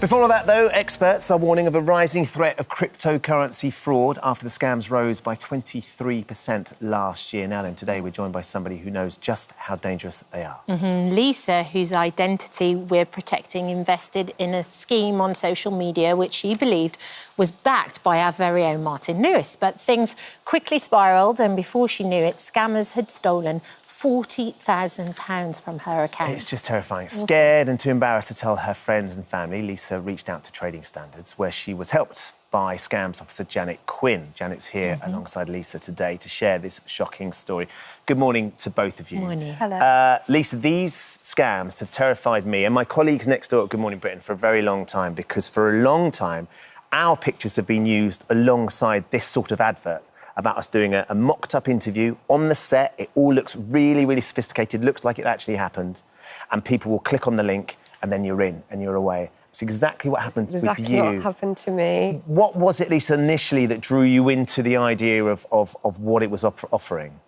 Before all that, though, experts are warning of a rising threat of cryptocurrency fraud after the scams rose by 23% last year. Now then, today we're joined by somebody who knows just how dangerous they are. Lisa, whose identity we're protecting, invested in a scheme on social media which she believed was backed by our very own Martin Lewis. But things quickly spiralled, and before she knew it, scammers had stolen £40,000 from her account. It's just terrifying. Scared and too embarrassed to tell her friends and family, Lisa reached out to Trading Standards, where she was helped by scams officer Janet Quinn. Janet's here alongside Lisa today to share this shocking story. Good morning to both of you. Morning. Hello. Lisa, these scams have terrified me and my colleagues next door at Good Morning Britain for a very long time, because for a long time, our pictures have been used alongside this sort of advert about us doing a mocked-up interview on the set. It all looks really, really sophisticated, looks like it actually happened, and people will click on the link and then you're in and you're away. It's exactly what happened with you. Exactly what happened to me. What was it, Lisa, initially that drew you into the idea of what it was offering?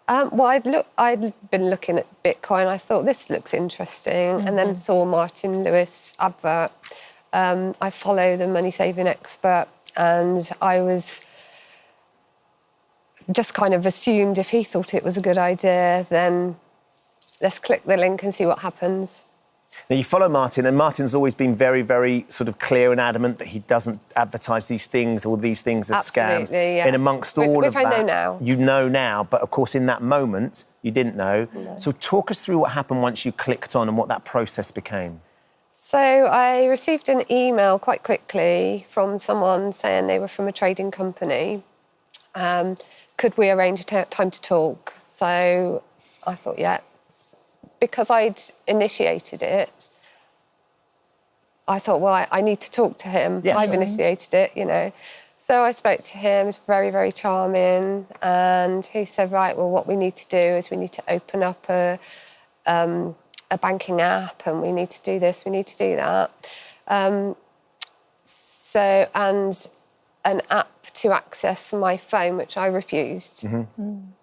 Well, I'd been looking at Bitcoin. I thought, this looks interesting, and then saw Martin Lewis advert. I follow the money-saving expert, and I was just kind of assumed if he thought it was a good idea, then let's click the link and see what happens. Now, you follow Martin, and Martin's always been very, very sort of clear and adamant that he doesn't advertise these things or these things as scams. Yeah. In amongst all of that, which I know now. You know now, but of course in that moment you didn't know. No. So talk us through what happened once you clicked on and what that process became. So I received an email quite quickly from someone saying they were from a trading company. Could we arrange a time to talk? So I thought, yeah. Because I'd initiated it, I thought, well, I need to talk to him. Yeah, I've initiated it, you know. So I spoke to him. He's very, very charming. And he said, right, well, what we need to do is we need to open up a banking app, and we need to do this, we need to do that. And an app to access my phone, which I refused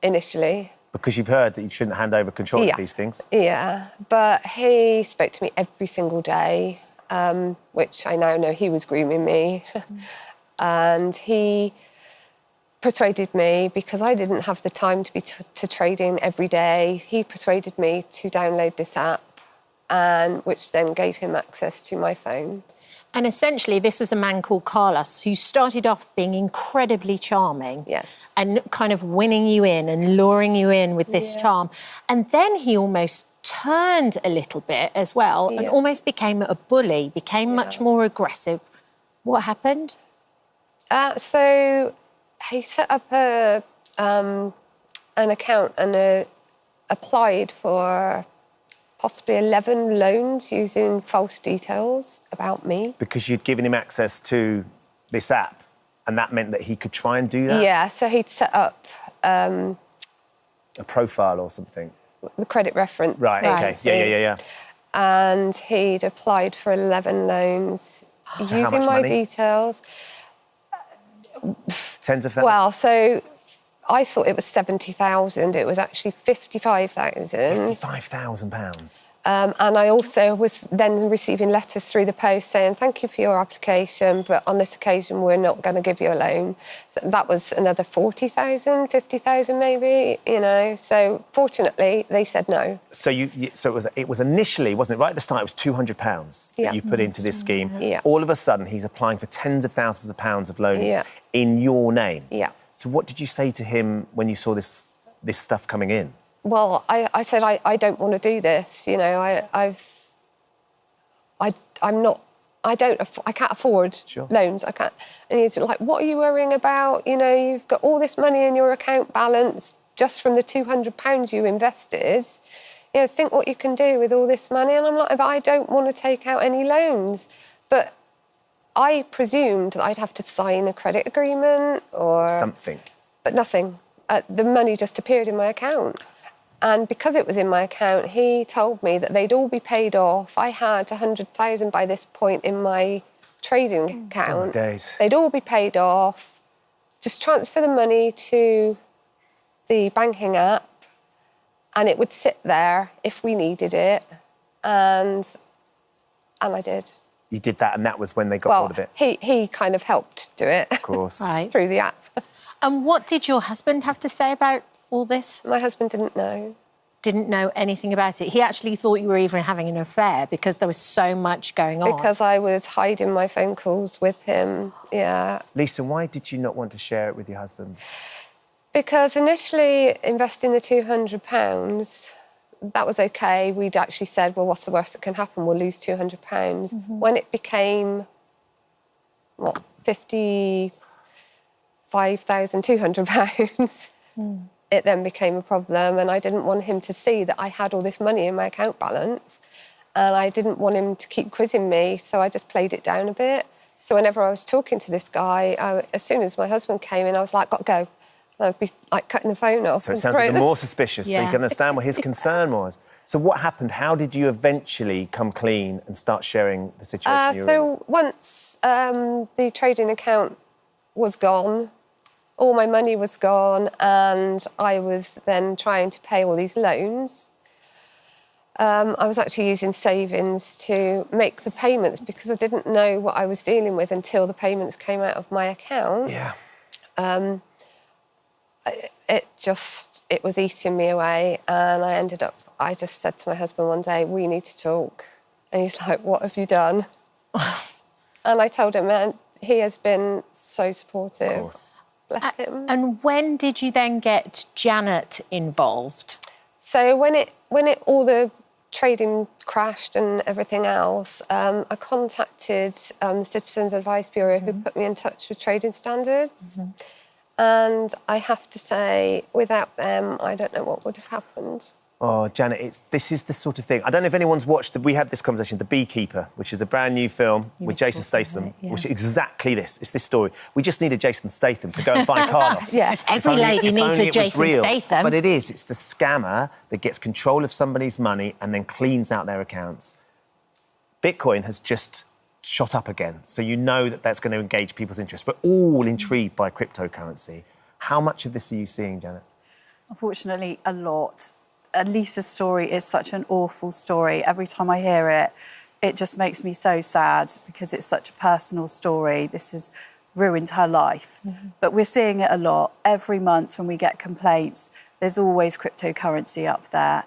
initially. Because you've heard that you shouldn't hand over control of these things. Yeah, but he spoke to me every single day, which I now know he was grooming me. And he persuaded me, because I didn't have the time to be to trading every day, he persuaded me to download this app, and which then gave him access to my phone. And essentially, this was a man called Carlos who started off being incredibly charming. Yes. And kind of winning you in and luring you in with this charm. And then he almost turned a little bit as well and almost became a bully, became much more aggressive. What happened? So he set up an account and applied for possibly 11 loans using false details about me. Because you'd given him access to this app, and that meant that he could try and do that? Yeah, so he'd set up a profile or something? the credit reference. Right, OK. Yeah. And he'd applied for 11 loans using how much my money? details. Tens of thousands? Well, so I thought it was 70,000. It was actually 55,000. £55,000? And I also was then receiving letters through the post saying, thank you for your application, but on this occasion, we're not going to give you a loan. So that was another 40,000, 50,000 maybe, you know. So fortunately, they said no. So it was initially, wasn't it, right at the start, it was £200 that you put into this scheme. Yeah. All of a sudden, he's applying for tens of thousands of pounds of loans in your name. Yeah. So what did you say to him when you saw this stuff coming in? Well, I said, I don't want to do this. You know, I can't afford loans. I can't. And he's like, what are you worrying about? You know, you've got all this money in your account balance just from the £200 you invested. You know, think what you can do with all this money. And I'm like, but I don't want to take out any loans. But I presumed that I'd have to sign a credit agreement or something. But nothing. The money just appeared in my account. And because it was in my account, he told me that they'd all be paid off. I had 100,000 by this point in my trading account. Oh my days. They'd all be paid off. Just transfer the money to the banking app, and it would sit there if we needed it. And I did. You did that, and that was when they got hold of it. He kind of helped do it. Of course. Right. Through the app. And what did your husband have to say about all this? My husband didn't know. Didn't know anything about it. He actually thought you were even having an affair because there was so much going on. Because I was hiding my phone calls with him, yeah. Lisa, why did you not want to share it with your husband? Because initially investing the £200, that was OK. We'd actually said, well, what's the worst that can happen? We'll lose £200. Mm-hmm. When it became, what, £55,200, it then became a problem, and I didn't want him to see that I had all this money in my account balance, and I didn't want him to keep quizzing me, so I just played it down a bit. So whenever I was talking to this guy, as soon as my husband came in, I was like, got to go. And I'd be like cutting the phone off. So it sounds even more suspicious, so you can understand what his concern was. So what happened? How did you eventually come clean and start sharing the situation you were in? So once the trading account was gone, all my money was gone, and I was then trying to pay all these loans. I was actually using savings to make the payments because I didn't know what I was dealing with until the payments came out of my account. Yeah. It was eating me away, and I just said to my husband one day, we need to talk. And he's like, what have you done? And I told him, and he has been so supportive. Of course. Bless him. And when did you then get Janet involved? So when all the trading crashed and everything else, I contacted the Citizens Advice Bureau, who put me in touch with Trading Standards. And I have to say, without them, I don't know what would have happened. Oh, Janet, this is the sort of thing. I don't know if anyone's watched, we had this conversation, The Beekeeper, which is a brand new film with Jason Statham, which is exactly this. It's this story. We just needed Jason Statham to go and find Carlos. Every lady needs a Jason Statham. But it is. It's the scammer that gets control of somebody's money and then cleans out their accounts. Bitcoin has just shot up again, so you know that that's going to engage people's interest. We're all intrigued by cryptocurrency. How much of this are you seeing, Janet? Unfortunately, a lot. Lisa's story is such an awful story. Every time I hear it, it just makes me so sad because it's such a personal story. This has ruined her life. But we're seeing it a lot. Every month when we get complaints, there's always cryptocurrency up there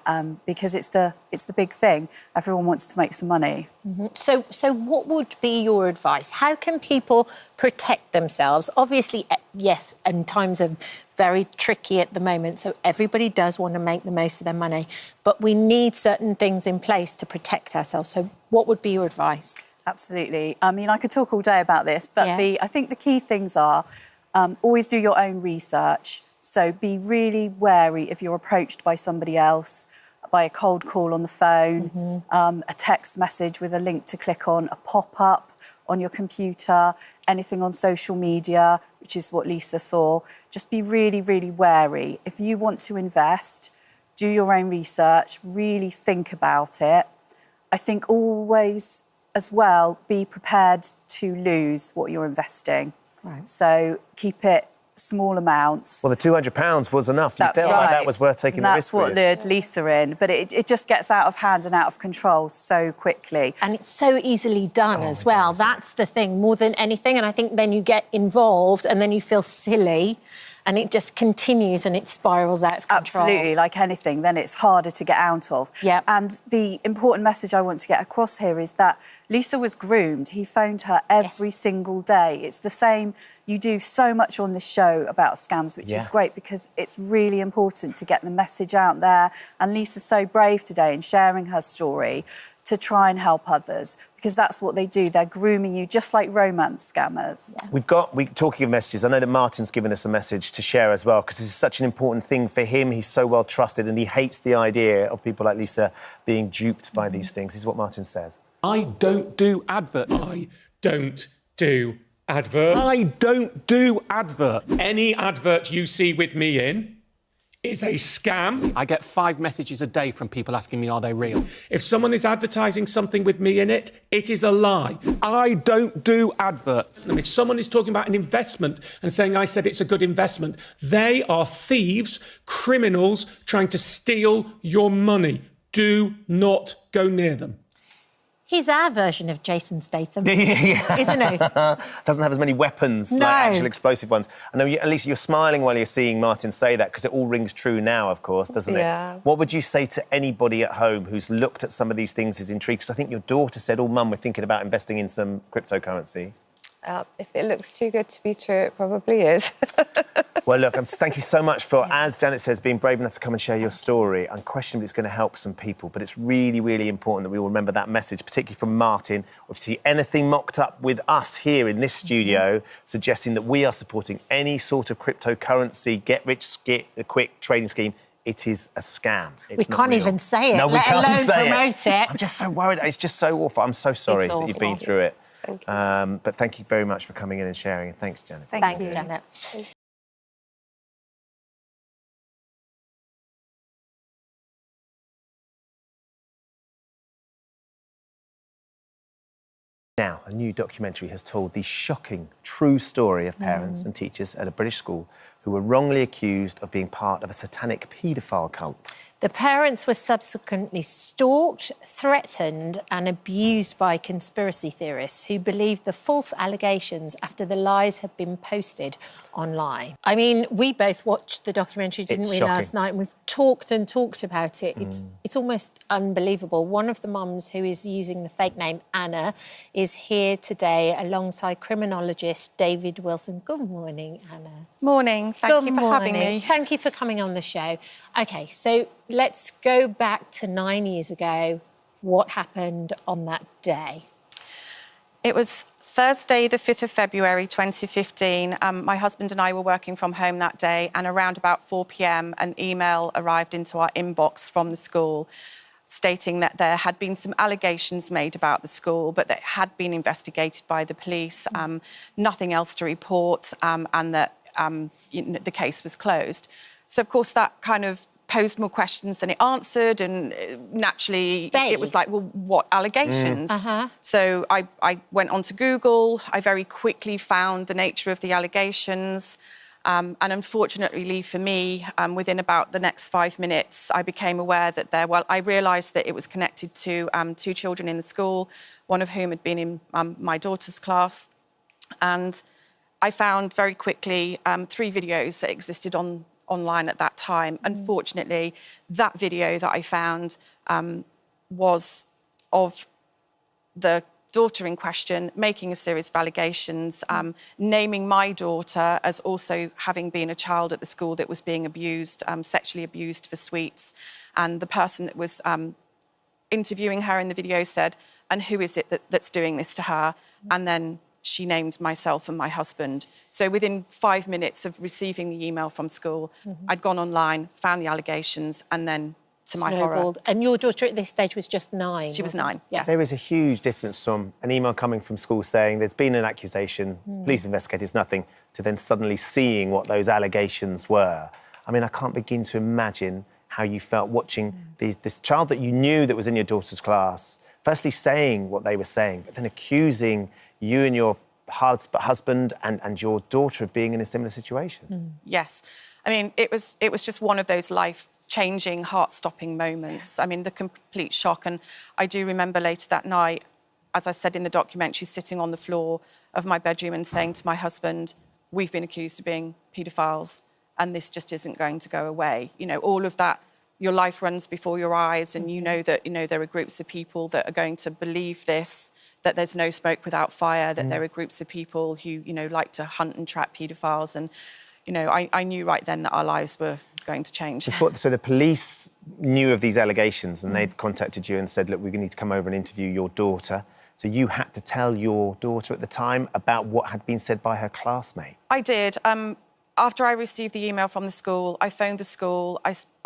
because it's the big thing. Everyone wants to make some money. So what would be your advice? How can people protect themselves? Obviously, yes, and times are very tricky at the moment, so everybody does want to make the most of their money, but we need certain things in place to protect ourselves. So what would be your advice? Absolutely. I mean, I could talk all day about this, but I think the key things are always do your own research. So be really wary if you're approached by somebody else, by a cold call on the phone, a text message with a link to click on, a pop-up on your computer, anything on social media, which is what Lisa saw. Just be really, really wary. If you want to invest, do your own research, really think about it. I think always, as well, be prepared to lose what you're investing. Right. So keep it small amounts. Well, the £200 was enough. You felt like that was worth taking the risk with. That's what lured Lisa in. But it just gets out of hand and out of control so quickly. And it's so easily done as well. That's the thing, more than anything. And I think then you get involved and then you feel silly and it just continues and it spirals out of control. Absolutely, like anything, then it's harder to get out of. Yep. And the important message I want to get across here is that Lisa was groomed. He phoned her every single day. It's the same. You do so much on this show about scams, which is great because it's really important to get the message out there. And Lisa's so brave today in sharing her story to try and help others because that's what they do. They're grooming you just like romance scammers. Yeah. Talking of messages, I know that Martin's given us a message to share as well because this is such an important thing for him. He's so well trusted and he hates the idea of people like Lisa being duped by these things. This is what Martin says. I don't do adverts. I don't do adverts. I don't do adverts. Any advert you see with me in is a scam. I get 5 messages a day from people asking me, are they real? If someone is advertising something with me in it, it is a lie. I don't do adverts. And if someone is talking about an investment and saying I said it's a good investment, they are thieves, criminals trying to steal your money. Do not go near them. He's our version of Jason Statham, Yeah. isn't he? Doesn't have as many weapons, like actual explosive ones. I know, at least you're smiling while you're seeing Martin say that, because it all rings true now, of course, doesn't it? Yeah. What would you say to anybody at home who's looked at some of these things as intrigued? Because I think your daughter said, Mum, we're thinking about investing in some cryptocurrency. If it looks too good to be true, it probably is. Well, look, thank you so much for, as Janet says, being brave enough to come and share your story. Unquestionably, it's going to help some people, but it's really, really important that we all remember that message, particularly from Martin. If you see anything mocked up with us here in this studio, suggesting that we are supporting any sort of cryptocurrency, get-rich-quick trading scheme, it is a scam. We can't even say it, no, we let can't alone say promote it. I'm just so worried. It's just so awful. I'm so sorry that you've been through it. Thank you. But thank you very much for coming in and sharing. And thanks, Janet. Thanks, Janet. Now, a new documentary has told the shocking, true story of parents and teachers at a British school who were wrongly accused of being part of a satanic paedophile cult. The parents were subsequently stalked, threatened and abused by conspiracy theorists who believed the false allegations after the lies had been posted online. I mean, we both watched the documentary, didn't we, last night? And we've talked and talked about it. It's almost unbelievable. One of the mums who is using the fake name Anna is here today alongside criminologist David Wilson. Good morning, Anna. Morning. Thank you for having me. Thank you for coming on the show. OK, so let's go back to 9 years ago. What happened on that day? It was Thursday, the 5th of February, 2015. My husband and I were working from home that day, and around about 4 p.m, an email arrived into our inbox from the school stating that there had been some allegations made about the school, but that had been investigated by the police, nothing else to report, and that the case was closed. So, of course, that kind of posed more questions than it answered, and naturally it was like, well, what allegations? So I went onto Google. I very quickly found the nature of the allegations, and unfortunately for me, within about the next 5 minutes, I became aware that I realised that it was connected to 2 children in the school, one of whom had been in my daughter's class, and I found very quickly 3 videos that existed online at that time. Unfortunately, that video that I found was of the daughter in question making a series of allegations, naming my daughter as also having been a child at the school that was being abused, sexually abused for sweets. And the person that was interviewing her in the video said, "And who is it that's doing this to her?" And then she named myself and my husband. So within 5 minutes of receiving the email from school, I'd gone online, found the allegations, and then, to my horror... And your daughter at this stage was just 9? She was 9, yes. There is a huge difference from an email coming from school saying there's been an accusation, police investigate, it's nothing, to then suddenly seeing what those allegations were. I mean, I can't begin to imagine how you felt watching this child that you knew that was in your daughter's class, firstly saying what they were saying, but then accusing you and your husband and your daughter of being in a similar situation. Yes. I mean, it was just one of those life-changing, heart-stopping moments. I mean, the complete shock. And I do remember later that night, as I said in the documentary, sitting on the floor of my bedroom and saying to my husband, "We've been accused of being paedophiles, and this just isn't going to go away." You know, all of that, your life runs before your eyes, and you know that, there are groups of people that are going to believe this, that there's no smoke without fire, that there are groups of people who, like to hunt and trap paedophiles. And, I knew right then that our lives were going to change. So the police knew of these allegations and they'd contacted you and said, look, we need to come over and interview your daughter. So you had to tell your daughter at the time about what had been said by her classmate. I did. After I received the email from the school, I phoned the school.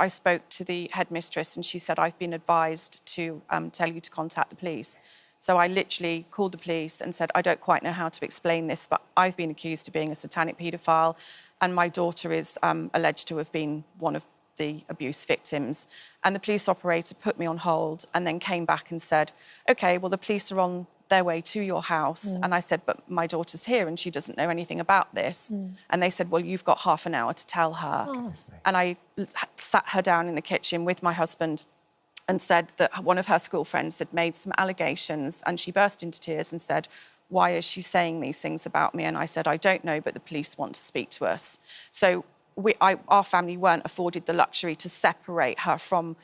I spoke to the headmistress and she said, "I've been advised to tell you to contact the police." So I literally called the police and said, "I don't quite know how to explain this, but I've been accused of being a satanic paedophile and my daughter is alleged to have been one of the abuse victims." And the police operator put me on hold and then came back and said, "OK, well, the police are on their way to your house." And I said, "But my daughter's here and she doesn't know anything about this." And they said, "Well, you've got half an hour to tell her." And I sat her down in the kitchen with my husband and said that one of her school friends had made some allegations, and she burst into tears and said, "Why is she saying these things about me?" And I said, "I don't know, but the police want to speak to us." So our family weren't afforded the luxury to separate her from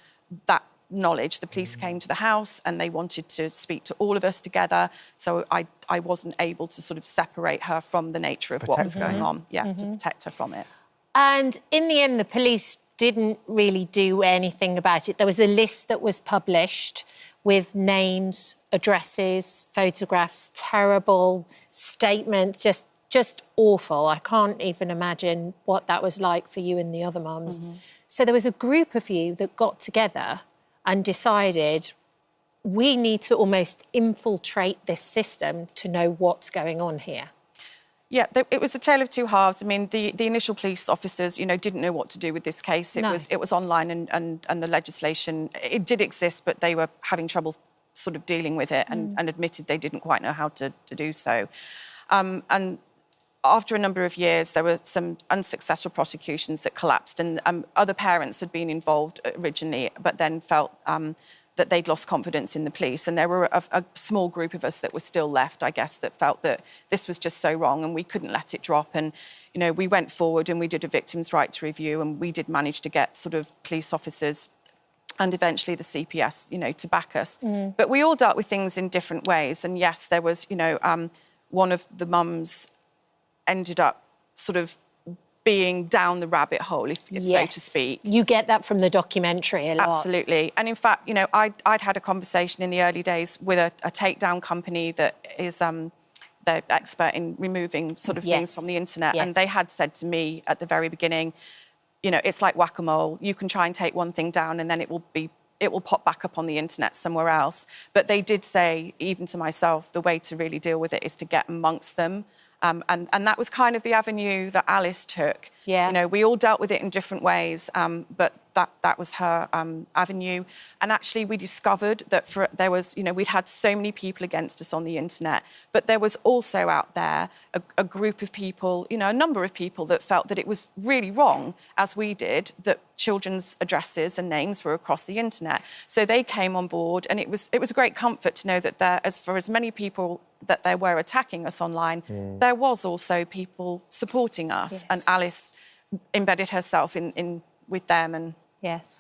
that knowledge. The police came to the house and they wanted to speak to all of us together. So I wasn't able to sort of separate her from the nature of what was going on. Yeah, to protect her from it. And in the end, the police didn't really do anything about it. There was a list that was published with names, addresses, photographs, terrible statements, just awful. I can't even imagine what that was like for you and the other mums. So there was a group of you that got together and decided we need to almost infiltrate this system to know what's going on here. Yeah, it was a tale of two halves. I mean, the initial police officers, didn't know what to do with this case. It was online and the legislation, it did exist, but they were having trouble sort of dealing with it and admitted they didn't quite know how to do so. And after a number of years, there were some unsuccessful prosecutions that collapsed, and other parents had been involved originally, but then felt that they'd lost confidence in the police. And there were a small group of us that were still left, I guess, that felt that this was just so wrong and we couldn't let it drop. And, we went forward and we did a victims' rights review, and we did manage to get sort of police officers and eventually the CPS, to back us. But we all dealt with things in different ways. And yes, there was, one of the mums ended up sort of being down the rabbit hole, if so to speak. You get that from the documentary a lot. Absolutely. And in fact, I'd had a conversation in the early days with a takedown company that is they're expert in removing sort of things from the internet. And they had said to me at the very beginning, it's like whack-a-mole. You can try and take one thing down and then it will pop back up on the internet somewhere else. But they did say, even to myself, the way to really deal with it is to get amongst them. And that was kind of the avenue that Alice took. Yeah. We all dealt with it in different ways, but that was her avenue. And actually, we discovered that there was, we'd had so many people against us on the internet, but there was also out there a group of people, a number of people that felt that it was really wrong, as we did, that children's addresses and names were across the internet. So they came on board, and it was a great comfort to know that for as many people that there were attacking us online, there was also people supporting us. And Alice embedded herself in with them. And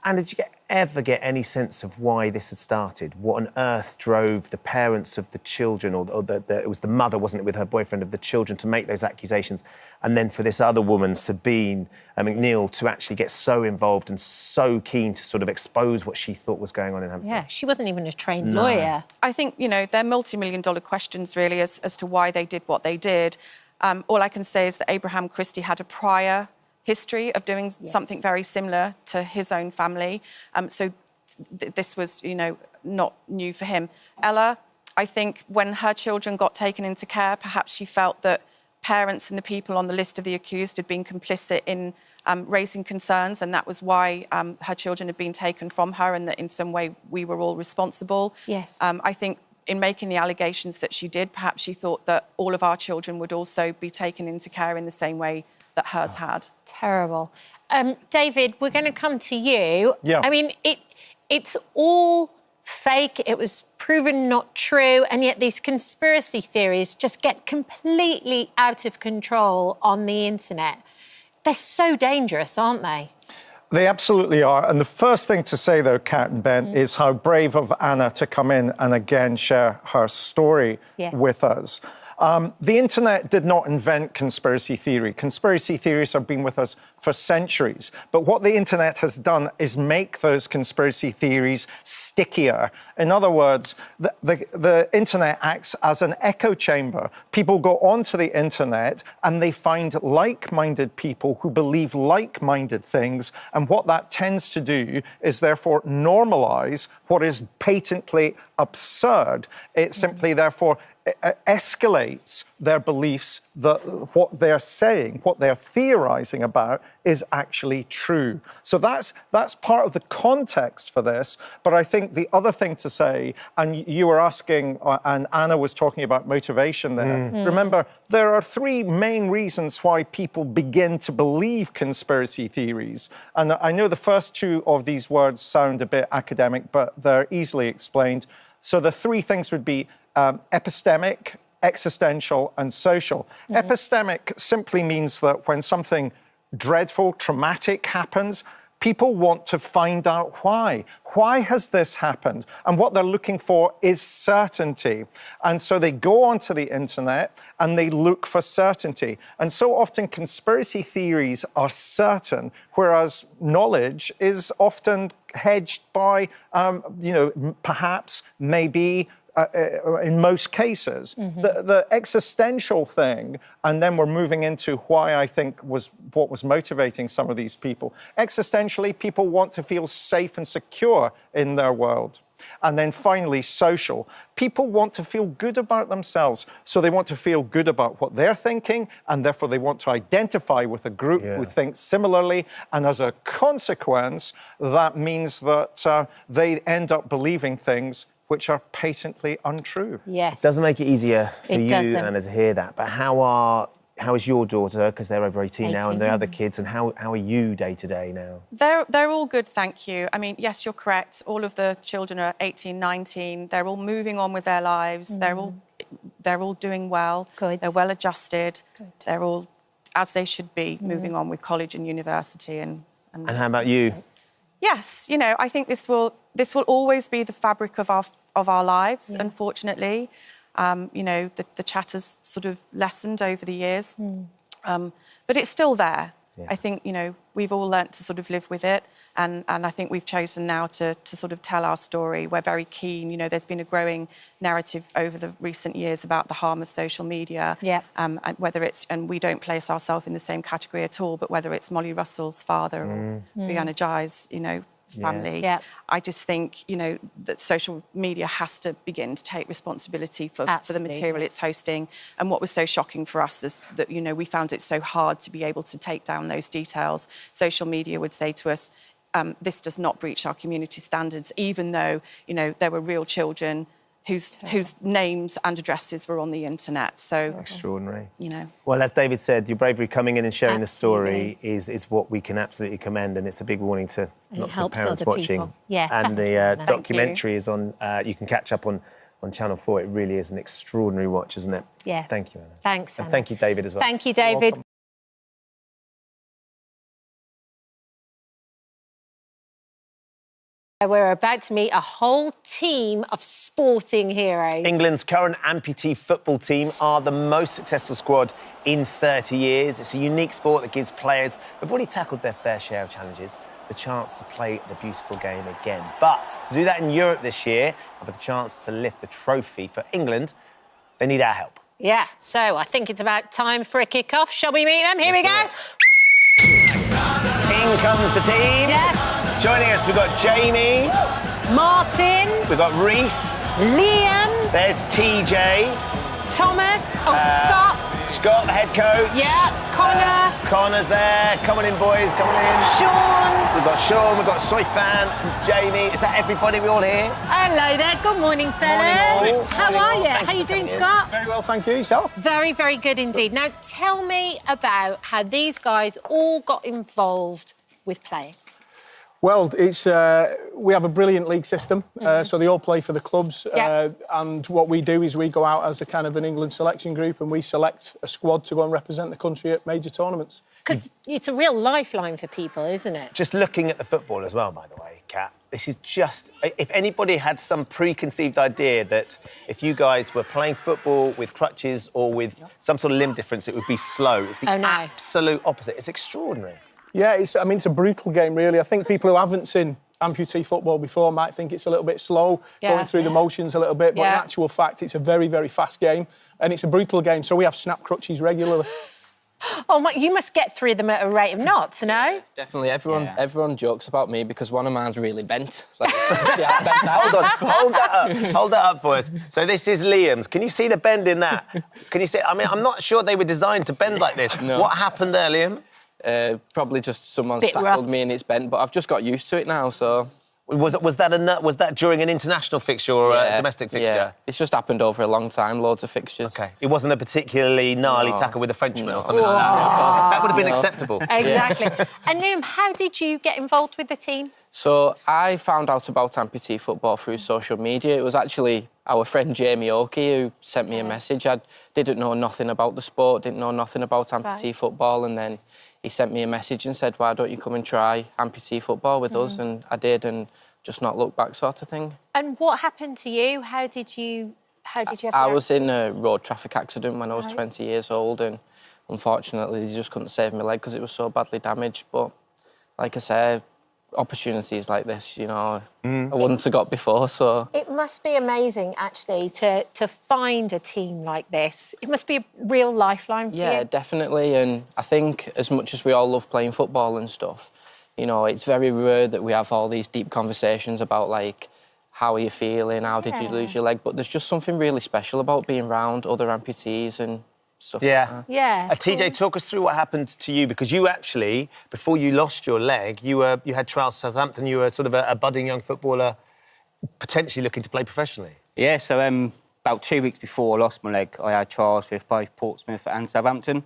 And did you ever get any sense of why this had started? What on earth drove the parents of the children, or it was the mother, wasn't it, with her boyfriend, of the children, to make those accusations, and then for this other woman, Sabine McNeil, to actually get so involved and so keen to sort of expose what she thought was going on in Hampstead? Yeah, she wasn't even a trained lawyer. I think, they're multi-million-dollar questions, really, as to why they did what they did. All I can say is that Abraham Christie had a prior history of doing something very similar to his own family. So this was, not new for him. Ella, I think when her children got taken into care, perhaps she felt that parents and the people on the list of the accused had been complicit in raising concerns, and that was why her children had been taken from her, and that in some way we were all responsible. Yes. I think in making the allegations that she did, perhaps she thought that all of our children would also be taken into care in the same way that hers had. Terrible. David, we're going to come to you. Yeah. I mean, it's all fake. It was proven not true. And yet these conspiracy theories just get completely out of control on the internet. They're so dangerous, aren't they? They absolutely are. And the first thing to say, though, Kat and Ben, is how brave of Anna to come in and again share her story with us. The internet did not invent conspiracy theory. Conspiracy theories have been with us for centuries. But what the internet has done is make those conspiracy theories stickier. In other words, the internet acts as an echo chamber. People go onto the internet and they find like-minded people who believe like-minded things. And what that tends to do is therefore normalize what is patently absurd. It simply therefore escalates their beliefs that what they're saying, what they're theorizing about is actually true. So that's part of the context for this. But I think the other thing to say, and you were asking, and Anna was talking about motivation there. Remember, there are three main reasons why people begin to believe conspiracy theories. And I know the first two of these words sound a bit academic, but they're easily explained. So the three things would be epistemic, existential, and social. Epistemic simply means that when something dreadful, traumatic happens, people want to find out why. Why has this happened? And what they're looking for is certainty. And so they go onto the internet and they look for certainty. And so often conspiracy theories are certain, whereas knowledge is often hedged by, perhaps, maybe, in most cases, the existential thing, and then we're moving into why I think was what was motivating some of these people. Existentially, people want to feel safe and secure in their world. And then finally, social. People want to feel good about themselves. So they want to feel good about what they're thinking, and therefore they want to identify with a group who thinks similarly. And as a consequence, that means that they end up believing things which are patently untrue. Yes. It doesn't make it easier for you, Anna, to hear that. But how is your daughter, because they're over 18 now, and the other kids, and how are you day to day now? They're all good, thank you. I mean, yes, you're correct. All of the children are 18, 19. They're all moving on with their lives. They're all doing well. Good. They're well adjusted. Good. They're all, as they should be, moving on with college and university. And how about you? Yes, I think this will always be the fabric of our lives, unfortunately. The chat has sort of lessened over the years, but it's still there. Yeah. I think, we've all learnt to sort of live with it, and I think we've chosen now to sort of tell our story. We're very keen, there's been a growing narrative over the recent years about the harm of social media, and whether it's, and we don't place ourselves in the same category at all, but whether it's Molly Russell's father or Brianna Jai's, family. Yeah. I just think, that social media has to begin to take responsibility for the material it's hosting. And what was so shocking for us is that, we found it so hard to be able to take down those details. Social media would say to us, this does not breach our community standards, even though, there were real children whose names and addresses were on the internet. So extraordinary. Well, as David said, your bravery coming in and sharing the story is what we can absolutely commend, and it's a big warning to lots of parents watching. Yeah. And the documentary is on. You can catch up on Channel 4. It really is an extraordinary watch, isn't it? Yeah. Thank you, Anna. Thanks, Anna. And thank you, David, as well. Thank you, David. We're about to meet a whole team of sporting heroes. England's current amputee football team are the most successful squad in 30 years. It's a unique sport that gives players who've already tackled their fair share of challenges the chance to play the beautiful game again. But to do that in Europe this year, and for the chance to lift the trophy for England, they need our help. Yeah, so I think it's about time for a kick-off. Shall we meet them? Here we go. In comes the team. Yes. Joining us, we've got Jamie. Martin. We've got Reese. Liam. There's TJ. Thomas. Scott. Scott, the head coach. Yeah. Connor. Connor's there. Come on in, boys. Come on in. Sean. We've got Sean. We've got Soifan. Jamie. Is that everybody? We all here? Hello there. Good morning, fellas. Morning, all. How are you? How are you doing, Scott? Very well, thank you. Yourself? Very, very good indeed. Now, tell me about how these guys all got involved with playing. Well, it's we have a brilliant league system, so they all play for the clubs. And what we do is we go out as a kind of an England selection group, and we select a squad to go and represent the country at major tournaments. Because it's a real lifeline for people, isn't it? Just looking at the football as well, by the way, Kat, this is just... If anybody had some preconceived idea that if you guys were playing football with crutches or with some sort of limb difference, it would be slow. It's the absolute opposite. It's extraordinary. Yeah, it's a brutal game, really. I think people who haven't seen amputee football before might think it's a little bit slow, going through the motions a little bit, but in actual fact, it's a very, very fast game, and it's a brutal game, so we have snap crutches regularly. Oh, you must get through them at a rate of knots, no? Definitely. Everyone jokes about me because one of mine's really bent. Like, yeah, bent out. Hold that up for us. So this is Liam's. Can you see the bend in that? Can you see? I mean, I'm not sure they were designed to bend like this. No. What happened there, Liam? Probably just someone's Bit tackled rough. me and it's bent, but I've just got used to it now, so... Was that during an international fixture or a domestic fixture? Yeah, it's just happened over a long time, loads of fixtures. Okay. It wasn't a particularly gnarly tackle with a Frenchman or something like that. That would have been acceptable. Exactly. And Liam, how did you get involved with the team? So I found out about amputee football through social media. It was actually our friend Jamie Oakey who sent me a message. I didn't know nothing about the sport, didn't know nothing about amputee football, and then he sent me a message and said, why don't you come and try amputee football with us? And I did, and just not look back sort of thing. And what happened to you? How did you have I was in a road traffic accident when I was 20 years old, and unfortunately they just couldn't save my leg because it was so badly damaged. But like I said, opportunities like this, you know, I wouldn't have got before, so... It must be amazing, actually, to find a team like this. It must be a real lifeline for you. Yeah, definitely, and I think as much as we all love playing football and stuff, you know, it's very rare that we have all these deep conversations about, like, how are you feeling, how did you lose your leg, but there's just something really special about being around other amputees and stuff like that. Yeah. TJ, talk us through what happened to you, because you actually, before you lost your leg, you had trials at Southampton, you were sort of a budding young footballer, potentially looking to play professionally. Yeah, so about 2 weeks before I lost my leg, I had trials with both Portsmouth and Southampton.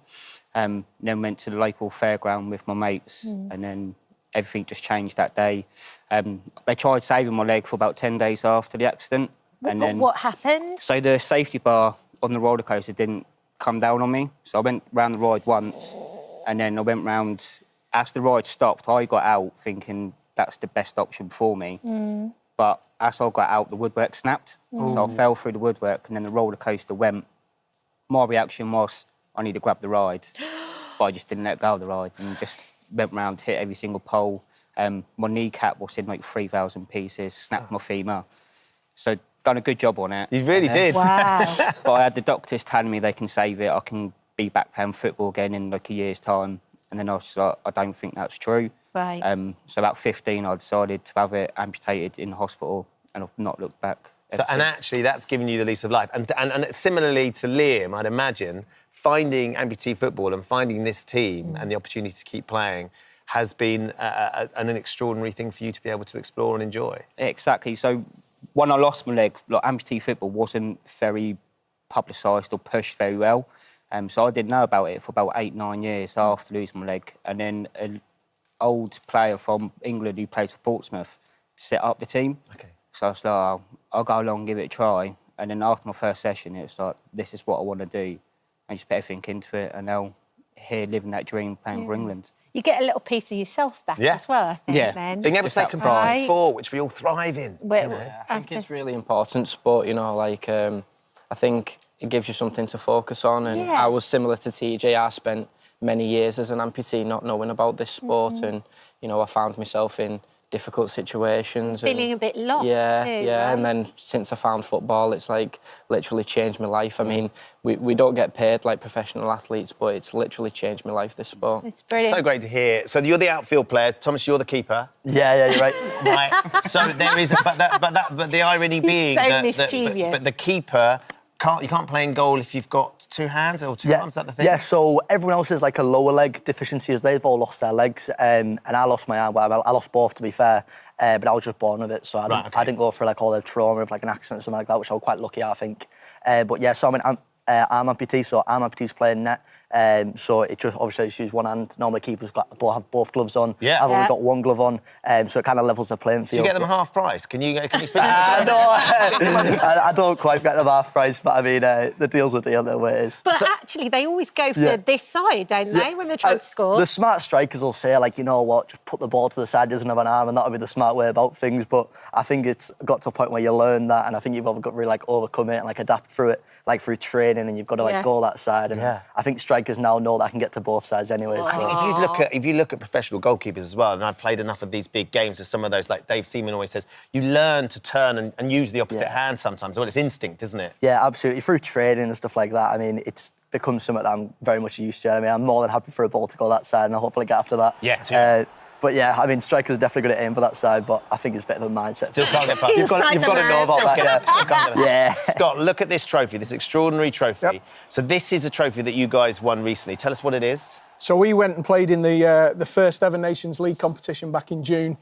Then went to the local fairground with my mates, and then everything just changed that day. They tried saving my leg for about 10 days after the accident. And then, what happened? So the safety bar on the roller coaster didn't come down on me. So I went round the ride once, and then I went round... As the ride stopped, I got out thinking that's the best option for me. But as I got out, the woodwork snapped. So I fell through the woodwork, and then the roller coaster went. My reaction was, I need to grab the ride. But I just didn't let go of the ride and just went round, hit every single pole. My kneecap was in like 3,000 pieces, snapped my femur. So done a good job on it. You really did. Wow. But I had the doctors telling me they can save it. I can be back playing football again in like a year's time. And then I was like, I don't think that's true. Right. So about 15, I decided to have it amputated in the hospital, and I've not looked back. And actually, that's given you the lease of life. And similarly to Liam, I'd imagine, finding amputee football and finding this team and the opportunity to keep playing has been an extraordinary thing for you to be able to explore and enjoy. Exactly. So when I lost my leg, like, amputee football wasn't very publicised or pushed very well. So I didn't know about it for about 8-9 years after losing my leg. And then an old player from England who plays for Portsmouth set up the team. Okay. So I was like, I'll go along and give it a try. And then after my first session, it was like, this is what I want to do. And just put everything into it, and now here living that dream, playing for England. You get a little piece of yourself back as well, I think, then. Being able to play competitive sport, which we all thrive in. I think it's really important sport, you know, like, I think it gives you something to focus on, and I was similar to TJ. I spent many years as an amputee not knowing about this sport, and, you know, I found myself in difficult situations. Feeling a bit lost too, right? And then since I found football, it's like literally changed my life. I mean, we don't get paid like professional athletes, but it's literally changed my life, this sport. It's brilliant. So great to hear. So you're the outfield player. Thomas, you're the keeper. Yeah, you're right. Right. So there is, but the irony being so that mischievous. but the keeper you can't play in goal if you've got two hands or two arms. Is that the thing? Yeah. So everyone else has like a lower leg deficiency, as they've all lost their legs, and I lost my arm. Well, I lost both, to be fair, but I was just born with it, so I didn't go through like all the trauma of like an accident or something like that, which I was quite lucky at, I think. But yeah, so I'm arm amputee, so arm amputees play in net. So it just obviously just use one hand. Normally keepers have both gloves on. Yeah. I've only got one glove on, so it kind of levels the playing field. Do you get them half price? Can you speak? No, I don't quite get them half price, but I mean the deal's a deal, the way it is. But actually, they always go for this side, don't they, when they're trying to score? The smart strikers will say, like, you know what, just put the ball to the side, doesn't have an arm, and that'll be the smart way about things. But I think it's got to a point where you learn that, and I think you've got to really like overcome it and like adapt through it, like through training training and you've got to like go that side. And I think strikers now know that I can get to both sides anyway. I think if you look at professional goalkeepers as well, and I've played enough of these big games with some of those, like Dave Seaman always says, you learn to turn and use the opposite hand sometimes. Well, it's instinct, isn't it? Yeah, absolutely. Through training and stuff like that, I mean, it's become something that I'm very much used to. I mean, I'm more than happy for a ball to go that side and I'll hopefully get after that. Yeah, too. But yeah, I mean, strikers are definitely good at aim for that side, but I think it's a bit of a mindset. Still can't get past. You've got to know about that, yeah. Scott, look at this trophy, this extraordinary trophy. Yep. So this is a trophy that you guys won recently. Tell us what it is. So we went and played in the first ever Nations League competition back in June.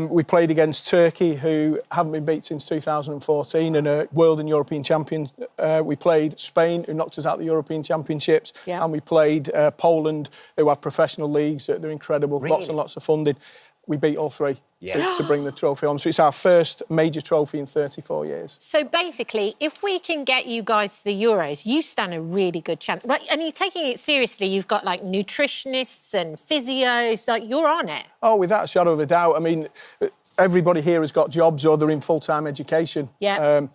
We played against Turkey, who haven't been beat since 2014, and a world and European champions. We played Spain, who knocked us out of the European Championships, and we played Poland, who have professional leagues. They're incredible, lots and lots of funding. We beat all three to bring the trophy home. So it's our first major trophy in 34 years. So basically, if we can get you guys to the Euros, you stand a really good chance. Right? And you're taking it seriously. You've got, like, nutritionists and physios. Like, you're on it. Oh, without a shadow of a doubt. I mean, everybody here has got jobs or they're in full-time education. Yeah.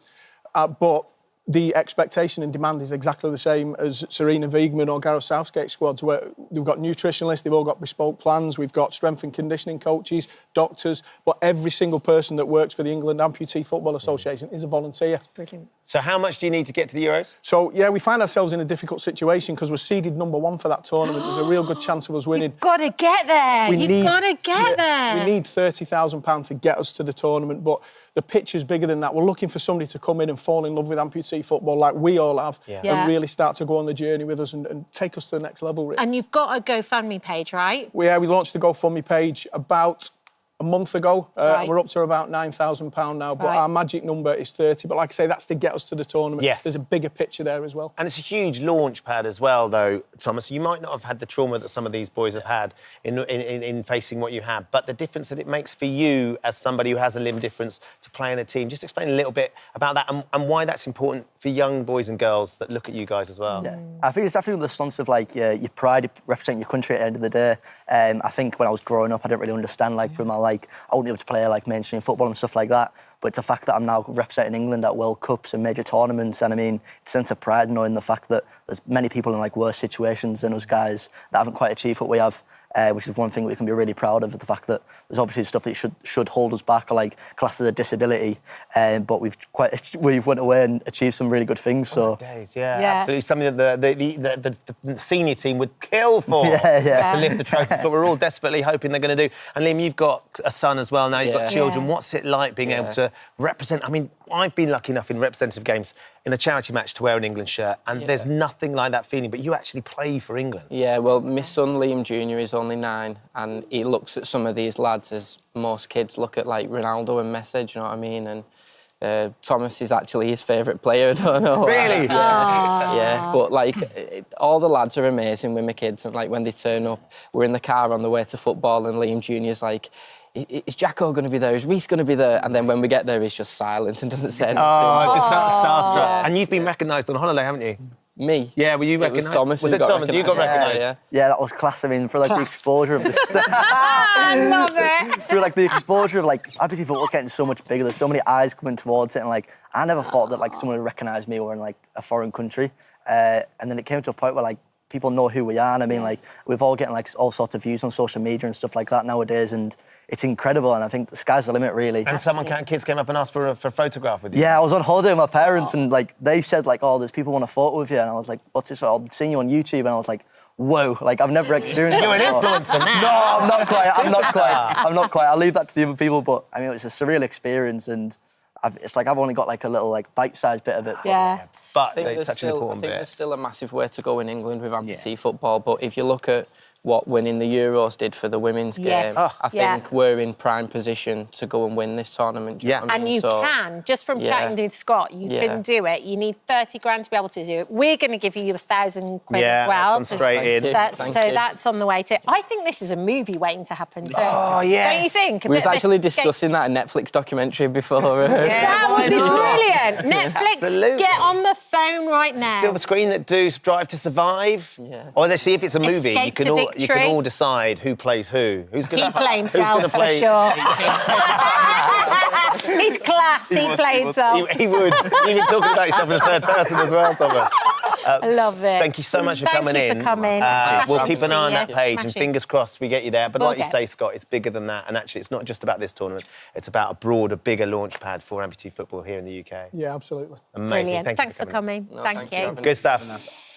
But the expectation and demand is exactly the same as Serena Wiegman or Gareth Southgate's squads, where they've got nutritionalists, they've all got bespoke plans, we've got strength and conditioning coaches, doctors, but every single person that works for the England Amputee Football Association is a volunteer. Brilliant. So how much do you need to get to the Euros? So, yeah, we find ourselves in a difficult situation because we're seeded #1 for that tournament. There's a real good chance of us winning. You've got to get there. You've got to get there. We need £30,000 to get us to the tournament, but the pitch is bigger than that. We're looking for somebody to come in and fall in love with amputee football like we all have and really start to go on the journey with us and take us to the next level. Really. And you've got a GoFundMe page, right? We launched the GoFundMe page about a month ago. We're up to about £9,000 now, but our magic number is 30. But like I say, that's to get us to the tournament. Yes. There's a bigger picture there as well. And it's a huge launch pad as well, though, Thomas. You might not have had the trauma that some of these boys have had in facing what you have, but the difference that it makes for you as somebody who has a limb difference to play in a team. Just explain a little bit about that and why that's important for young boys and girls that look at you guys as well. Yeah. I think it's definitely the sense of, like, your pride, representing your country at the end of the day. I think when I was growing up, I didn't really understand, like, through my, like, I wouldn't be able to play, like, mainstream football and stuff like that. But it's the fact that I'm now representing England at World Cups and major tournaments, and I mean, it's a sense of pride knowing the fact that there's many people in, like, worse situations than us guys that haven't quite achieved what we have. Which is one thing we can be really proud of, the fact that there's obviously stuff that should hold us back, like classes of disability, but we've went away and achieved some really good things. So absolutely, something that the senior team would kill for to lift the trophy. But we're all desperately hoping they're going to do. And Liam, you've got a son as well now. You've got children. What's it like being able to represent? I mean, I've been lucky enough in representative games in a charity match to wear an England shirt, and there's nothing like that feeling, but you actually play for England. Yeah, well, my son Liam Jr. is only 9, and he looks at some of these lads as most kids look at, like, Ronaldo and Messi, do you know what I mean? And Thomas is actually his favourite player, I don't know. Really? Yeah, but, like, all the lads are amazing with my kids, and, like, when they turn up, we're in the car on the way to football, and Liam Jr.'s like, is Jacko going to be there? Is Reece going to be there? And then when we get there, he's just silent and doesn't say anything. Oh, just starstruck. Yeah. And you've been recognised on holiday, haven't you? Me? Yeah, were you recognised? It was Thomas. Was it Thomas? You got recognised? Yeah, that was class. I mean, for, like, the exposure of this stuff. I love it. For, like, the exposure of, like, amputee football's getting so much bigger. There's so many eyes coming towards it, and, like, I never thought that, like, someone would recognise me or in, like, a foreign country. And then it came to a point where, like, people know who we are, and I mean, like, we've all getting, like, all sorts of views on social media and stuff like that nowadays, and it's incredible, and I think the sky's the limit, really. And kids came up and asked for a photograph with you? Yeah, I was on holiday with my parents, and, like, they said, like, oh, there's people want a photo with you, and I was like, what's this? I've seen you on YouTube, and I was like, whoa, like, I've never experienced that. You're an influencer now. No, I'm not quite. I'll leave that to the other people, but, I mean, it was a surreal experience, and it's like I've only got, like, a little, like, bite-sized bit of it. Yeah. But it's such an important bit. I think there's still a massive way to go in England with amputee football, but if you look at what winning the Euros did for the women's game, I think we're in prime position to go and win this tournament. Do you know what I mean? And you can, just from chatting with Scott, you can do it. You need 30 grand to be able to do it. We're going to give you 1,000 quid as well. That's straight in. So that's on the way to... I think this is a movie waiting to happen too. Oh, yeah. Don't you think? We was actually discussing that in Netflix documentary before. That would be brilliant. Netflix, get on the phone right now. Silver screen that do Drive to Survive. Yeah. Or let's see if it's a movie. You can all decide who plays who. Who's going to play himself for sure. He's class. He play himself. He would. You've been talking about yourself in the third person as well, Thomas. I love it. Thank you so much for coming in. Thank you for coming. We'll keep an eye on Smashing. that page, and Smashing. fingers crossed we get you there. But like you Okay. say, Scott, it's bigger than that. And actually, it's not just about this tournament. It's about a broader, bigger launch pad for amputee football here in the UK. Yeah, absolutely. Amazing. Brilliant. Thank Thanks you for coming. No, Thank thanks for you. having Good us. stuff.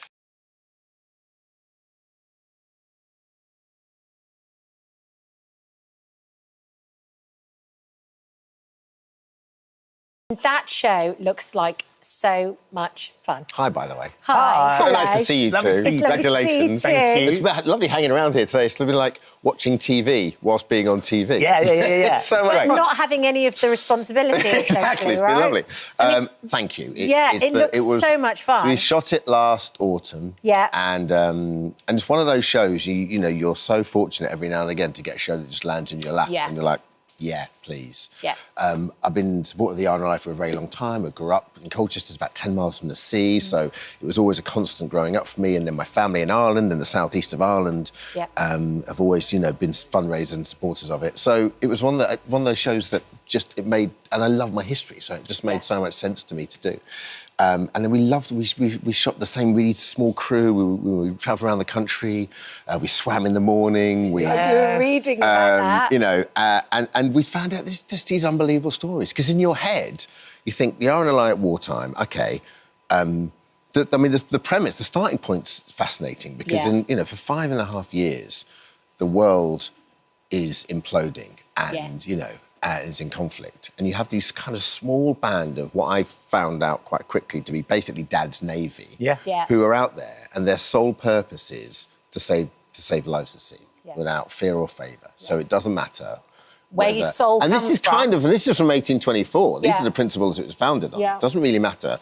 That show looks like so much fun. Hi, by the way. Hi. So nice to see you Lovely to two. see you. Congratulations. Thank you. It's been lovely hanging around here today. It's been like watching TV whilst being on TV. Yeah. It's so much But fun. not having any of the responsibility, Exactly, it's right? been lovely. Thank you. It looks so much fun. So we shot it last autumn. Yeah. And it's one of those shows, you know, you're so fortunate every now and again to get a show that just lands in your lap. Yeah. And you're like, yeah, please. Yeah. I've been supporting the RNLI for a very long time. I grew up in Colchester, it's about 10 miles from the sea, so it was always a constant growing up for me. And then my family in Ireland and the southeast of Ireland have always, you know, been fundraisers and supporters of it. So it was one of those shows that just, it made, and I love my history, so it just made so much sense to me to do. And then we shot the same really small crew. We travel around the country. We swam in the morning. We You were reading about that. you know, and we found out there's just these unbelievable stories. Because in your head, you think the RNLI at wartime, okay. The premise, the starting point's fascinating because for 5.5 years, the world is imploding and you know. Is in conflict, and you have these kind of small band of what I found out quite quickly to be basically Dad's Navy, who are out there, and their sole purpose is to save lives at sea without fear or favour. So it doesn't matter Where your soul and comes this is from. this is from 1824. These are the principles it was founded on. Yeah. It doesn't really matter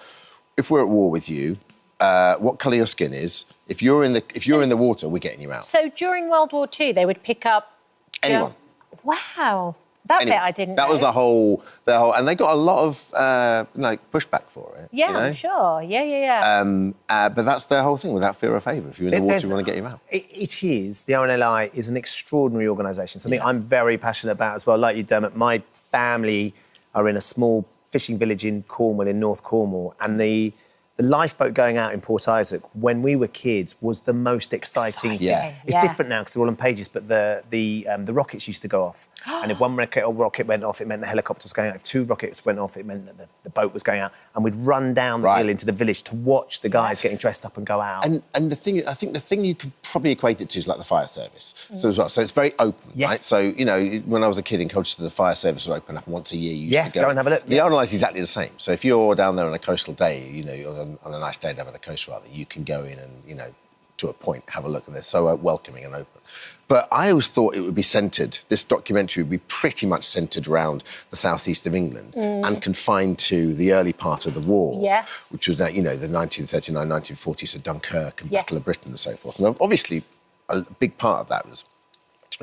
if we're at war with you, what colour your skin is. If you're in the water, we're getting you out. So during World War II, they would pick up... Anyone. Wow. That bit I didn't know. That was the whole, and they got a lot of pushback for it. Yeah, you know? I'm sure. Yeah. But that's their whole thing, without fear or favour. If you're in the water, we want to get you out. It is. The RNLI is an extraordinary organisation, something I'm very passionate about as well. Like you, Dermot, my family are in a small fishing village in Cornwall, in North Cornwall, and the lifeboat going out in Port Isaac when we were kids was the most exciting. It's different now because they're all on pages, but the rockets used to go off, and if one rocket went off, it meant the helicopter was going out. If 2 rockets went off, it meant that the boat was going out, and we'd run down the hill into the village to watch the guys getting dressed up and go out. And the thing, I think the thing you could probably equate it to is like the fire service. So as well, so it's very open, right? So you know, when I was a kid in Colchester, the fire service would open up once a year. You used to go and have a look. The RNLI is exactly the same. So if you're down there on a coastal day, you know, on a nice day down on the coast, rather, you can go in and, you know, to a point, have a look, and they're so welcoming and open. But I always thought it would be centred, this documentary would be pretty much centred around the southeast of England and confined to the early part of the war, which was, you know, the 1939, 1940s, so Dunkirk and Battle of Britain and so forth. And obviously, a big part of that was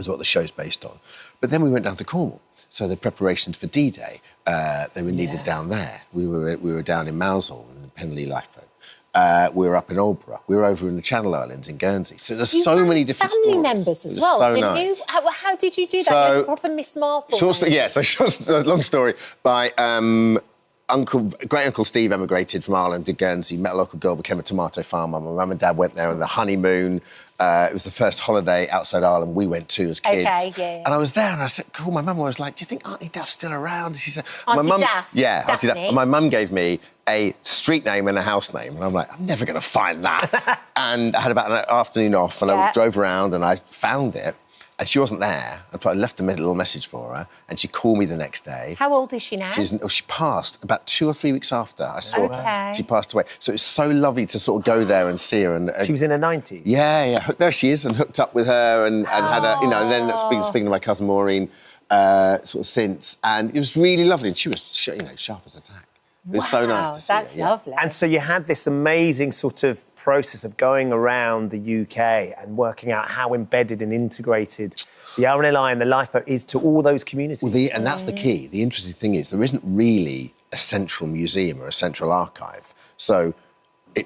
what the show's based on. But then we went down to Cornwall. So the preparations for D-Day, they were needed down there. We were down in Mousehole in the Penlee lifeboat. We were up in Aldborough. We were over in the Channel Islands in Guernsey. So there's so many different family stories. members as It was well, so didn't nice. you? How did you do that? So- You had proper Miss Marple. Long story. By great uncle Steve emigrated from Ireland to Guernsey, met a local girl, became a tomato farmer. My mum and dad went there on the honeymoon. It was the first holiday outside Ireland we went to as kids. Okay. And I was there and I said, cool, my mum was like, do you think Auntie Daph's still around? And she said, Auntie my mum, Daph? yeah, Auntie Daph. Daphne? And my mum gave me a street name and a house name. And I'm like, I'm never going to find that. And I had about an afternoon off and I drove around and I found it. And she wasn't there. I left a little message for her, and she called me the next day. How old is she now? She passed about 2 or 3 weeks after I saw her. Okay. She passed away. So it was so lovely to sort of go there and see her. And She was in her 90s? Yeah. There she is, and hooked up with her and had a, you know, and then speaking to my cousin Maureen sort of since. And it was really lovely. And she was, you know, sharp as a tack. It was so nice to see That's her. Yeah. lovely. And so you had this amazing sort of process of going around the UK and working out how embedded and integrated the RNLI and the lifeboat is to all those communities. Well, and that's the key. The interesting thing is there isn't really a central museum or a central archive. So,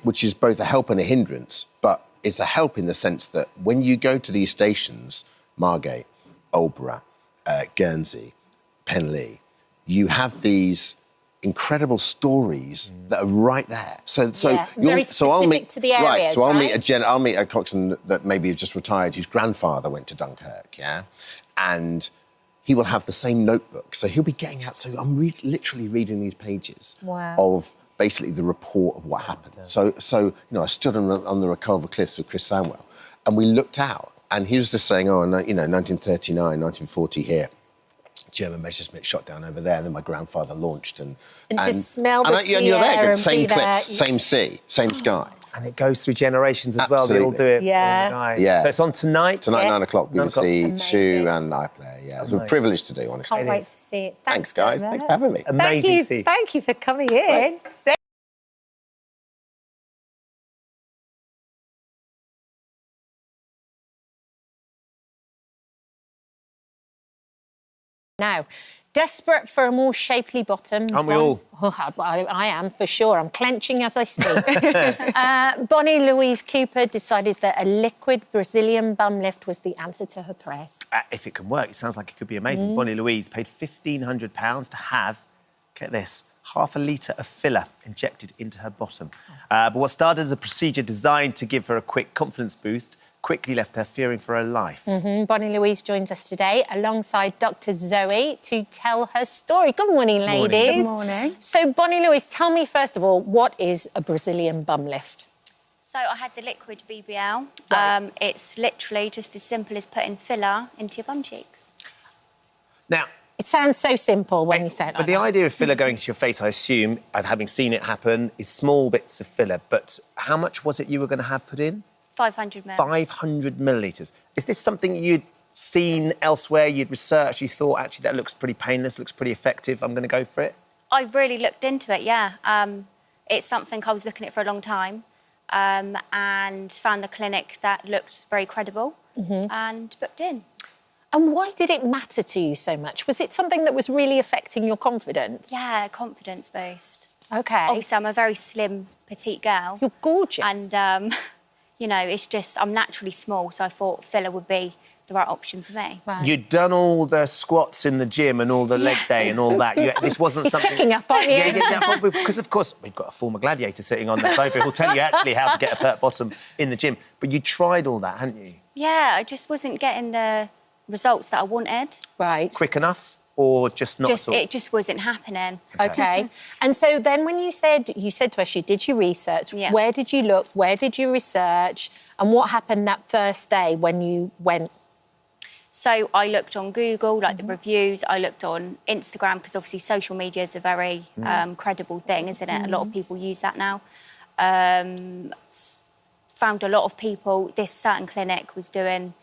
which is both a help and a hindrance, but it's a help in the sense that when you go to these stations, Margate, Aldborough, Guernsey, Penlee, you have these incredible stories that are right there. So very specific to the areas, right. So right? I'll meet a coxswain that maybe has just retired, whose grandfather went to Dunkirk, yeah, and he will have the same notebook. So he'll be getting out. So I'm literally reading these pages of basically the report of what happened. So I stood on the Reculver Cliffs with Chris Samwell, and we looked out, and he was just saying, 1939, 1940 here. German Messerschmitt shot down over there, and then my grandfather launched and to smell the sea you're there, air same and be cliffs, there. same sea, same sky. And it goes through generations as well. They all do it. Yeah. All the guys. Yeah. So it's on tonight? Tonight, 9 o'clock, 9 o'clock. BBC 2 and iPlayer. Yeah, it's a privilege to do, honestly. Can't wait to see it. Thanks, guys. Thanks for having me. Amazing. Thank you for coming in. Now, desperate for a more shapely bottom. Aren't we all? Oh, I am, for sure. I'm clenching as I speak. Bonnie Louise Cooper decided that a liquid Brazilian bum lift was the answer to her prayers. If it can work, it sounds like it could be amazing. Bonnie Louise paid £1,500 to have, get this, half a litre of filler injected into her bottom. But what started as a procedure designed to give her a quick confidence boost quickly left her fearing for her life. Bonnie Louise joins us today alongside Dr. Zoe to tell her story. Good morning, ladies. Good morning. So, Bonnie Louise, tell me first of all, what is a Brazilian bum lift? So I had the liquid BBL. It's literally just as simple as putting filler into your bum cheeks. Now, it sounds so simple when you say it like But the idea of filler going into your face, I assume, and having seen it happen, is small bits of filler. But how much was it you were going to have put in? 500 ml. 500 millilitres. Is this something you'd seen elsewhere, you'd researched, you thought, actually, that looks pretty painless, looks pretty effective, I'm going to go for it? I really looked into it, yeah. It's something I was looking at for a long time and found the clinic that looked very credible and booked in. And why did it matter to you so much? Was it something that was really affecting your confidence? Yeah, confidence boost. OK. Obviously, I'm a very slim, petite girl. You're gorgeous. And, it's just, I'm naturally small, so I thought filler would be the right option for me. Right. You'd done all the squats in the gym and all the leg day and all that. This wasn't something... He's checking up on you. Yeah, because, of course, we've got a former gladiator sitting on the sofa who'll tell you actually how to get a pert bottom in the gym. But you tried all that, hadn't you? Yeah, I just wasn't getting the results that I wanted. Right. Quick enough or just not at all? It just wasn't happening. OK. And so then when you said to us you did your research, where did you look, where did you research, and what happened that first day when you went? So I looked on Google, the reviews, I looked on Instagram, because obviously social media is a very credible thing, isn't it? A lot of people use that now. Found a lot of people, this certain clinic was doing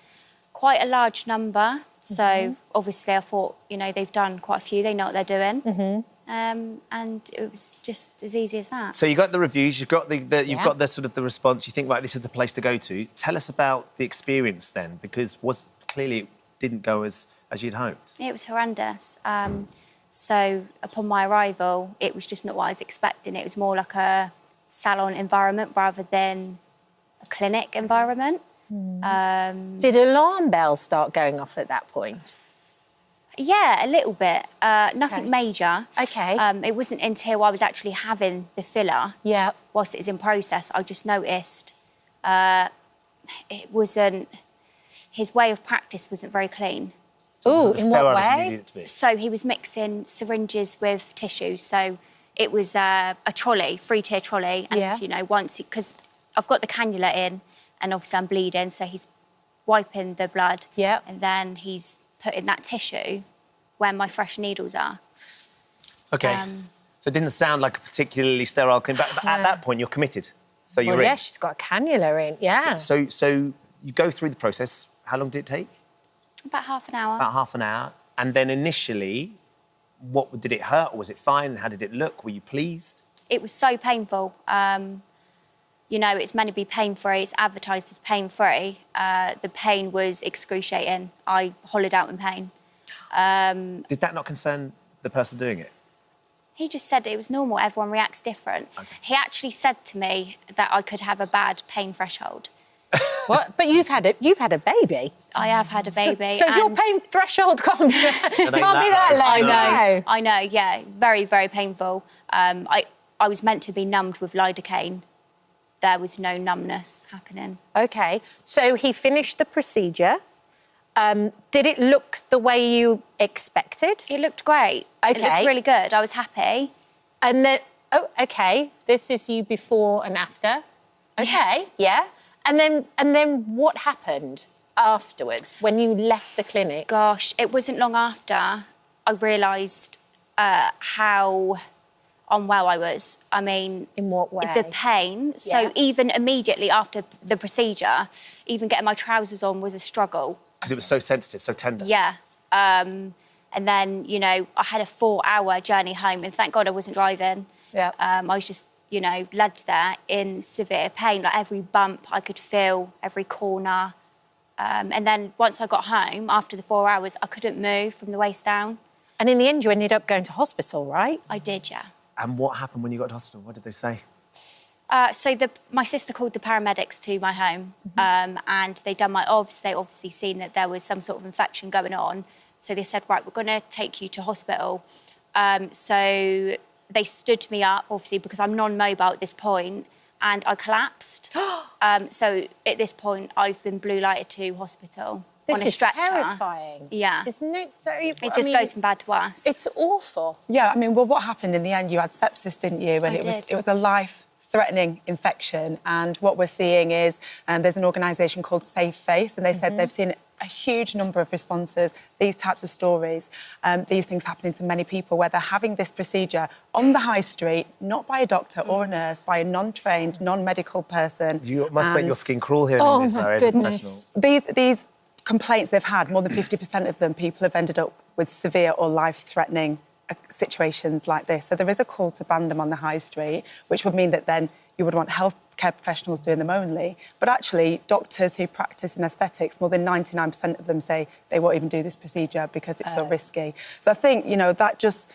quite a large number. So obviously I thought, they've done quite a few, they know what they're doing. And it was just as easy as that. So you got the reviews, you've got got the sort of the response, you think, right, this is the place to go to. Tell us about the experience then, because clearly it didn't go as you'd hoped. It was horrendous. So upon my arrival, it was just not what I was expecting. It was more like a salon environment rather than a clinic environment. Did alarm bells start going off at that point? Yeah, a little bit. Nothing major. OK. It wasn't until I was actually having the filler, whilst it was in process, I just noticed it wasn't... His way of practice wasn't very clean. Oh, in what way? So he was mixing syringes with tissues. So it was a trolley, 3-tier trolley. And, once... Because I've got the cannula in, and obviously I'm bleeding, so he's wiping the blood. And then he's putting that tissue where my fresh needles are. OK. So it didn't sound like a particularly sterile clinic, but at that point you're committed. So you're in. Yeah, she's got a cannula in, yeah. So you go through the process. How long did it take? About half an hour. About half an hour. And then initially, did it hurt or was it fine? How did it look? Were you pleased? It was so painful. It's meant to be pain-free. It's advertised as pain-free. The pain was excruciating. I hollowed out in pain. Did that not concern the person doing it? He just said it was normal. Everyone reacts different. Okay. He actually said to me that I could have a bad pain threshold. What? But you've had a baby. I have had a baby. So your pain threshold can't be that low. I know, yeah. Very, very painful. I was meant to be numbed with lidocaine. There was no numbness happening. OK. So he finished the procedure. Did it look the way you expected? It looked great. OK. It looked really good. I was happy. And then, oh, OK, this is you before and after. OK, yeah. And then what happened afterwards when you left the clinic? Gosh, it wasn't long after I realised how unwell I was. I mean... In what way? The pain. So even immediately after the procedure, even getting my trousers on was a struggle. Because it was so sensitive, so tender. Yeah. And then, you know, I had a 4-hour journey home, and thank God I wasn't driving. Yeah. I was just, you know, led there in severe pain. Like every bump I could feel, every corner. And then once I got home, after the 4 hours, I couldn't move from the waist down. And in the end, you ended up going to hospital, right? I did, yeah. And what happened when you got to hospital? What did they say? So my sister called the paramedics to my home, and they done my obs. They obviously seen that there was some sort of infection going on. So they said, right, we're going to take you to hospital. So they stood me up, obviously, because I'm non-mobile at this point, and I collapsed. So at this point, I've been blue lighted to hospital on a stretcher. This is terrifying. Yeah. Isn't it? It just goes from bad to worse. It's awful. Yeah, I mean, well, what happened in the end? You had sepsis, didn't you? And it was a life-threatening infection. And what we're seeing is there's an organisation called Safe Face, and they said they've seen a huge number of responses, these types of stories, these things happening to many people where they're having this procedure on the high street, not by a doctor or a nurse, by a non-trained, non-medical person. You must make your skin crawl hearing this, though, as a professional. These complaints they've had, more than 50% of them, people have ended up with severe or life-threatening situations like this. So there is a call to ban them on the high street, which would mean that then you would want healthcare professionals doing them only. But actually, doctors who practice in aesthetics, more than 99% of them say they won't even do this procedure because it's so risky. So I think, you know, that just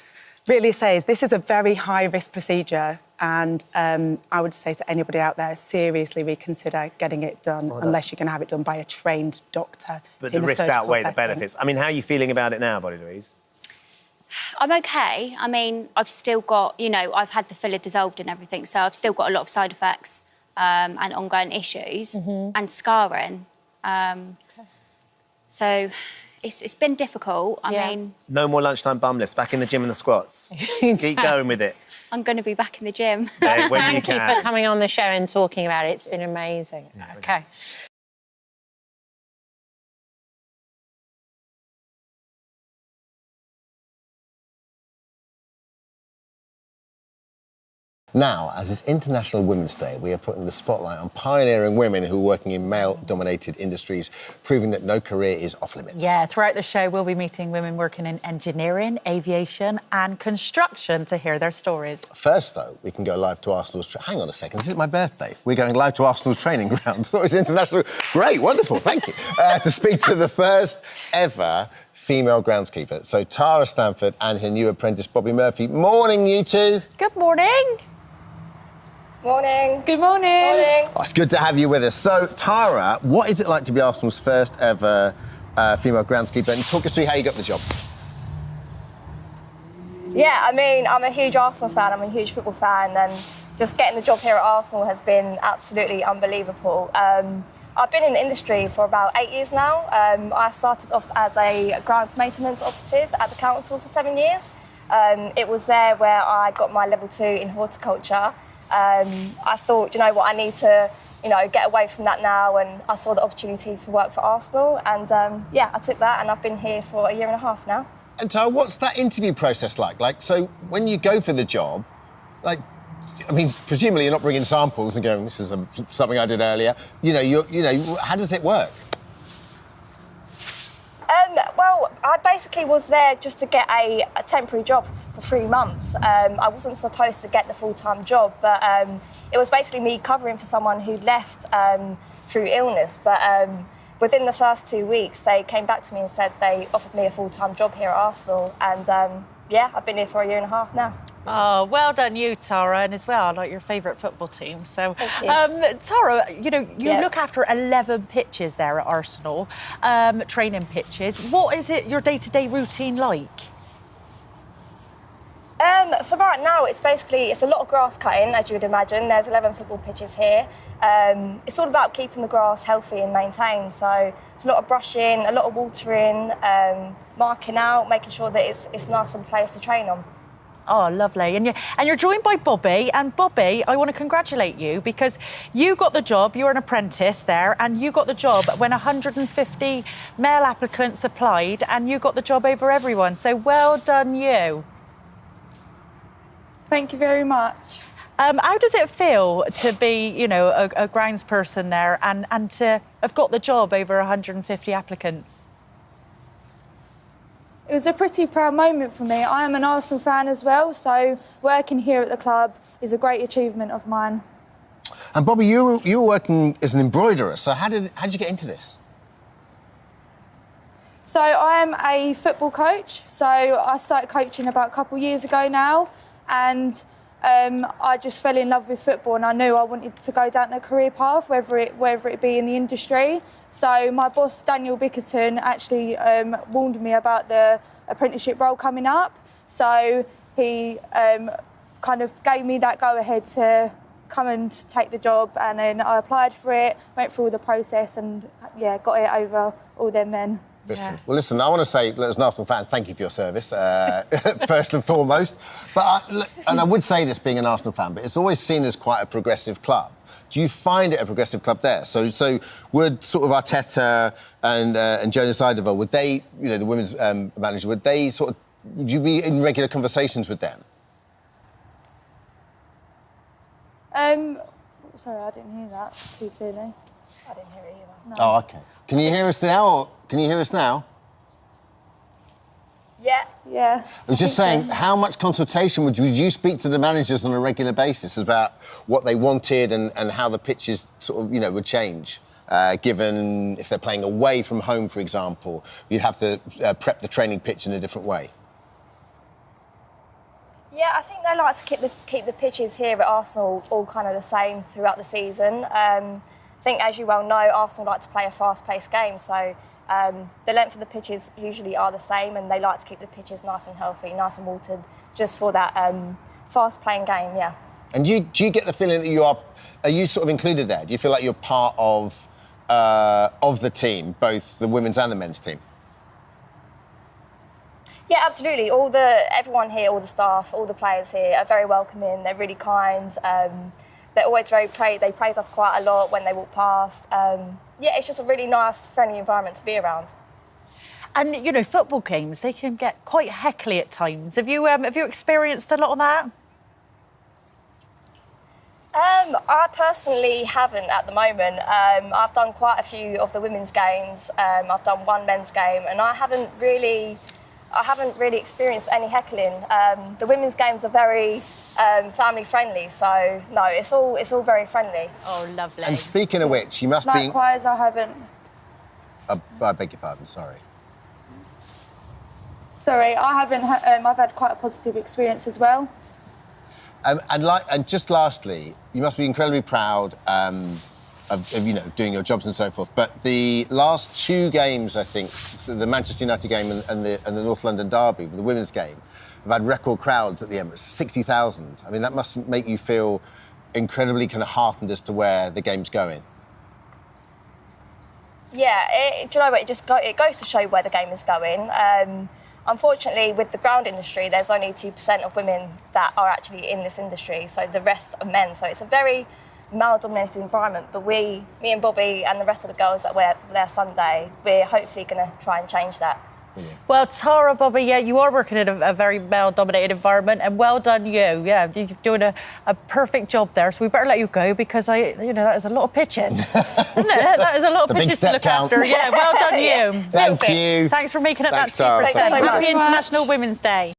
really says this is a very high-risk procedure, and I would say to anybody out there, seriously reconsider getting it done, unless you're going to have it done by a trained doctor. But the risks outweigh the benefits. I mean, how are you feeling about it now, Body Louise? I'm okay. I mean, I've still got, you know, I've had the filler dissolved and everything, so I've still got a lot of side effects and ongoing issues and scarring. So it's been difficult. I mean... No more lunchtime bum lifts, back in the gym and the squats. Keep going with it. I'm going to be back in the gym. Yeah, when Thank you for coming on the show and talking about it. It's been amazing. Yeah, OK. Now, as it's International Women's Day, we are putting the spotlight on pioneering women who are working in male-dominated industries, proving that no career is off limits. Yeah, throughout the show, we'll be meeting women working in engineering, aviation and construction to hear their stories. First, though, we can go live to Arsenal's... Hang on a second, this is my birthday. We're going live to Arsenal's training ground. I thought it was international... Great, wonderful, thank you. To speak to the first ever female groundskeeper. So Tara Stanford and her new apprentice, Bobby Murphy. Morning, you two. Good morning. Morning. Good morning. Morning. Oh, it's good to have you with us. So, Tara, what is it like to be Arsenal's first ever female groundskeeper? And talk us through how you got the job. Yeah, I mean, I'm a huge Arsenal fan. I'm a huge football fan. And just getting the job here at Arsenal has been absolutely unbelievable. I've been in the industry for about 8 years now. I started off as a grounds maintenance operative at the council for 7 years. It was there where I got my level 2 in horticulture. I thought, you know what, I need to, you know, get away from that now, and I saw the opportunity to work for Arsenal, and yeah, I took that, and I've been here for 1.5 years now. And Tara, what's that interview process like? Like, so when you go for the job, like, I mean, presumably you're not bringing samples and going, this is something I did earlier. You know, how does it work? Well, I basically was there just to get a temporary job for 3 months. I wasn't supposed to get the full-time job, but it was basically me covering for someone who left through illness. But within the first 2 weeks, they came back to me and said they offered me a full-time job here at Arsenal. And yeah, I've been here for 1.5 years now. Oh, well done you, Tara, and as well, I like your favourite football team. So, Thank you. Tara, you know, you look after 11 pitches there at Arsenal, training pitches. What is it, your day-to-day routine like? So right now it's a lot of grass cutting, as you would imagine. There's 11 football pitches here. It's all about keeping the grass healthy and maintained. So it's a lot of brushing, a lot of watering, marking out, making sure that it's nice and place to train on. Oh, lovely. And you're joined by Bobby. And Bobby, I want to congratulate you because you got the job, you're an apprentice there, and you got the job when 150 male applicants applied, and you got the job over everyone. So well done you. Thank you very much. How does it feel to be, you know, a grounds person there and to have got the job over 150 applicants? It was a pretty proud moment for me. I am an Arsenal fan as well, so working here at the club is a great achievement of mine. And Bobby, you were working as an embroiderer, so how did you get into this? So I am a football coach, so I started coaching about a couple of years ago now, and I just fell in love with football and I knew I wanted to go down the career path, whether it be in the industry. So my boss, Daniel Bickerton, actually warned me about the apprenticeship role coming up. So he kind of gave me that go-ahead to come and take the job, and then I applied for it, went through all the process and, yeah, got it over all them men. Yeah. Well, listen, I want to say, as an Arsenal fan, thank you for your service, first and foremost. But I would say this, being an Arsenal fan, but it's always seen as quite a progressive club. Do you find it a progressive club there? So would sort of Arteta and Jonas Eidevall, would they, you know, the women's manager, would you be in regular conversations with them? Sorry, I didn't hear that too clearly. I didn't hear it either. No. Oh, OK. Can you hear us now, or can you hear us now? Yeah. Yeah. I was just saying, how much consultation would you speak to the managers on a regular basis about what they wanted and how the pitches sort of, you know, would change? Given if they're playing away from home, for example, you'd have to prep the training pitch in a different way. Yeah, I think they like to keep the pitches here at Arsenal all kind of the same throughout the season. I think, as you well know, Arsenal like to play a fast-paced game, so the length of the pitches usually are the same, and they like to keep the pitches nice and healthy, nice and watered, just for that fast-playing game, yeah. And do you get the feeling that are you sort of included there? Do you feel like you're part of the team, both the women's and the men's team? Yeah, absolutely. Everyone here, all the staff, all the players here are very welcoming. They're really kind. They're always they praise us quite a lot when they walk past. Yeah, it's just a really nice, friendly environment to be around. And, you know, football games, they can get quite heckly at times. Have you experienced a lot of that? I personally haven't at the moment. I've done quite a few of the women's games. I've done one men's game, and I haven't really experienced any heckling. The women's games are very family friendly, so no, it's all very friendly. Oh, lovely. And speaking of which, you must Likewise, I haven't. I beg your pardon, sorry. Sorry, I haven't. I've had quite a positive experience as well. And just lastly, you must be incredibly proud of you know, doing your jobs and so forth. But the last two games, I think, the Manchester United game and the North London derby, the women's game, have had record crowds at the Emirates, 60,000. I mean, that must make you feel incredibly kind of heartened as to where the game's going. Yeah, do you know what? It goes to show where the game is going. Unfortunately, with the ground industry, there's only 2% of women that are actually in this industry, so the rest are men. So it's a very male-dominated environment, but me and Bobby and the rest of the girls that were there Sunday, we're hopefully going to try and change that. Well, Tara, Bobby, yeah, you are working in a very male-dominated environment, and well done you. Yeah, you're doing a perfect job there, so we better let you go because that is a lot of pitches. Isn't it? That is a lot of pitches to look after. Yeah, well done you. Thank you. Thanks for making it that 2%. Tara. Happy International Women's Day.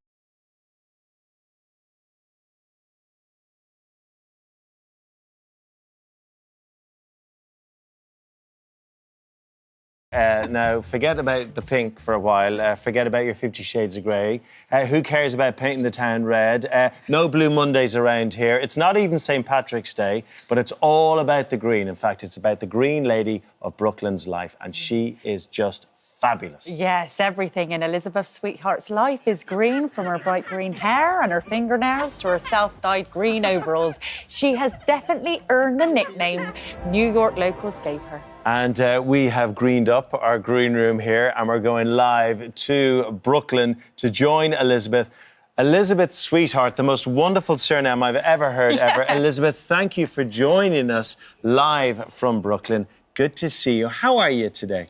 Now, forget about the pink for a while. Forget about your 50 Shades of Grey. Who cares about painting the town red? No Blue Mondays around here. It's not even St. Patrick's Day, but it's all about the green. In fact, it's about the green lady of Brooklyn's life, and she is just fabulous. Yes, everything in Elizabeth Sweetheart's life is green, from her bright green hair and her fingernails to her self-dyed green overalls. She has definitely earned the nickname New York locals gave her. And we have greened up our green room here, and we're going live to Brooklyn to join Elizabeth. Elizabeth Sweetheart, the most wonderful surname I've ever heard, ever. Elizabeth, thank you for joining us live from Brooklyn. Good to see you. How are you today?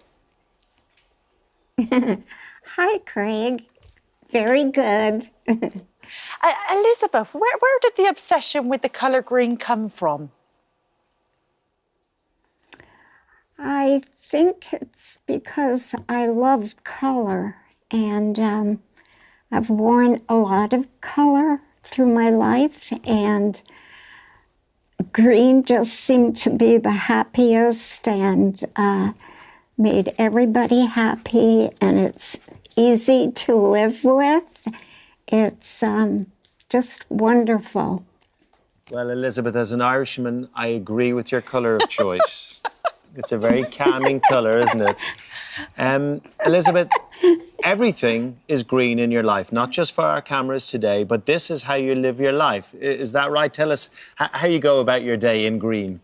Hi, Craig. Very good. Elizabeth, where did the obsession with the colour green come from? I think it's because I love color, and I've worn a lot of color through my life, and green just seemed to be the happiest and made everybody happy, and it's easy to live with. It's just wonderful. Well, Elizabeth, as an Irishman, I agree with your colour of choice. It's a very calming colour, isn't it? Elizabeth, everything is green in your life, not just for our cameras today, but this is how you live your life. Is that right? Tell us how you go about your day in green.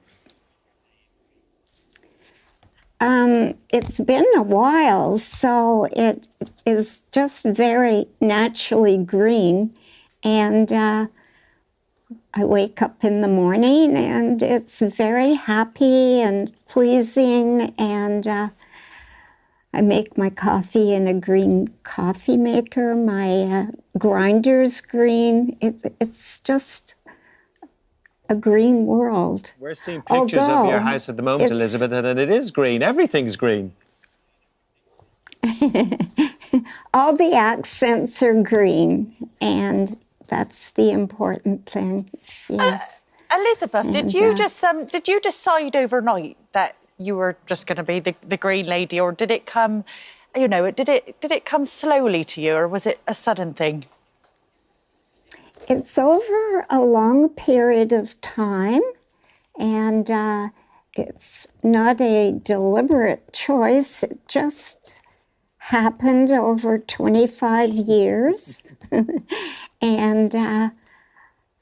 It's been a while, so it is just very naturally green. And I wake up in the morning and it's very happy and pleasing, and I make my coffee in a green coffee maker. My grinder's green. It's just a green world. We're seeing pictures of your house at the moment, Elizabeth, and it is green. Everything's green. All the accents are green, and that's the important thing. Yes. Elizabeth, did you decide overnight that you were just going to be the green lady, or did it come, did it come slowly to you, or was it a sudden thing? It's over a long period of time, and it's not a deliberate choice. It just happened over 25 years. And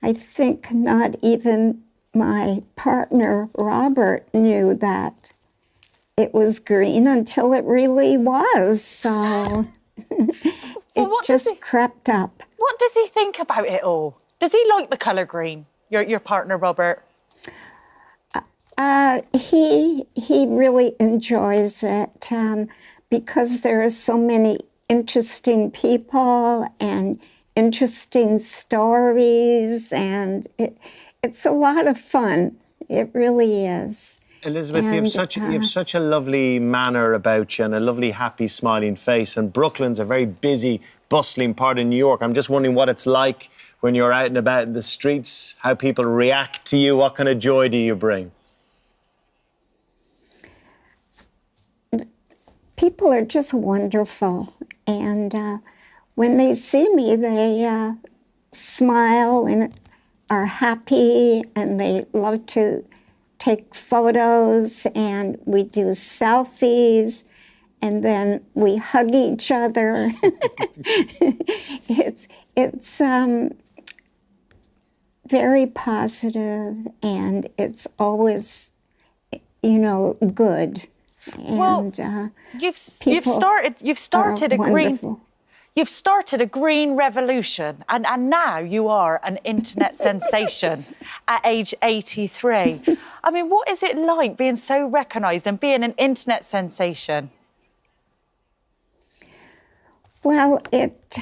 I think not even my partner, Robert, knew that it was green until it really was. So it just crept up. What does he think about it all? Does he like the colour green, your partner, Robert? He really enjoys it because there are so many interesting people and interesting stories, and it's a lot of fun. It really is. Elizabeth, you have such a lovely manner about you and a lovely, happy, smiling face. And Brooklyn's a very busy, bustling part of New York. I'm just wondering what it's like when you're out and about in the streets, how people react to you. What kind of joy do you bring? People are just wonderful. And when they see me, they smile and are happy, and they love to take photos, and we do selfies, and then we hug each other. It's very positive, and it's always, good. And you've started a green. You've started a green revolution, and now you are an internet sensation at age 83. I mean, what is it like being so recognised and being an internet sensation? Well, it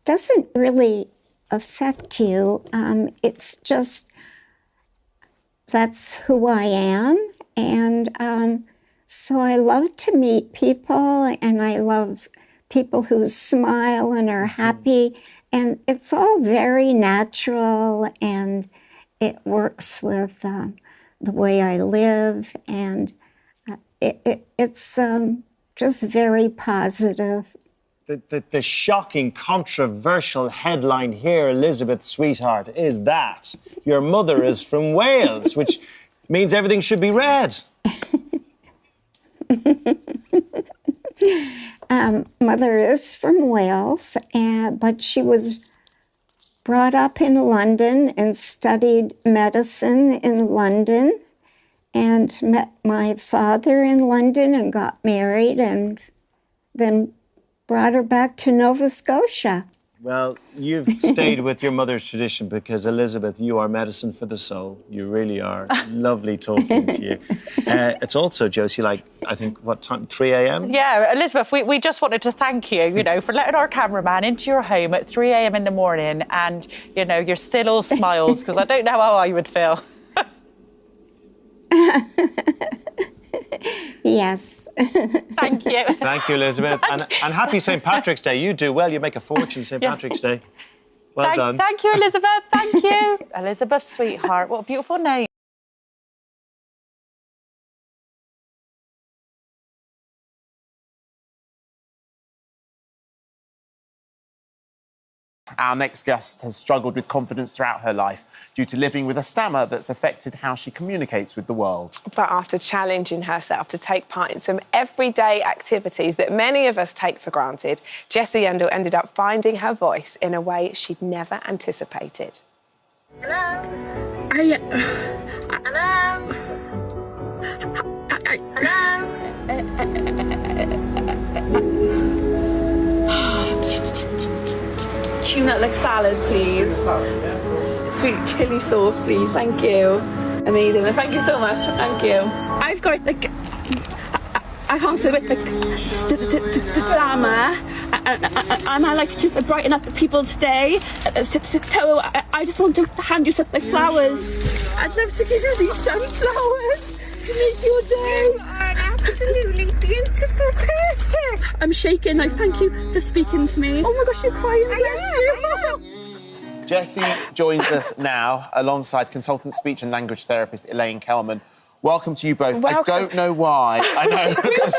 doesn't really affect you. It's just, that's who I am. And so I love to meet people, and I love people who smile and are happy, and it's all very natural, and it works with the way I live, and it's just very positive. The shocking, controversial headline here, Elizabeth, sweetheart, is that your mother is from Wales, which means everything should be red. Mother is from Wales, but she was brought up in London and studied medicine in London and met my father in London and got married and then brought her back to Nova Scotia. Well, you've stayed with your mother's tradition because, Elizabeth, you are medicine for the soul. You really are. Lovely talking to you. It's also, Josie, like, I think, what time? 3 a.m.? Yeah, Elizabeth, we just wanted to thank you, you know, for letting our cameraman into your home at 3 a.m. in the morning and, you know, you're still all smiles because I don't know how I would feel. Yes. Thank you. Thank you, Elizabeth. And happy St. Patrick's Day. You do well. You make a fortune St. Patrick's Day. Well done. Thank you, Elizabeth. Thank you. Elizabeth, sweetheart. What a beautiful name. Our next guest has struggled with confidence throughout her life due to living with a stammer that's affected how she communicates with the world. But after challenging herself to take part in some everyday activities that many of us take for granted, Jessie Yendall ended up finding her voice in a way she'd never anticipated. Hello? Hello? Tuna like salad, please. Sweet chili sauce, please. Thank you. Amazing. Thank you so much. Thank you. I've got like I can't say it, like drama, and I like to brighten up people's day. So I just want to hand you some like flowers. I'd love to give you these sunflowers to make your day. You are an absolutely beautiful person. I'm shaking. I thank you for speaking to me. Oh my gosh, you're crying. Jessie joins us now alongside consultant speech and language therapist Elaine Kelman. Welcome to you both. Welcome. I don't know why. I know.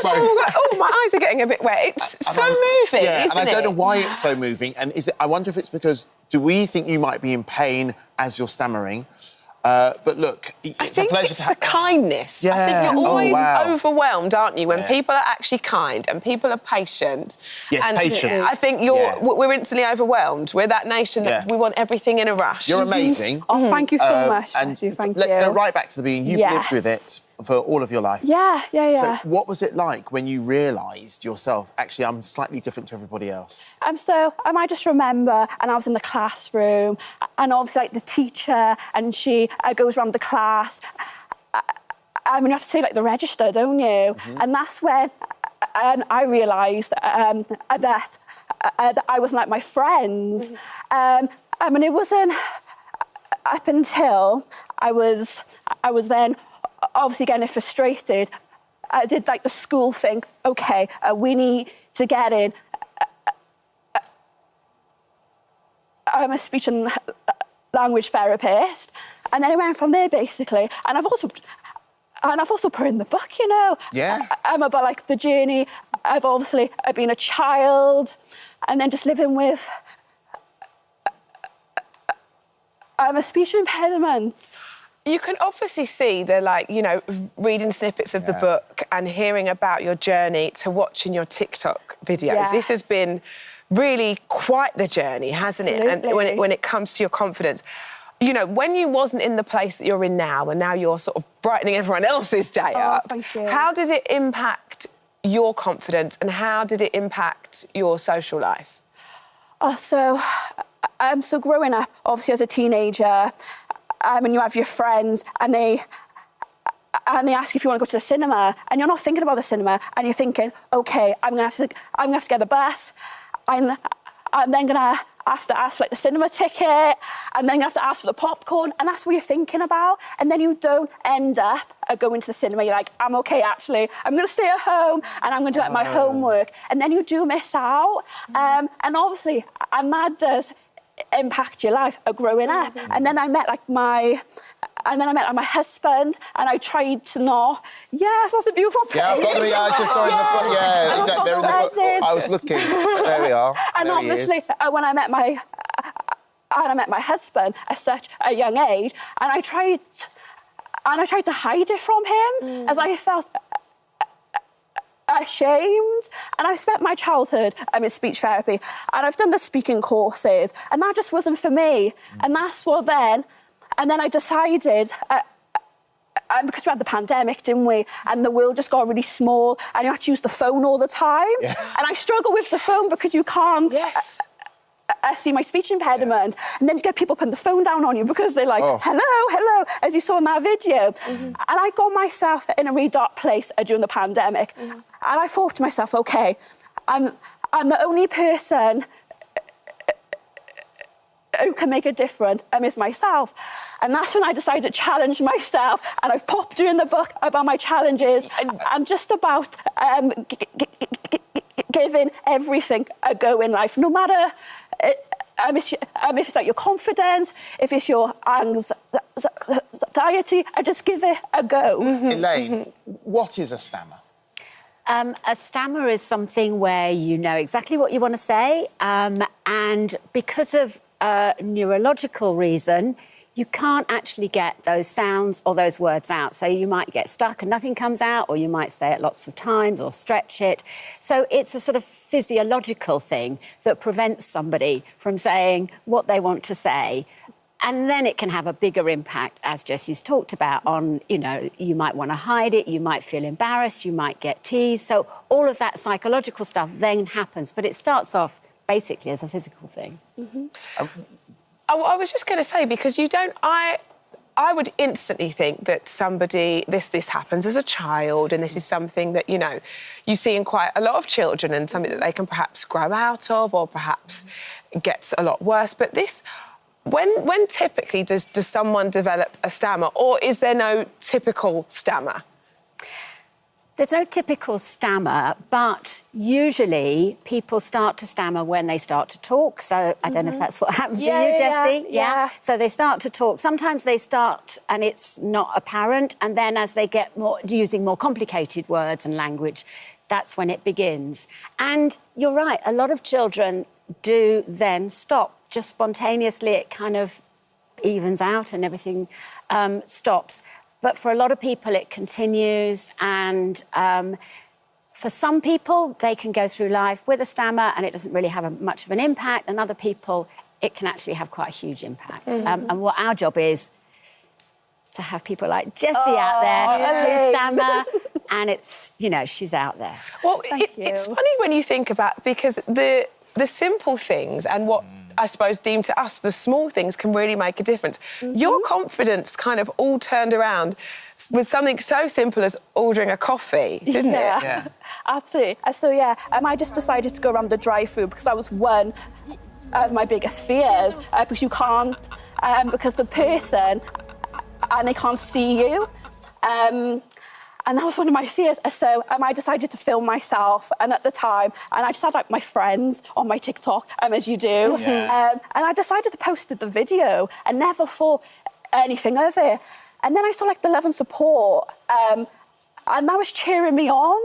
Oh, my eyes are getting a bit wet. It's so moving, isn't it? And I don't know why it's so moving. And I wonder if it's because, do we think you might be in pain as you're stammering? But look, it's a pleasure to have... the kindness. Yeah. I think you're always wow. overwhelmed, aren't you, when people are actually kind and people are patient. Yes, and patient. I think we're instantly overwhelmed. We're that nation that we want everything in a rush. You're amazing. Oh, thank you so much. And thank let's you. go right back to the beginning. You've lived with it for all of your life. Yeah. So what was it like when you realised yourself, actually, I'm slightly different to everybody else? So I just remember, and I was in the classroom, and obviously, like, the teacher, and she goes around the class. I mean, you have to say, like, the register, don't you? Mm-hmm. And that's when I realised that I wasn't like my friends. Mm-hmm. I mean, it wasn't up until I was then obviously getting frustrated. I did like the school thing. Okay, we need to get in. I'm a speech and language therapist, and then I went from there basically. And I've also put in the book, you know. Yeah. About like the journey. I've been a child, and then just living with a speech impediment. You can obviously see the, like, you know, reading snippets of the book and hearing about your journey to watching your TikTok videos. Yes. This has been really quite the journey, hasn't it? And when it comes to your confidence. You know, when you wasn't in the place that you're in now, and now you're sort of brightening everyone else's day up, thank you. How did it impact your confidence and how did it impact your social life? So growing up, obviously as a teenager, and you have your friends, and they ask you if you want to go to the cinema, and you're not thinking about the cinema, and you're thinking, okay, I'm gonna have to get the bus, I'm then gonna have to ask for like the cinema ticket, and then you have to ask for the popcorn, and that's what you're thinking about, and then you don't end up going to the cinema. You're like, I'm okay, actually, I'm gonna stay at home, and I'm gonna do like my homework, and then you do miss out, and obviously, and that does impact your life growing up. And then I met like my and then I met my husband, and I tried to not. Yes, that's a beautiful picture. Yeah, I've got them. Yeah, I just saw in the book. Yeah, And they're in the book. I was looking. There we are. And there obviously, when I met my husband at such a young age, and I tried to hide it from him, as I felt ashamed. And I've spent my childhood in speech therapy, and I've done the speaking courses, and that just wasn't for me. And that's what then. And then I decided. Because we had the pandemic, didn't we? And the world just got really small, and you had to use the phone all the time. Yeah. And I struggle with the phone because you can't. Yes. See my speech impediment, and then you get people putting the phone down on you because they're like, hello, as you saw in that video. And I got myself in a really dark place during the pandemic, and I thought to myself, okay, I'm the only person who can make a difference is myself. And that's when I decided to challenge myself, and I've popped during the book about my challenges and just about giving everything a go in life, no matter if it's like your confidence, if it's your anxiety, I just give it a go. Elaine, what is a stammer? A stammer is something where you know exactly what you want to say, and because of a neurological reason, you can't actually get those sounds or those words out. So you might get stuck and nothing comes out, or you might say it lots of times or stretch it. So it's a sort of physiological thing that prevents somebody from saying what they want to say. And then it can have a bigger impact, as Jessie's talked about, on, you know, you might want to hide it, you might feel embarrassed, you might get teased. So all of that psychological stuff then happens, but it starts off basically as a physical thing. I was just going to say, because you don't... I would instantly think that somebody... This happens as a child, and this is something that, you know, you see in quite a lot of children, and something that they can perhaps grow out of, or perhaps gets a lot worse. But this... When typically does someone develop a stammer, or is there no typical stammer? There's no typical stammer, but usually people start to stammer when they start to talk. So I don't know if that's what happened for you, Jessie. Yeah. So they start to talk. Sometimes they start and it's not apparent, and then as they get more using more complicated words and language, that's when it begins. And you're right, a lot of children do then stop. Just spontaneously, it kind of evens out and everything stops. But for a lot of people, it continues. And for some people, they can go through life with a stammer and it doesn't really have much of an impact. And other people, it can actually have quite a huge impact. And what our job is to have people like Jessie out there who stammer. And it's, you know, she's out there. Well, it's funny when you think about, because the simple things and what I suppose deemed to us the small things can really make a difference. Your confidence kind of all turned around with something so simple as ordering a coffee, didn't it? Yeah, absolutely. So, I just decided to go around the drive-through because that was one of my biggest fears, because you can't, because the person, and they can't see you. And that was one of my fears. So I decided to film myself, and at the time, and I just had like my friends on my TikTok, as you do. And I decided to post the video and never thought anything of it. And then I saw like the love and support, and that was cheering me on.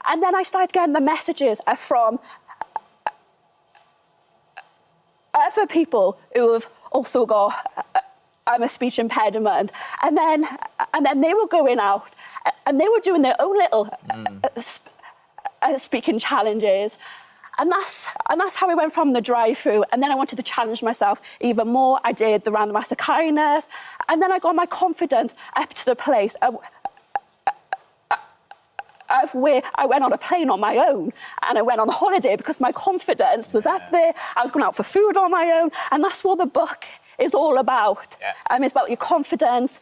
And then I started getting the messages from other people who have also got a speech impediment, and then they were going out and they were doing their own little speaking challenges, and that's how I went from the drive-through. And then I wanted to challenge myself even more. I did the random acts of kindness, and then I got my confidence up to the place of where I went on a plane on my own, and I went on holiday because my confidence was up there. I was going out for food on my own, and that's what the book is all about. It's about your confidence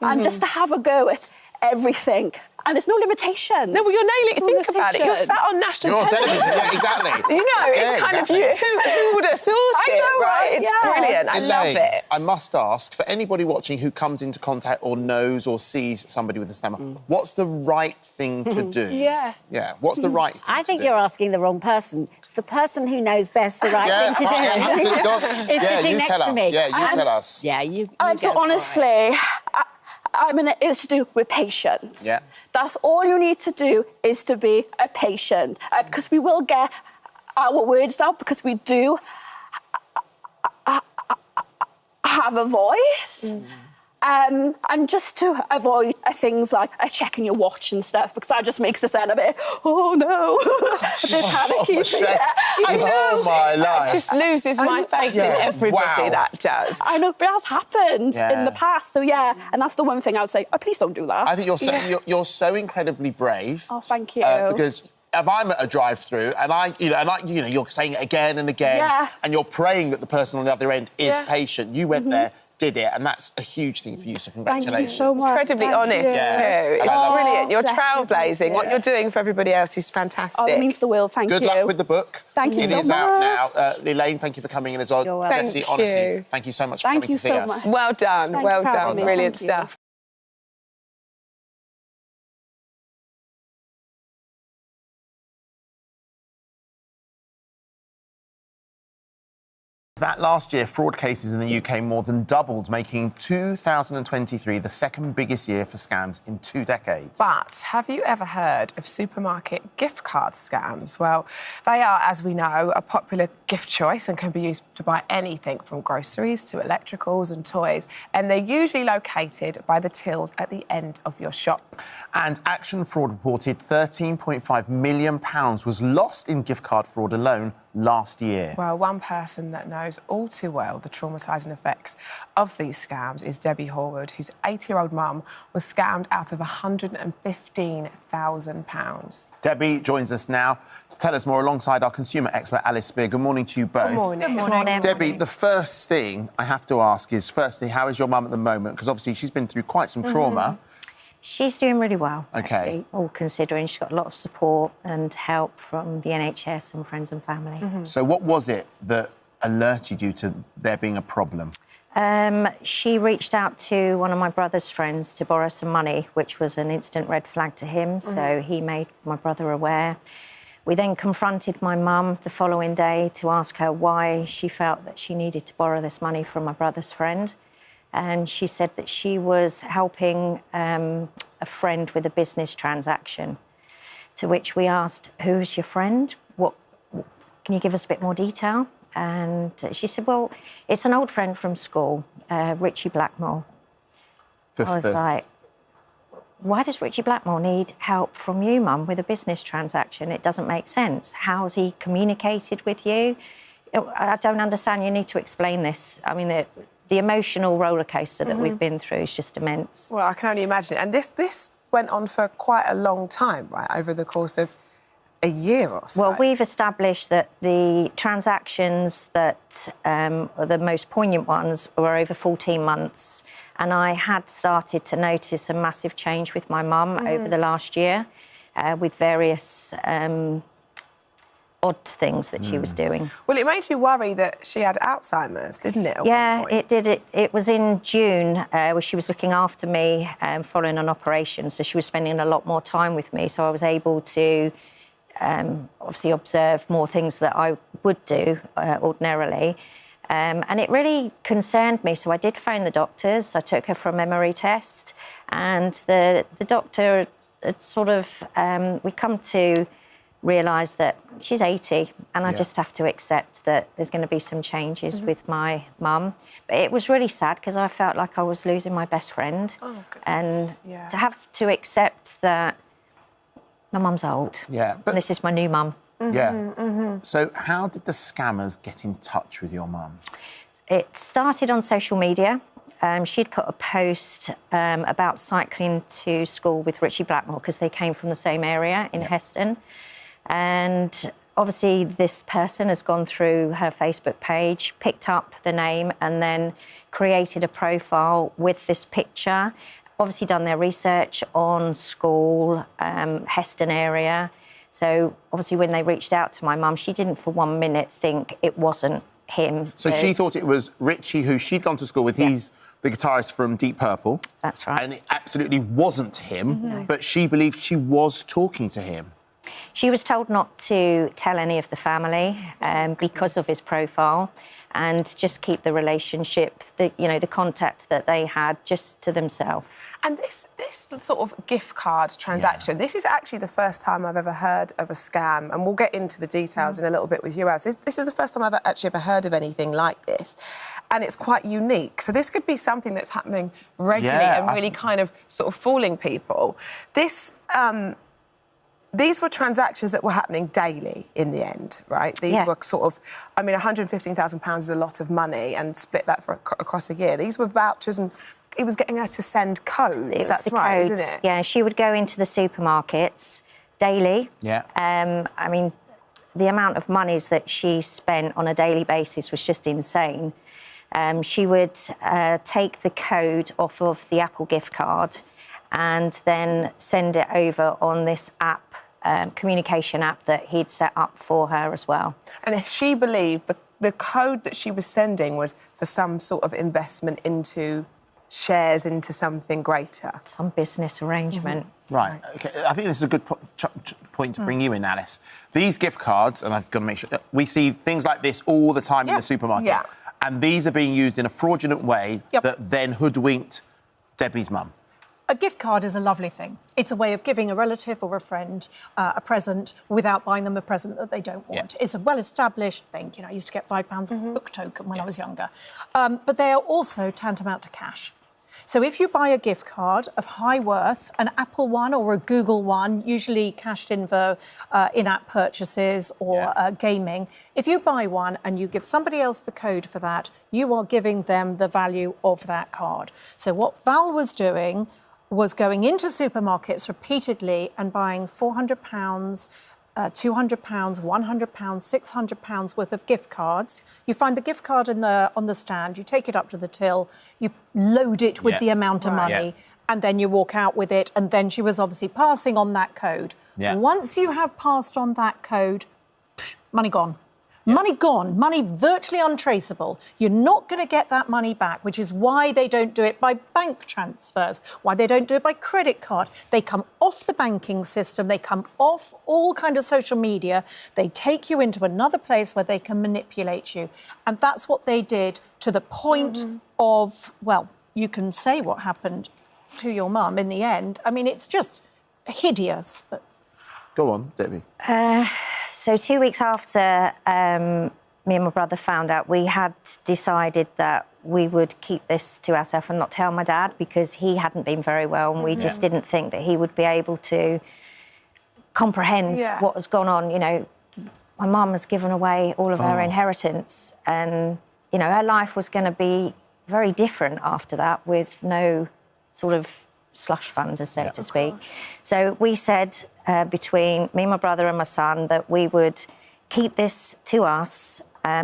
and just to have a go at everything. and there's no limitation. No, well, you're nailing it. No Think about it. You're limitation. sat on national You're on television. television, yeah, exactly. You know, it's kind of you. Who would have thought I it, know, right? It's brilliant. I love Elaine, it. I must ask, for anybody watching who comes into contact or knows or sees somebody with a stammer, what's the right thing to do? Yeah. Yeah, what's the right thing I think to do? you're asking the wrong person. It's the person who knows best the right thing to do. Yeah, absolutely. Go on. Is Yeah, sitting you next tell to us. me. Yeah, you tell us. Yeah, you So go for honestly, it. I mean, it's to do with patience. Yeah. That's all you need to do is to be a patient, because we will get our words out, because we do have a voice. And just to avoid things like checking your watch and stuff, because that just makes the sound a bit, oh no, a bit panicky. I know. Oh, my life. It just loses my faith in everybody that does. I know, but it has happened Yeah. in the past. So, yeah, and that's the one thing I would say, please don't do that. I think you're so incredibly brave. Oh, thank you. Because if I'm at a drive-through and you're saying it again and again, Yeah. and you're praying that the person on the other end is Yeah. patient, you went there, did it, and that's a huge thing for you. So congratulations. Thank you so much. Incredibly honest too. It's Oh, brilliant. You're bless you. trailblazing. What you're doing for everybody else is fantastic. Oh, it means the world. Thank you. Good luck with the book. Thank you It so is out much. now. Elaine, thank you for coming in as well. You're welcome. Jessie, Thank honestly, you. thank you so much for Thank coming you to see so us. much. Well done. Thank Well you for done. having me. Brilliant Thank you. stuff. That last year, fraud cases in the UK more than doubled, making 2023 the second biggest year for scams in 2 decades. But have you ever heard of supermarket gift card scams? Well, they are, as we know, a popular gift choice and can be used to buy anything from groceries to electricals and toys. And they're usually located by the tills at the end of your shop. And Action Fraud reported £13.5 million was lost in gift card fraud alone last year. Well, one person that knows all too well the traumatising effects of these scams is Debbie Horwood, whose 80-year-old mum was scammed out of £115,000. Debbie joins us now to tell us more alongside our consumer expert, Alice Spear. Good morning to you both. Good morning. Good morning. Debbie, the first thing I have to ask is, firstly, how is your mum at the moment? Because obviously she's been through quite some trauma. She's doing really well, Okay. actually, all considering. She's got a lot of support and help from the NHS and friends and family. So what was it that alerted you to there being a problem? She reached out to one of my brother's friends to borrow some money, which was an instant red flag to him, so he made my brother aware. We then confronted my mum the following day to ask her why she felt that she needed to borrow this money from my brother's friend. And she said that she was helping a friend with a business transaction, to which we asked, who's your friend? Can you give us a bit more detail? And she said, well, it's an old friend from school, Richie Blackmore. I was like, why does Richie Blackmore need help from you, Mum, with a business transaction? It doesn't make sense. How's he communicated with you? I don't understand. You need to explain this. I mean, the emotional roller coaster that we've been through is just immense. Well, I can only imagine. And this went on for quite a long time, right, over the course of a year or so. Well, we've established that the transactions that are the most poignant ones were over 14 months. And I had started to notice a massive change with my mum over the last year with various odd things that she was doing. Well, it made you worry that she had Alzheimer's, didn't it? Yeah, it did. It was in June where she was looking after me following an operation. So she was spending a lot more time with me. So I was able to obviously observe more things that I would do ordinarily. And it really concerned me. So I did phone the doctors. I took her for a memory test. And the doctor had sort of, we come to realise that she's 80 and I just have to accept that there's going to be some changes with my mum. But it was really sad because I felt like I was losing my best friend. Oh, goodness. And to have to accept that my mum's old. Yeah. And this is my new mum. So how did the scammers get in touch with your mum? It started on social media. She'd put a post about cycling to school with Richie Blackmore because they came from the same area in Heston. And obviously this person has gone through her Facebook page, picked up the name and then created a profile with this picture obviously done their research on school, Heston area. So obviously when they reached out to my mum, she didn't for 1 minute think it wasn't him. So she thought it was Richie, who she'd gone to school with. Yeah. He's the guitarist from Deep Purple. That's right. And it absolutely wasn't him, but she believed she was talking to him. She was told not to tell any of the family because of his profile, and just keep the relationship, the contact that they had, just to themselves. And this sort of gift card transaction, this is actually the first time I've ever heard of a scam, and we'll get into the details in a little bit with you, Alice. This is the first time I've actually ever heard of anything like this, and it's quite unique. So this could be something that's happening regularly and really kind of sort of fooling people. These were transactions that were happening daily in the end, right? These were sort of, I mean, £115,000 is a lot of money, and split that across a year. These were vouchers, and he was getting her to send codes. That's right, isn't it? Yeah, she would go into the supermarkets daily. Yeah. I mean, the amount of monies that she spent on a daily basis was just insane. She would take the code off of the Apple gift card and then send it over on this app, communication app that he'd set up for her as well. And she believed the code that she was sending was for some sort of investment into shares into something greater. Some business arrangement. Right. Okay. I think this is a good point to bring you in, Alice. These gift cards, and I've got to make sure, we see things like this all the time in the supermarket. Yeah. And these are being used in a fraudulent way that then hoodwinked Debbie's mum. A gift card is a lovely thing. It's a way of giving a relative or a friend a present without buying them a present that they don't want. It's a well-established thing. I used to get £5 book token when I was younger. But they are also tantamount to cash. So if you buy a gift card of high worth, an Apple one or a Google one, usually cashed in for in-app purchases or gaming, if you buy one and you give somebody else the code for that, you are giving them the value of that card. So what Val was doing was going into supermarkets repeatedly and buying £400, £200, £100, £600 worth of gift cards. You find the gift card on the stand, you take it up to the till, you load it with the amount of money, and then you walk out with it. And then she was obviously passing on that code. Once you have passed on that code, money gone. Money gone, money virtually untraceable. You're not going to get that money back, which is why they don't do it by bank transfers, why they don't do it by credit card. They come off the banking system, they come off all kind of social media, they take you into another place where they can manipulate you. And that's what they did, to the point of, well, you can say what happened to your mum in the end. I mean, it's just hideous. But go on, Debbie. So 2 weeks after me and my brother found out, we had decided that we would keep this to ourselves and not tell my dad, because he hadn't been very well, and we just didn't think that he would be able to comprehend what has gone on. My mum has given away all of her inheritance, and, her life was going to be very different after that, with no sort of slush fund, so to speak. So we said, between me, my brother and my son, that we would keep this to us,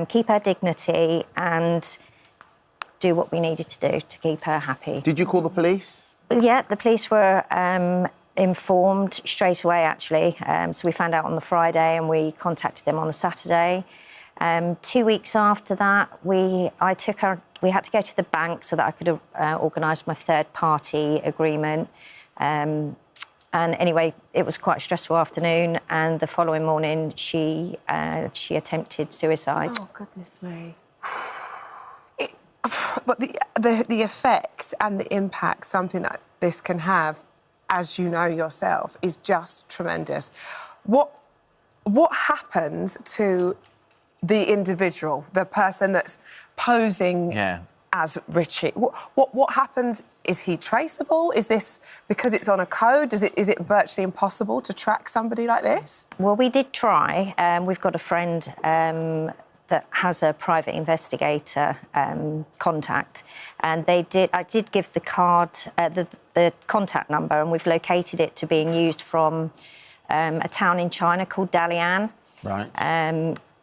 keep her dignity, and do what we needed to do to keep her happy. Did you call the police? Yeah, the police were informed straight away, actually. So we found out on the Friday and we contacted them on the Saturday. 2 weeks after that, we had to go to the bank so that I could organise my third-party agreement. And anyway, it was quite a stressful afternoon, and the following morning she attempted suicide. Oh, goodness me. But the effect and the impact something that this can have, as you know yourself, is just tremendous. What happens to the individual, the person that's posing as Richie? What happens? Is he traceable? Is this because it's on a code? Is it virtually impossible to track somebody like this? Well, we did try. We've got a friend that has a private investigator contact, and I did give the card, the contact number, and we've located it to being used from a town in China called Dalian. Right.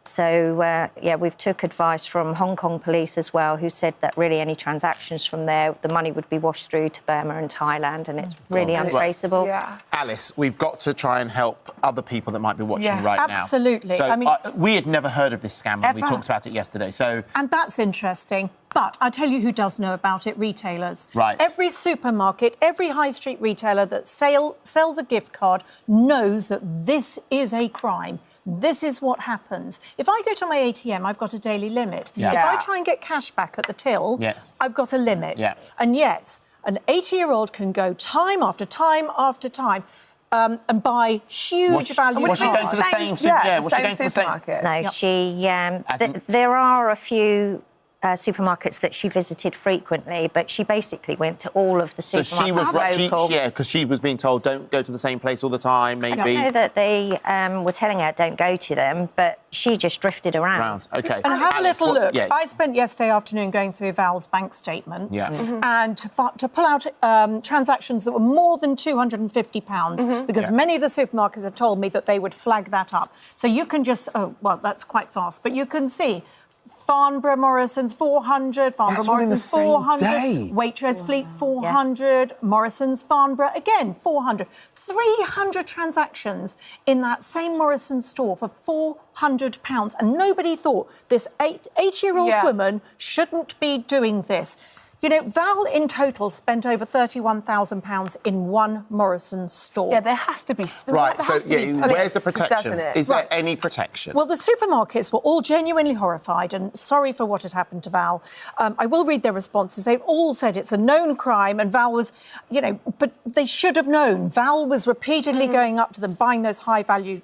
So, we've took advice from Hong Kong police as well, who said that really any transactions from there, the money would be washed through to Burma and Thailand, and it's really untraceable. Yeah. Alice, we've got to try and help other people that might be watching right now. Absolutely. So, I mean, we had never heard of this scam when we Ever. talked about it yesterday. So, and that's interesting. But I'll tell you who does know about it, retailers. Right. Every supermarket, every high street retailer that sells a gift card knows that this is a crime. This is what happens. If I go to my ATM, I've got a daily limit. Yeah. If I try and get cash back at the till, Yes. I've got a limit. Yeah. And yet, an 80-year-old can go time after time after time and buy huge value Was she going to the same was she going to the same? No, she. There are a few supermarkets that she visited frequently, but she basically went to all of the So supermarkets. she was because she was being told don't go to the same place all the time. Maybe. I don't know that they were telling her don't go to them, but she just drifted around. Okay. And have a little look. Yeah. I spent yesterday afternoon going through Val's bank statements and to pull out transactions that were more than £250 because many of the supermarkets had told me that they would flag that up. So you can just, that's quite fast, but you can see Farnborough Morrison's 400, Farnborough Morrison's 400, Waitrose Fleet 400, Morrison's Farnborough, again, 400. 300 transactions in that same Morrison store for £400. And nobody thought this 80-year-old woman shouldn't be doing this. You know, Val in total spent over £31,000 in one Morrison store. Yeah, there has to be. Right, so where's the protection? Is there any protection? Well, the supermarkets were all genuinely horrified and sorry for what had happened to Val. I will read their responses. They've all said it's a known crime and Val was, but they should have known. Val was repeatedly going up to them, buying those high-value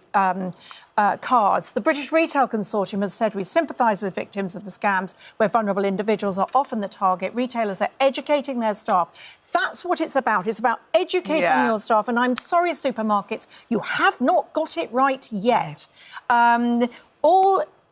cards. The British Retail Consortium has said we sympathise with victims of the scams where vulnerable individuals are often the target. Retailers are educating their staff. That's what it's about. It's about educating your staff. And I'm sorry, supermarkets, you have not got it right yet.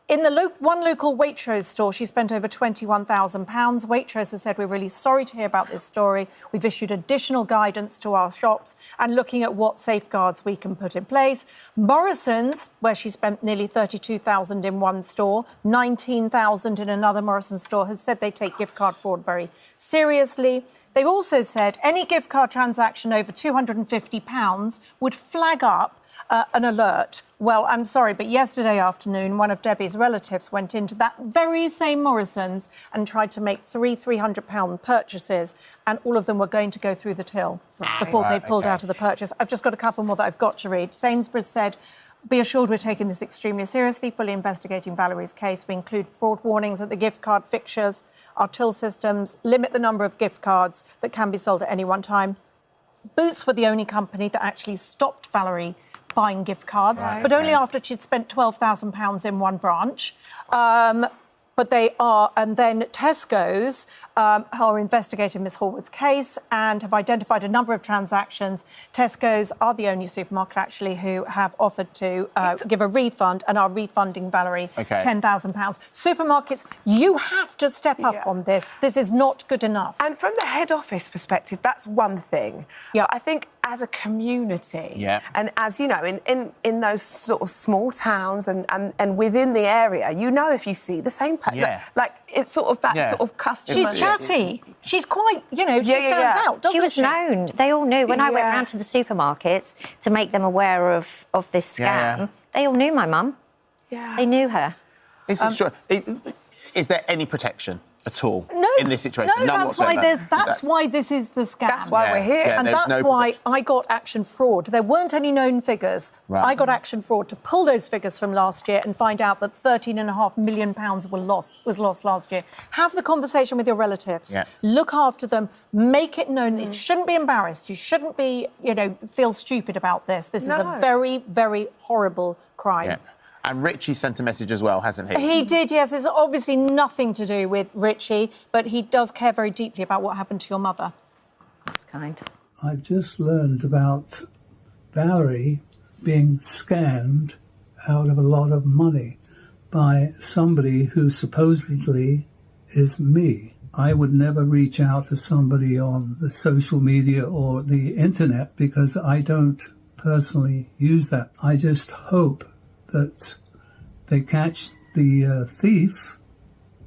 In the one local Waitrose store, she spent over £21,000. Waitrose has said, we're really sorry to hear about this story. We've issued additional guidance to our shops and looking at what safeguards we can put in place. Morrison's, where she spent nearly £32,000 in one store, £19,000 in another Morrison store, has said they take gift card fraud very seriously. They've also said any gift card transaction over £250 would flag up an alert. Well, I'm sorry, but yesterday afternoon, one of Debbie's relatives went into that very same Morrison's and tried to make three £300 purchases, and all of them were going to go through the till before they pulled out of the purchase. I've just got a couple more that I've got to read. Sainsbury's said, be assured we're taking this extremely seriously, fully investigating Valerie's case. We include fraud warnings at the gift card fixtures, our till systems, limit the number of gift cards that can be sold at any one time. Boots were the only company that actually stopped Valerie buying gift cards, but only after she'd spent £12,000 in one branch. But they are, and then Tesco's are investigating Miss Horwood's case and have identified a number of transactions. Tesco's are the only supermarket, actually, who have offered to give a refund and are refunding Valerie £10,000. Supermarkets, you have to step up on this. This is not good enough. And from the head office perspective, that's one thing. Yeah, I think as a community, and as you know, in those sort of small towns and within the area, if you see the same person, like it's sort of that sort of customer. She's chatty. She's quite, she stands out, doesn't she? She was known. They all knew. When I went round to the supermarkets to make them aware of this scam, they all knew my mum. Yeah. They knew her. Is there any protection at all in this situation? No, None whatsoever. That's why this is the scam. That's why we're here. And that's why I got Action Fraud. There weren't any known figures. Right. I got Action Fraud to pull those figures from last year and find out that £13.5 million was lost last year. Have the conversation with your relatives. Yeah. Look after them. Make it known. You shouldn't be embarrassed. You shouldn't be, feel stupid about this. This is a very, very horrible crime. Yeah. And Richie sent a message as well, hasn't he? He did, yes. It's obviously nothing to do with Richie, but he does care very deeply about what happened to your mother. That's kind. I've just learned about Valerie being scammed out of a lot of money by somebody who supposedly is me. I would never reach out to somebody on the social media or the internet because I don't personally use that. I just hope that they catch the thief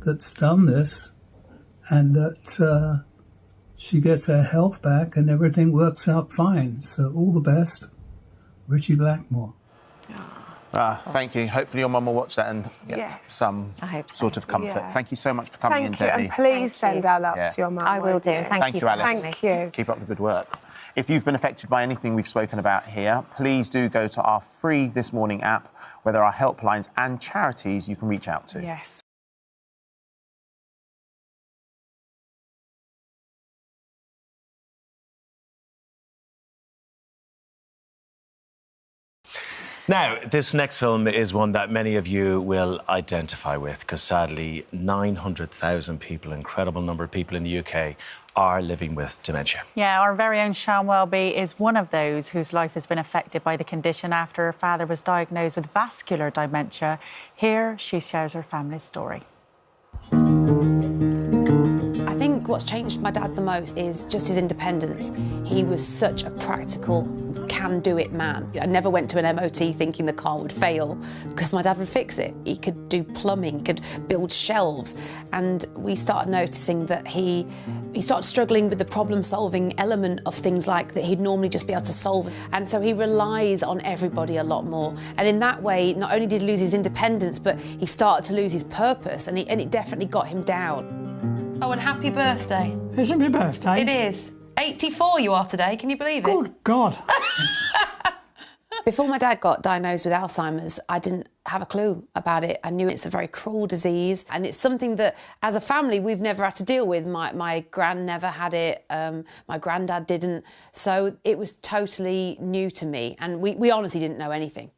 that's done this, and that she gets her health back and everything works out fine. So all the best, Richie Blackmore. Thank you. Hopefully your mum will watch that and get some sort of comfort. Yeah. Thank you so much for coming in, Thank you, Debbie. and please send our love to your mum. I will do. Thank you, Alice. Thank you. Keep up the good work. If you've been affected by anything we've spoken about here, please do go to our free This Morning app, where there are helplines and charities you can reach out to. Yes. Now, this next film is one that many of you will identify with, because sadly, 900,000 people, an incredible number of people in the UK, are living with dementia. Yeah, our very own Sian Welby is one of those whose life has been affected by the condition after her father was diagnosed with vascular dementia. Here, she shares her family's story. I think what's changed my dad the most is just his independence. He was such a practical, can-do-it man. I never went to an MOT thinking the car would fail, because my dad would fix it. He could do plumbing, he could build shelves, and we started noticing that he started struggling with the problem-solving element of things like that he'd normally just be able to solve. And so he relies on everybody a lot more. And in that way, not only did he lose his independence, but he started to lose his purpose, and it definitely got him down. Oh, and happy birthday. Is it my birthday? It is. 84 you are today, can you believe it? Good God. Before my dad got diagnosed with Alzheimer's, I didn't have a clue about it. I knew it's a very cruel disease, and it's something that, as a family, we've never had to deal with. My gran never had it, my granddad didn't, so it was totally new to me, and we honestly didn't know anything.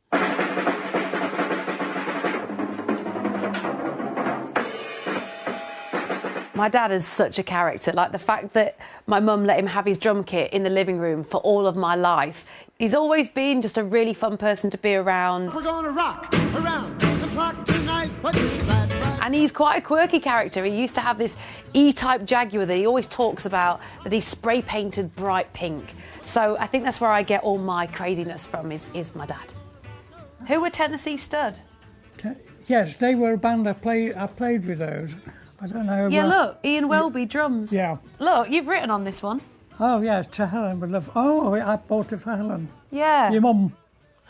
My dad is such a character. Like, the fact that my mum let him have his drum kit in the living room for all of my life. He's always been just a really fun person to be around. We're gonna rock around the clock tonight. And he's quite a quirky character. He used to have this E-type Jaguar that he always talks about, that he spray painted bright pink. So I think that's where I get all my craziness from, is my dad. Who were Tennessee Stud? Yes, they were a band I played with those. I don't know. Yeah, look, Ian Welby, drums. Yeah. Look, you've written on this one. Oh, yeah, to Helen would love. Oh, I bought it for Helen. Yeah. Your mum.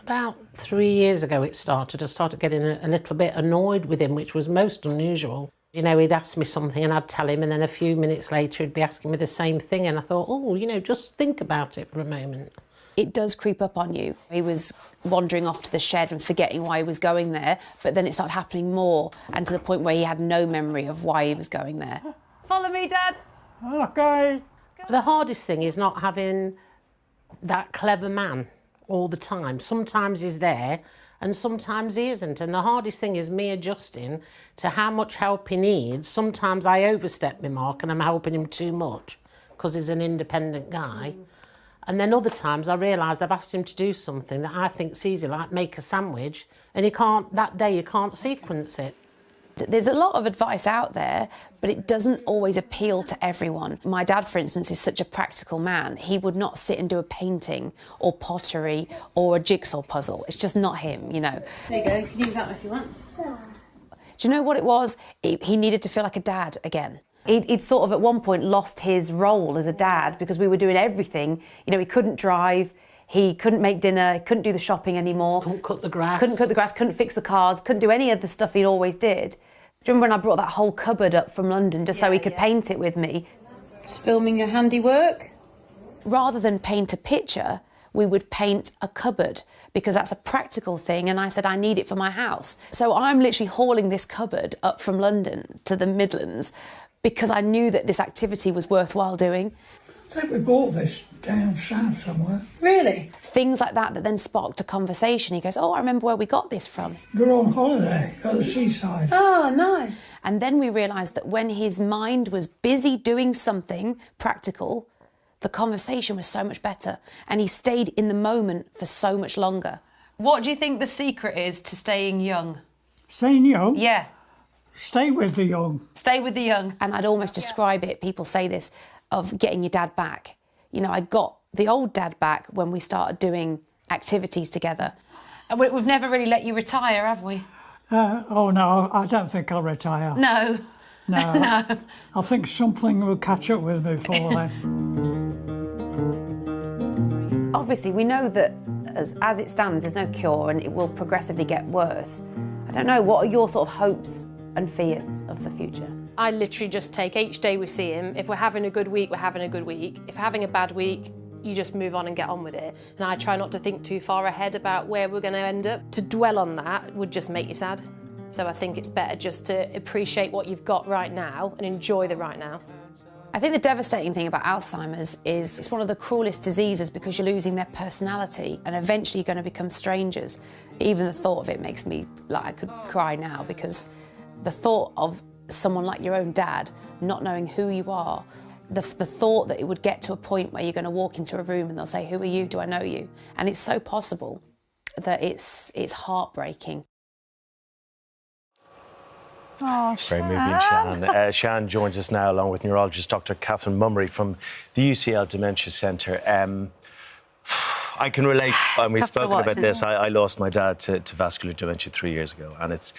About 3 years ago it started. I started getting a little bit annoyed with him, which was most unusual. You know, he'd ask me something and I'd tell him, and then a few minutes later he'd be asking me the same thing, and I thought, oh, you know, just think about it for a moment. It does creep up on you. He was wandering off to the shed and forgetting why he was going there, but then it started happening more, and to the point where he had no memory of why he was going there. Follow me, Dad. Okay. The hardest thing is not having that clever man all the time. Sometimes he's there and sometimes he isn't, and the hardest thing is me adjusting to how much help he needs. Sometimes I overstep my mark and I'm helping him too much because he's an independent guy. And then other times I realised I've asked him to do something that I think's easy, like make a sandwich, and he can't, that day you can't sequence it. There's a lot of advice out there, but it doesn't always appeal to everyone. My dad, for instance, is such a practical man. He would not sit and do a painting or pottery or a jigsaw puzzle. It's just not him, you know. There you go, you can use that if you want. Do you know what it was? He needed to feel like a dad again. He'd sort of at one point lost his role as a dad because we were doing everything. You know, he couldn't drive, he couldn't make dinner, he couldn't do the shopping anymore. Couldn't cut the grass. Couldn't cut the grass, couldn't fix the cars, couldn't do any of the stuff he always did. Do you remember when I brought that whole cupboard up from London just so he could paint it with me? Just filming your handiwork? Rather than paint a picture, we would paint a cupboard because that's a practical thing, and I said I need it for my house. So I'm literally hauling this cupboard up from London to the Midlands because I knew that this activity was worthwhile doing. I think we bought this down south somewhere. Really? Things like that then sparked a conversation. He goes, oh, I remember where we got this from. We were on holiday at the seaside. Oh, nice. And then we realised that when his mind was busy doing something practical, the conversation was so much better, and he stayed in the moment for so much longer. What do you think the secret is to staying young? Staying young? Yeah. Stay with the young. Stay with the young. And I'd almost describe it, people say this, of getting your dad back. You know, I got the old dad back when we started doing activities together. And we've never really let you retire, have we? Oh, no, I don't think I'll retire. No. No. No. I think something will catch up with me before then. Obviously, we know that as it stands, there's no cure and it will progressively get worse. I don't know, what are your sort of hopes and fears of the future? I literally just take each day we see him. If we're having a good week, we're having a good week. If we're having a bad week, you just move on and get on with it. And I try not to think too far ahead about where we're going to end up. To dwell on that would just make you sad. So I think it's better just to appreciate what you've got right now and enjoy the right now. I think the devastating thing about Alzheimer's is it's one of the cruelest diseases because you're losing their personality and eventually you're going to become strangers. Even the thought of it makes me, like, I could cry now, because the thought of someone like your own dad not knowing who you are, the thought that it would get to a point where you're going to walk into a room and they'll say, "Who are you? Do I know you?" And it's so possible that it's heartbreaking. Oh, it's very moving, Sian. Sian joins us now along with neurologist Dr. Catherine Mummery from the UCL Dementia Centre. I can relate, and we've spoken about this. I lost my dad to vascular dementia 3 years ago, and it's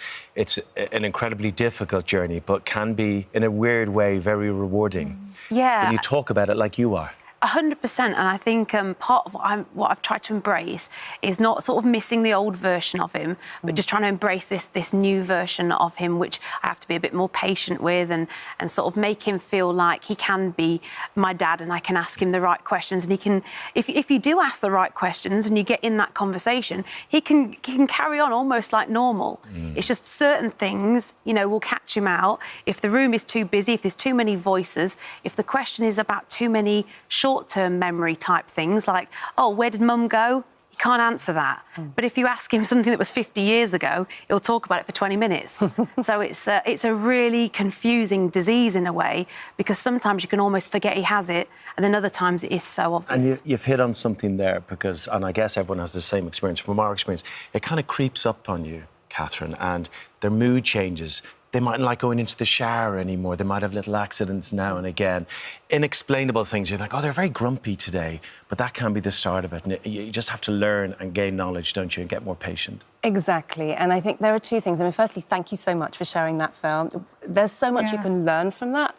an incredibly difficult journey, but can be, in a weird way, very rewarding. Yeah. When you talk about it like you are. 100%, and I think part of what I've tried to embrace is not sort of missing the old version of him, but just trying to embrace this new version of him, which I have to be a bit more patient with, and sort of make him feel like he can be my dad, and I can ask him the right questions, and he can, if you do ask the right questions and you get in that conversation, he can carry on almost like normal. It's just certain things, you know, will catch him out. If the room is too busy, if there's too many voices, if the question is about too many short-term memory type things like, "Oh, where did Mum go?" He can't answer that. But if you ask him something that was 50 years ago, he'll talk about it for 20 minutes. So it's a really confusing disease in a way, because sometimes you can almost forget he has it, and then other times it is so obvious. And you've hit on something there, because, and I guess everyone has the same experience. From our experience, it kind of creeps up on you, Catherine, and their mood changes. They mightn't like going into the shower anymore. They might have little accidents now and again. Inexplainable things. You're like, "Oh, they're very grumpy today." But that can be the start of it. And you just have to learn and gain knowledge, don't you, and get more patient. Exactly. And I think there are two things. I mean, firstly, thank you so much for sharing that film. There's so much you can learn from that.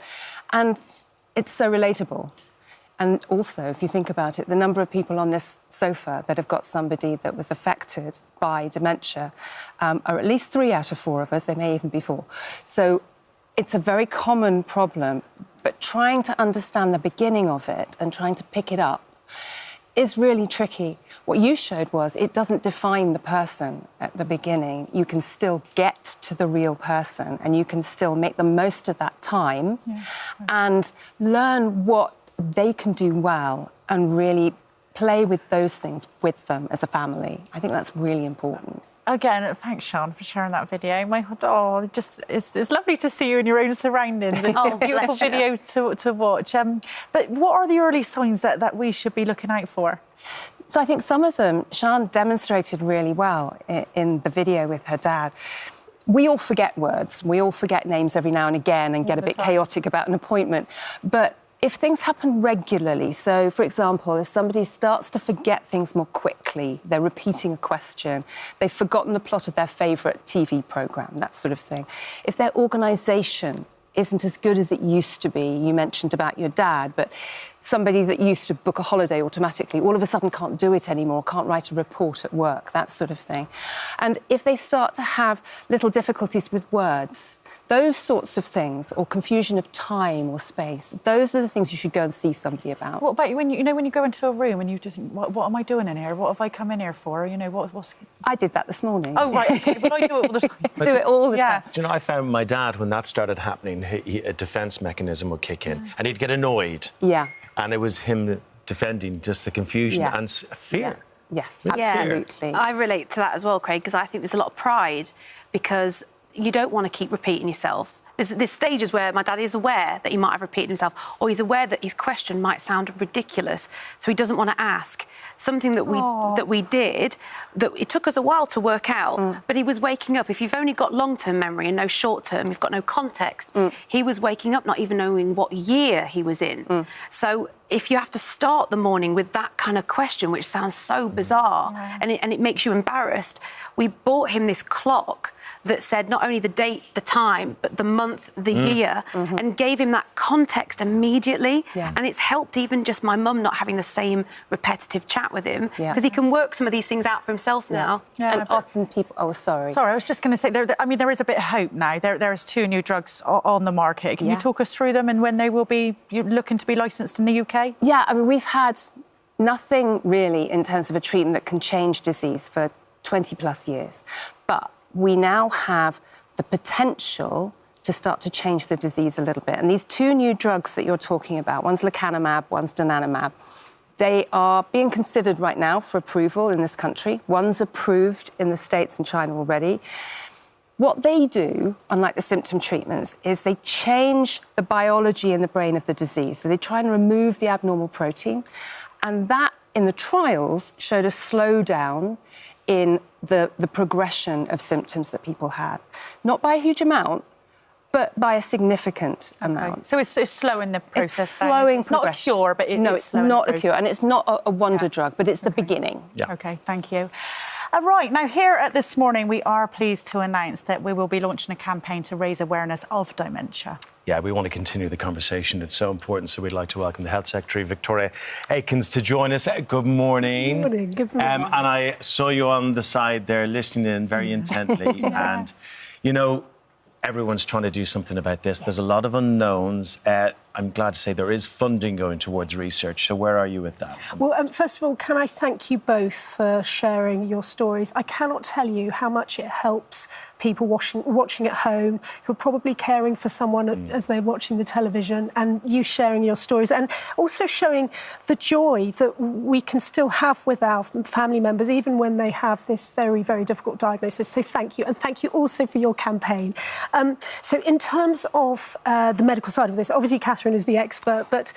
And it's so relatable. And also, if you think about it, the number of people on this sofa that have got somebody that was affected by dementia are at least 3 out of 4 of us. There may even be 4. So it's a very common problem, but trying to understand the beginning of it and trying to pick it up is really tricky. What you showed was it doesn't define the person at the beginning. You can still get to the real person, and you can still make the most of that time and learn what they can do well and really play with those things with them as a family. I think that's really important. Again, thanks, Sian, for sharing that video. It's lovely to see you in your own surroundings. It's a beautiful video to watch. But what are the early signs that we should be looking out for? So I think some of them, Sian demonstrated really well in the video with her dad. We all forget words. We all forget names every now and again and get a bit chaotic about an appointment. But if things happen regularly, so, for example, if somebody starts to forget things more quickly, they're repeating a question, they've forgotten the plot of their favourite TV programme, that sort of thing. If their organisation isn't as good as it used to be, you mentioned about your dad, but somebody that used to book a holiday automatically all of a sudden can't do it anymore, can't write a report at work, that sort of thing. And if they start to have little difficulties with words, those sorts of things, or confusion of time or space, those are the things you should go and see somebody about. What about when you go into a room and you just think, what am I doing in here? What have I come in here for? You know, what's... I did that this morning. Oh, right, OK, but I do it all the time. Do it all the time. Do you know, I found my dad, when that started happening, a defence mechanism would kick in, and he'd get annoyed. Yeah. And it was him defending just the confusion and fear. Yeah, absolutely. I relate to that as well, Craig, because I think there's a lot of pride, because you don't want to keep repeating yourself. There's stages where my dad is aware that he might have repeated himself, or he's aware that his question might sound ridiculous, so he doesn't want to ask. Something that we did, that it took us a while to work out, but he was waking up. If you've only got long-term memory and no short-term, you've got no context, he was waking up not even knowing what year he was in. So if you have to start the morning with that kind of question, which sounds so bizarre, and it makes you embarrassed, we bought him this clock that said not only the date, the time, but the month, the year, and gave him that context immediately. And it's helped even just my mum not having the same repetitive chat with him, because he can work some of these things out for himself now. And often people... Oh, sorry. Sorry, I was just going to say, there is a bit of hope now. There's 2 new drugs on the market. Can you talk us through them and when they will be looking to be licensed in the UK? Yeah, I mean, we've had nothing really in terms of a treatment that can change disease for 20 plus years. But we now have the potential to start to change the disease a little bit. And these 2 new drugs that you're talking about, one's lecanemab, one's donanemab, they are being considered right now for approval in this country. One's approved in the States and China already. What they do, unlike the symptom treatments, is they change the biology in the brain of the disease. So they try and remove the abnormal protein. And that, in the trials, showed a slowdown in the progression of symptoms that people had. Not by a huge amount, but by a significant amount. So it's slowing the process. It's slowing It's not a cure, but it's not a cure, and it's not a wonder drug, but it's the beginning. OK, thank you. Right, now here at This Morning, we are pleased to announce that we will be launching a campaign to raise awareness of dementia. Yeah, we want to continue the conversation. It's so important, so we'd like to welcome the Health Secretary, Victoria Aikins, to join us. Good morning. Good morning. Good morning. And I saw you on the side there listening in very intently. And, you know, everyone's trying to do something about this. There's a lot of unknowns. I'm glad to say there is funding going towards research. So where are you with that? Well, first of all, can I thank you both for sharing your stories? I cannot tell you how much it helps people watching at home who are probably caring for someone as they're watching the television, and you sharing your stories and also showing the joy that we can still have with our family members, even when they have this very, very difficult diagnosis. So thank you. And thank you also for your campaign. So in terms of the medical side of this, obviously Catherine is the expert, but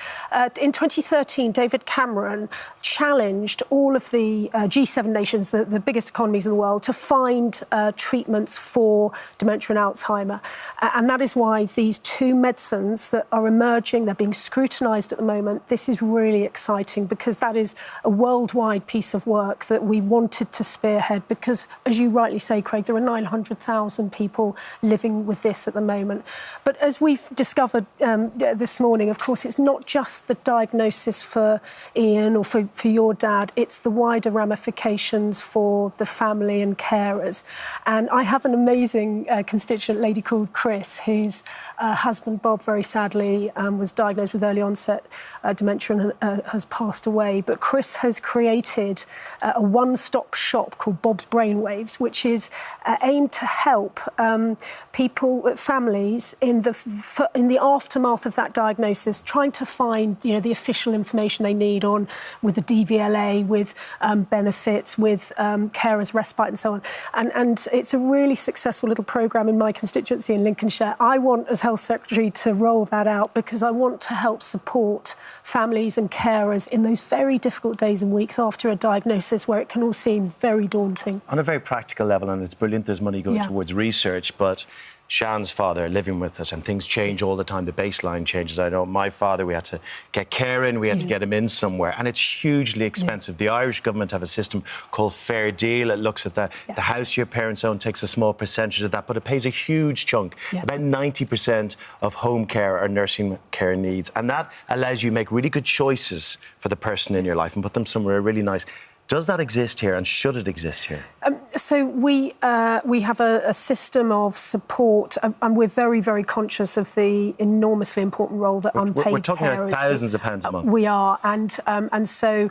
in 2013, David Cameron challenged all of the G7 nations, the biggest economies in the world, to find treatments for dementia and Alzheimer. And that is why these 2 medicines that are emerging, they're being scrutinised at the moment. This is really exciting because that is a worldwide piece of work that we wanted to spearhead because, as you rightly say, Craig, there are 900,000 people living with this at the moment. But as we've discovered this morning, of course, it's not just the diagnosis for Ian or for your dad, it's the wider ramifications for the family and carers. And I have an amazing constituent lady called Chris, whose husband Bob very sadly was diagnosed with early onset dementia and has passed away. But Chris has created a one-stop shop called Bob's Brainwaves, which is aimed to help people, families in the aftermath of that diagnosis, trying to find the official information they need on with the DVLA, with benefits, with carers respite and so on. And it's a really successful little programme in my constituency in Lincolnshire. I want, as Health Secretary, to roll that out because I want to help support families and carers in those very difficult days and weeks after a diagnosis where it can all seem very daunting. On a very practical level, and it's brilliant there's money going towards research, but Shan's father living with it, and things change all the time. The baseline changes. I know my father, we had to get care in, we had to get him in somewhere, and it's hugely expensive. The Irish government have a system called Fair Deal. It looks at the house your parents own, takes a small percentage of that, but it pays a huge chunk. About 90% of home care or nursing care needs, and that allows you to make really good choices for the person in your life and put them somewhere really nice. Does that exist here, and should it exist here? So we have a system of support, and we're very, very conscious of the enormously important role that unpaid we're talking carers. about thousands of pounds a month. We are, and so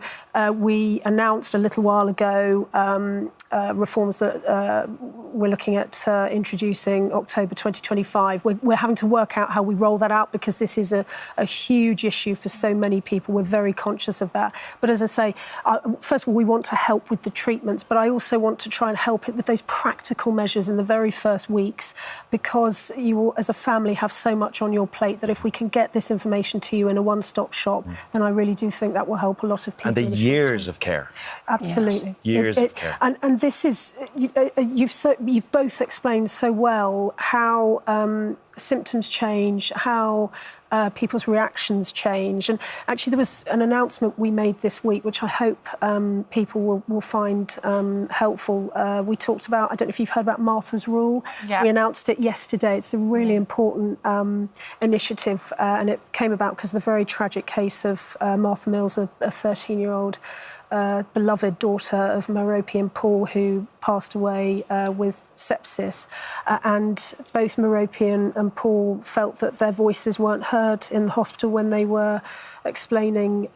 we announced a little while ago reforms that we're looking at introducing October 2025. We're having to work out how we roll that out because this is a huge issue for so many people. We're very conscious of that. But as I say, first of all, we want to help with the treatments, but I also want to try and help it with those practical measures in the very first weeks, because you, as a family, have so much on your plate that if we can get this information to you in a one-stop shop, then I really do think that will help a lot of people. And the years of care. Absolutely. Years of care. And this is, you've both explained so well how symptoms change, how people's reactions change. And actually, there was an announcement we made this week, which I hope people will find helpful. We talked about, I don't know if you've heard about Martha's Rule. Yeah. We announced it yesterday. It's a really important initiative, and it came about because of the very tragic case of Martha Mills, a 13-year-old beloved daughter of Merope and Paul, who passed away with sepsis. And both Merope and Paul felt that their voices weren't heard in the hospital when they were explaining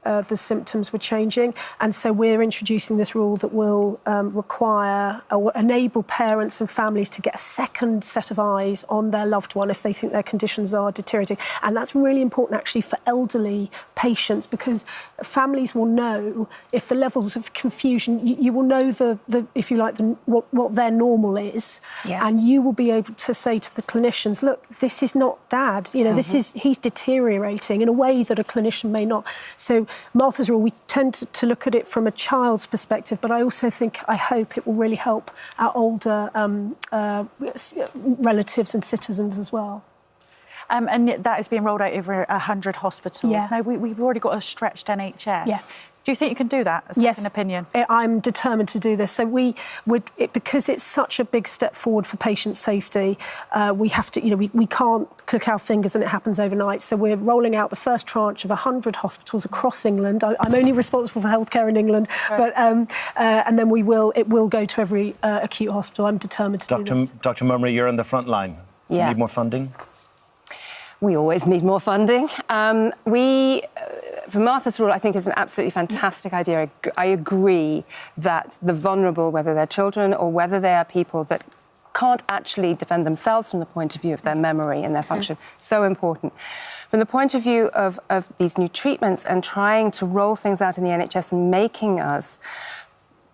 the symptoms were changing. And so we're introducing this rule that will require or enable parents and families to get a second set of eyes on their loved one if they think their conditions are deteriorating. And that's really important actually for elderly patients, because families will know if the levels of confusion, you will know the if you like, what their normal is. Yeah. And you will be able to say to the clinicians, look, this is not Dad, you know, he's deteriorating in a way that a clinician may not. So Martha's Rule, we tend to look at it from a child's perspective, but I also think, I hope it will really help our older relatives and citizens as well. And that is being rolled out over 100 hospitals. Yeah. Now, we've already got a stretched NHS. Yeah. Do you think you can do that? A second opinion? I'm determined to do this. So we would, because it's such a big step forward for patient safety, we have to, you know, we can't click our fingers and it happens overnight. So we're rolling out the first tranche of 100 hospitals across England. I'm only responsible for healthcare in England, but and then it will go to every acute hospital. I'm determined to do this. Dr. Mummery, you're on the front line. Do you need more funding? We always need more funding. For Martha's Rule, I think is an absolutely fantastic idea. I agree that the vulnerable, whether they're children or whether they are people that can't actually defend themselves from the point of view of their memory and their function, so important. From the point of view of these new treatments and trying to roll things out in the NHS and making us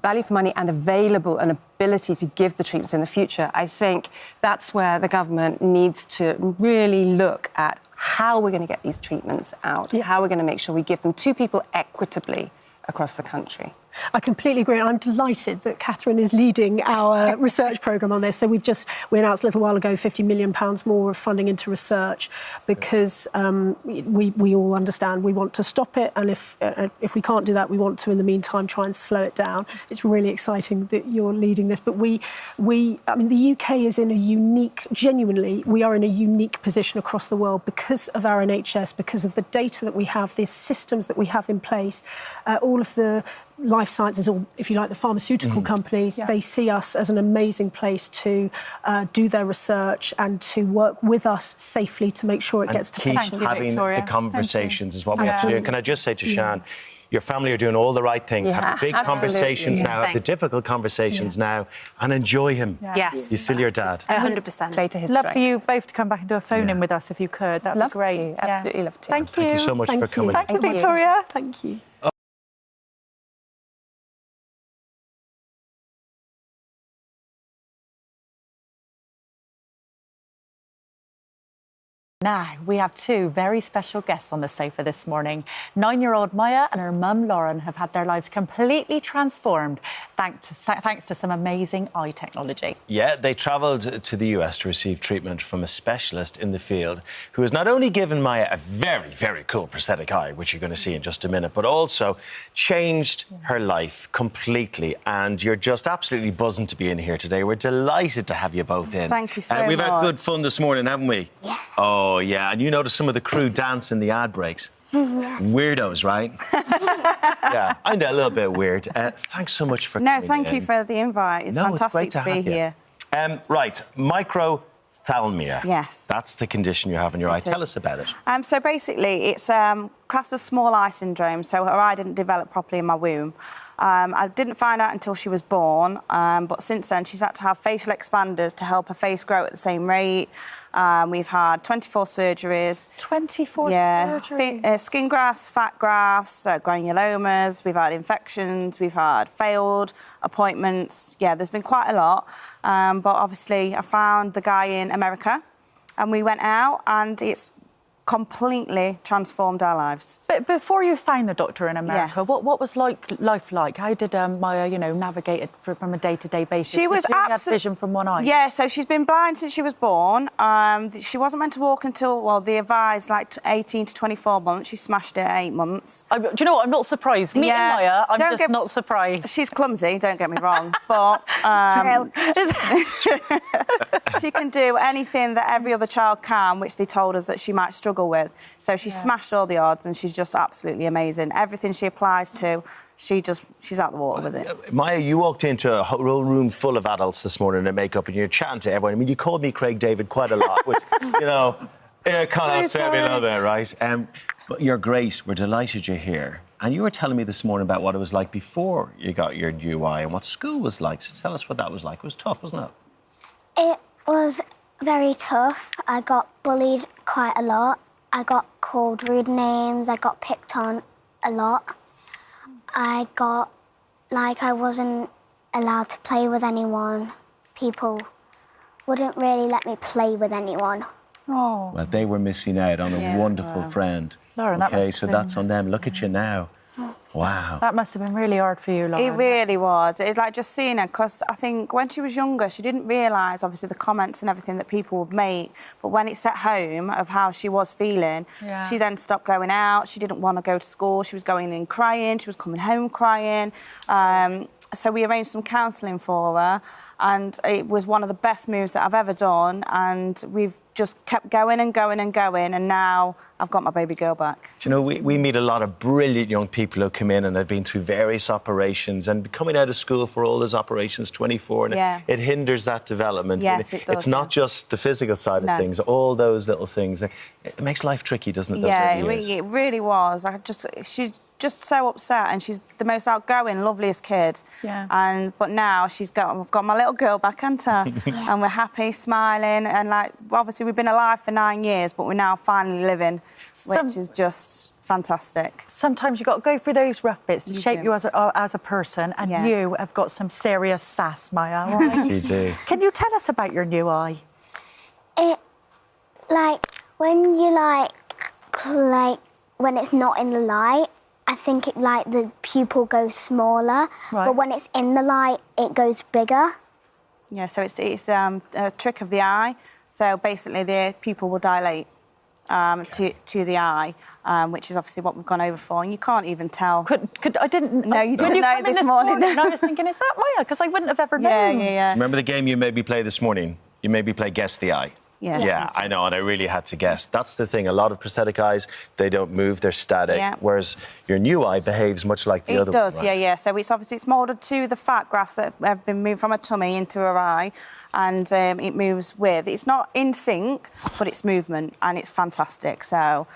value for money and available and ability to give the treatments in the future, I think that's where the government needs to really look at how we're going to get these treatments out, how we're going to make sure we give them to people equitably across the country. I completely agree. I'm delighted that Catherine is leading our research programme on this. So we announced a little while ago £50 million more of funding into research, because we all understand we want to stop it, and if we can't do that, we want to, in the meantime, try and slow it down. It's really exciting that you're leading this. But I mean, the UK is in a unique, genuinely, we are in a unique position across the world because of our NHS, because of the data that we have, the systems that we have in place, all of the life sciences, or if you like, the pharmaceutical companies, they see us as an amazing place to do their research and to work with us safely to make sure it gets to patients. Keep having the conversations is what we have to do. And can I just say to Sian, your family are doing all the right things. Have the big conversations now, have the difficult conversations now, and enjoy him. Yes. You're still your dad. 100%. Play to his Love strengths. for you both to come back and do a phone-in with us if you could. That'd be great. Absolutely love to. Thank you. Thank you so much for coming. Thank you, Victoria. Thank you. Now, we have two very special guests on the sofa this morning. 9-year-old Maya and her mum, Lauren, have had their lives completely transformed thanks to some amazing eye technology. Yeah, they travelled to the US to receive treatment from a specialist in the field who has not only given Maya a very, very cool prosthetic eye, which you're going to see in just a minute, but also changed her life completely. And you're just absolutely buzzing to be in here today. We're delighted to have you both in. Thank you so much. We've had good fun this morning, haven't we? Yeah. Oh, yeah. And you noticed some of the crew dance in the ad breaks. Weirdos, right? Yeah, I know, a little bit weird. Thanks so much for coming thank you for the invite. It's fantastic it's great to be here. Right, microphthalmia. Yes. That's the condition you have in your eye. Tell us about it. So basically, it's classed as small eye syndrome, so her eye didn't develop properly in my womb. I didn't find out until she was born, but since then she's had to have facial expanders to help her face grow at the same rate. We've had 24 surgeries. 24 surgeries? Skin grafts, fat grafts, granulomas. We've had infections. We've had failed appointments. Yeah, there's been quite a lot. But obviously I found the guy in America and we went out and it's completely transformed our lives. But before you found the doctor in America, what was life like? How did Maya, navigate it from a day-to-day basis? She was had vision from one eye. Yeah, so she's been blind since she was born. She wasn't meant to walk until, well, they advised 18 to 24 months. She smashed it at 8 months. Do you know what? I'm not surprised. Meeting Maya, I'm just not surprised. She's clumsy, don't get me wrong, but she can do anything that every other child can, which they told us that she might struggle with. So she smashed all the odds, and she's just absolutely amazing. Everything she applies to, she's out the water with it. Maya, you walked into a whole room full of adults this morning in makeup, and you're chatting to everyone. I mean, you called me Craig David quite a lot, which, it kind of upset me a little bit, right? But you're great. We're delighted you're here. And you were telling me this morning about what it was like before you got your new eye and what school was like. So tell us what that was like. It was tough, wasn't it? It was very tough. I got bullied quite a lot. I got called rude names. I got picked on a lot. I got, I wasn't allowed to play with anyone. People wouldn't really let me play with anyone. Oh. Well, they were missing out on a wonderful friend. Lauren, OK, so that's on them. Look at you now. Wow. That must have been really hard for you, Lauren. It really was. It just seeing her, because I think when she was younger, she didn't realise, obviously, the comments and everything that people would make. But when it's at home of how she was feeling, she then stopped going out. She didn't want to go to school. She was going in crying. She was coming home crying. So we arranged some counselling for her, and it was one of the best moves that I've ever done. And we've just kept going and going and going, and now I've got my baby girl back. Do you know, we meet a lot of brilliant young people who come in and have been through various operations, and coming out of school for all those operations, 24, and it hinders that development. Yes, it does. It's not just the physical side of things, all those little things. It makes life tricky, doesn't it? It really was. She's just so upset, and she's the most outgoing, loveliest kid. But now I've got my little girl back, haven't I? And we're happy, smiling, and obviously we've been alive for 9 years, but we're now finally living, which is just fantastic. Sometimes you've got to go through those rough bits to shape you as a person, and you have got some serious sass, Maya, right? You do. Can you tell us about your new eye? When you when it's not in the light, I think the pupil goes smaller, but when it's in the light, it goes bigger. Yeah, so it's a trick of the eye. So basically, the pupil will dilate to the eye, which is obviously what we've gone over for. And you can't even tell. I didn't. No, you didn't know this morning. And I was thinking, is that Maya? Because I wouldn't have ever known. Remember the game you made me play this morning? You made me play Guess the Eye. Yeah, I know, and I really had to guess. That's the thing. A lot of prosthetic eyes, they don't move, they're static. Whereas your new eye behaves much like the other one. It does, yeah. So it's moulded to the fat grafts that have been moved from her tummy into her eye, and it moves with. It's not in sync, but it's movement, and it's fantastic. So.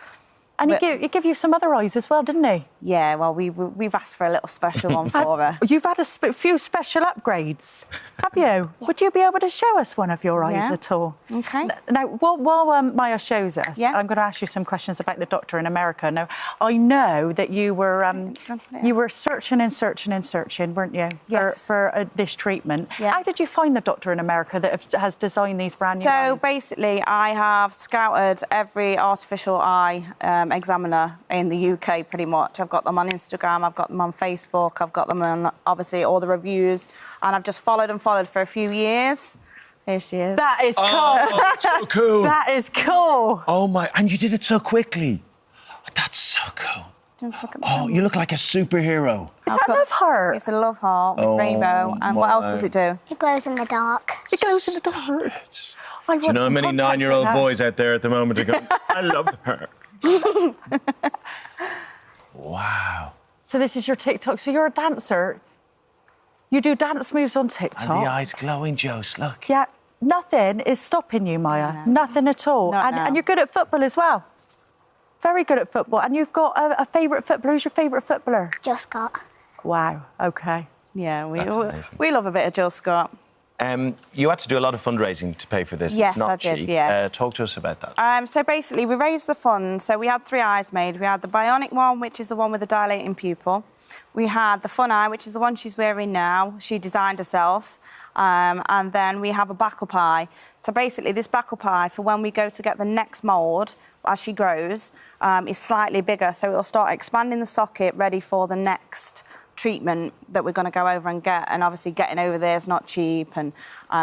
And he gave you some other eyes as well, didn't he? Yeah, well, we've asked for a little special one for her. You've had a few special upgrades, have you? Would you be able to show us one of your eyes at all? OK. Now, while Maya shows us, I'm going to ask you some questions about the doctor in America. Now, I know that you were searching and searching and searching, weren't you, for this treatment? How did you find the doctor in America that has designed these brand new eyes? So, basically, I have scouted every artificial eye examiner in the UK, pretty much. I've got them on Instagram, I've got them on Facebook, I've got them on, obviously, all the reviews, and I've just followed for a few years. Here she is. That is cool. Oh, that's so cool. That is cool. Oh, my... And you did it so quickly. That's so cool. Oh, you look like a superhero. Is that love heart? It's a love heart with rainbow. And what else does it do? It glows in the dark. It glows in the dark. Do you know how many 9-year-old boys out there at the moment are going, I love her? Wow. So this is your TikTok. So you're a dancer. You do dance moves on TikTok. And the eyes glowing, Jose, look. Yeah, nothing is stopping you, Maya. No. Nothing at all. And you're good at football as well. Very good at football. And you've got a favourite footballer. Who's your favourite footballer? Jill Scott. Wow, OK. Yeah, we love a bit of Jill Scott. You had to do a lot of fundraising to pay for this. Yes, it's not I did, cheap. yeah. Talk to us about that. So basically, we raised the funds. So we had 3 eyes made. We had the bionic one, which is the one with the dilating pupil. We had the fun eye, which is the one she's wearing now. She designed herself. And then we have a backup eye. So basically, this backup eye, for when we go to get the next mould, as she grows, is slightly bigger. So it'll start expanding the socket, ready for the next treatment that we're going to go over and get. And obviously getting over there is not cheap, and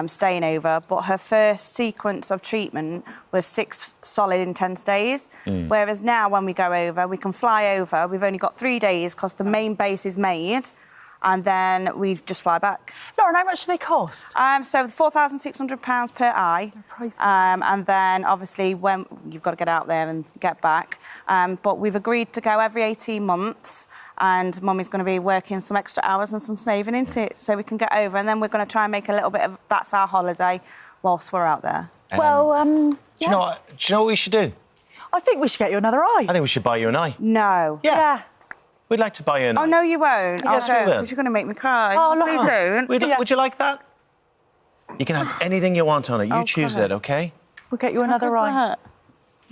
staying over. But her first sequence of treatment was 6 solid intense days. Whereas now when we go over, we can fly over. We've only got 3 days because the main base is made, and then we just fly back. Lauren, how much do they cost? So £4,600 per eye. And then obviously when you've got to get out there and get back. But we've agreed to go every 18 months. And Mummy's going to be working some extra hours and some saving into it so we can get over. And then we're going to try and make a little bit of that's our holiday whilst we're out there. Do you know what we should do? I think we should get you another eye. I think we should buy you an eye. No. Yeah. We'd like to buy you an eye. Oh, no, you won't. Yes, we will. Because you're going to make me cry. Oh, no. Please don't. Would you like that? You can have anything you want on it. You choose it, OK? We'll get you another eye.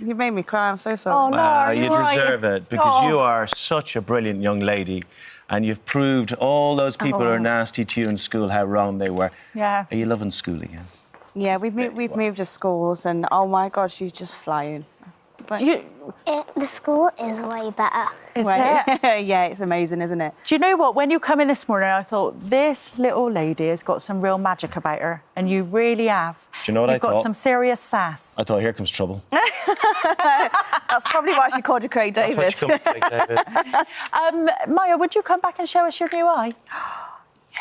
You made me cry. I'm so sorry. Oh, no, you deserve it, because you are such a brilliant young lady, and you've proved all those people who are nasty to you in school how wrong they were. Yeah. Are you loving school again? Yeah, we've moved to schools, and oh my God, she's just flying. The school is way better. Is it? Yeah, it's amazing, isn't it? Do you know what? When you come in this morning, I thought, this little lady has got some real magic about her, and you really have. Do you know what You've I thought? got some serious sass. I thought, here comes trouble. That's probably why she called you Craig David. That's why she called me Craig David. Maya, would you come back and show us your new eye?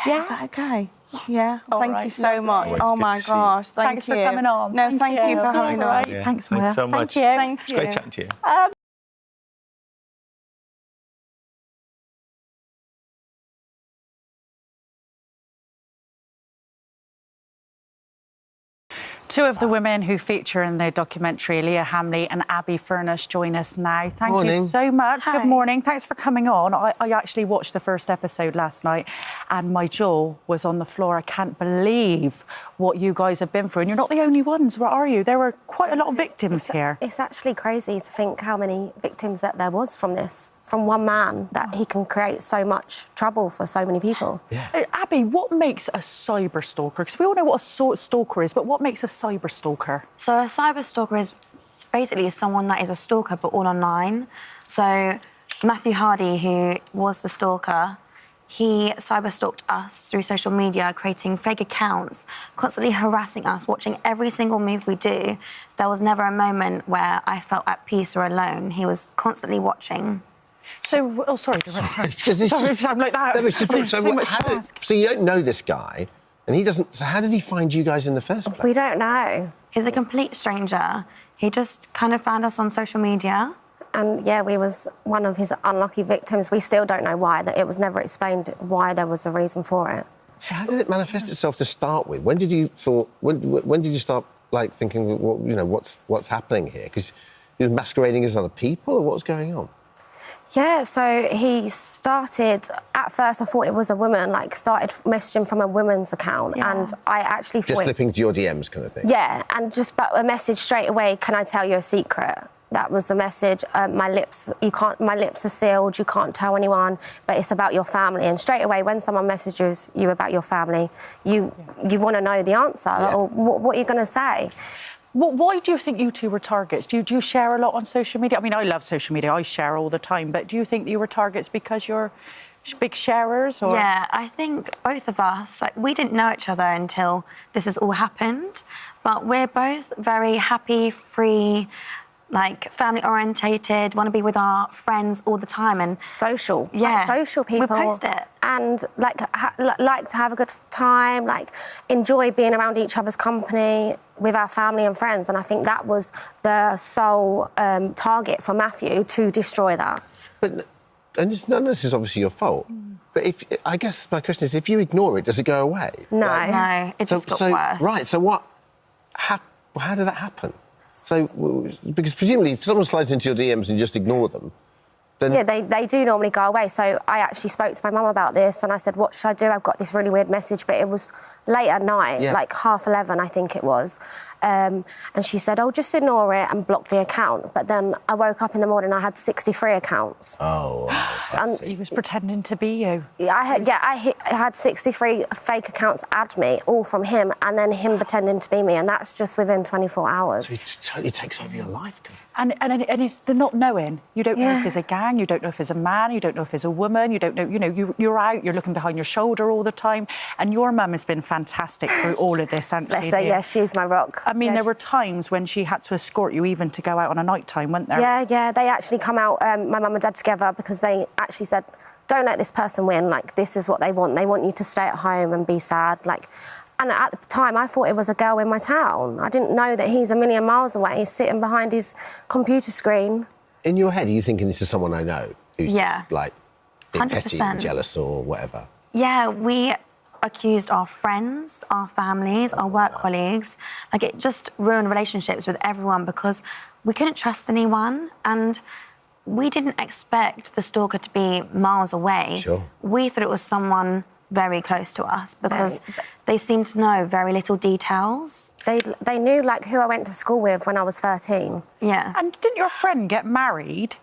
Yeah. Is that OK? Yeah. All Thank right, you so much. Always Oh, good my to see you. gosh. Thank you. Thanks for coming on. No, thank you for having All us. right. Yeah, Thanks, Maya. thanks so much. Thank you. Thank It's you. great chatting to you. Two of the women who feature in the documentary, Leah Hamley and Abby Furness, join us now. Thank you so much. Hi. Good morning. Thanks for coming on. I actually watched the first episode last night and my jaw was on the floor. I can't believe what you guys have been through. And you're not the only ones, where are you? There were quite a lot of victims here. It's actually crazy to think how many victims that there was from this. From one man, that he can create so much trouble for so many people. Abby, what makes a cyber stalker? Because we all know what a stalker is, but what makes a cyber stalker? So a cyber stalker is basically someone that is a stalker, but all online. So Matthew Hardy, who was the stalker, he cyber stalked us through social media, creating fake accounts, constantly harassing us, watching every single move we do. There was never a moment where I felt at peace or alone. He was constantly watching. So, oh, sorry, sorry. I'm like that. So you don't know this guy, and he doesn't. So how did he find you guys in the first place? We don't know. He's a complete stranger. He just kind of found us on social media. And yeah, we was one of his unlucky victims. We still don't know why. That it was never explained why there was a reason for it. So how did it manifest itself to start with? When did you thought? When did you start like thinking? What's happening here? Because you're masquerading as other people, or what was going on? Yeah, so he started, at first I thought it was a woman, started messaging from a women's account, and I actually thought... Just slipping to your DMs kind of thing? Yeah, and just a message straight away, can I tell you a secret? That was the message, my lips are sealed, you can't tell anyone, but it's about your family. And straight away, when someone messages you about your family, you want to know the answer, or what are you going to say? Why do you think you two were targets? Do you share a lot on social media? I mean, I love social media. I share all the time. But do you think that you were targets because you're big sharers? Or? Yeah, I think both of us, we didn't know each other until this has all happened. But we're both very happy, free, family orientated, want to be with our friends all the time, and social. Yeah, social people. We post it. And like to have a good time, enjoy being around each other's company with our family and friends. And I think that was the sole target for Matthew, to destroy that. But none of this is obviously your fault. But I guess my question is, if you ignore it, does it go away? No, no, it just got worse. Right. So how did that happen? So, because presumably if someone slides into your DMs and you just ignore them, Then... Yeah, they do normally go away. So I actually spoke to my mum about this and I said, what should I do? I've got this really weird message, but it was late at night, like 11:30, I think it was. And she said, oh, just ignore it and block the account. But then I woke up in the morning, I had 63 accounts. Oh, wow. And he was pretending to be you. I had 63 fake accounts add me, all from him, and then him pretending to be me, and that's just within 24 hours. So he totally takes over your life, doesn't he? And it's the not knowing. You don't know if there's a gang, you don't know if there's a man, you don't know if there's a woman, you don't know, you're out, you're looking behind your shoulder all the time. And your mum has been fantastic through all of this, hasn't she? Yeah, she's my rock. I mean, there were times when she had to escort you even to go out on a night time, weren't there? Yeah, they actually come out, my mum and dad together, because they actually said, don't let this person win, like, this is what they want. They want you to stay at home and be sad, like... And at the time, I thought it was a girl in my town. I didn't know that he's a million miles away, sitting behind his computer screen. In your head, are you thinking this is someone I know? Who's like, being petty 100%. and jealous or whatever? Yeah, we accused our friends, our families, our work colleagues. Like, it just ruined relationships with everyone because we couldn't trust anyone and we didn't expect the stalker to be miles away. Sure. We thought it was someone very close to us because they seemed to know very little details. They knew, like, who I went to school with when I was 13. Yeah. And didn't your friend get married?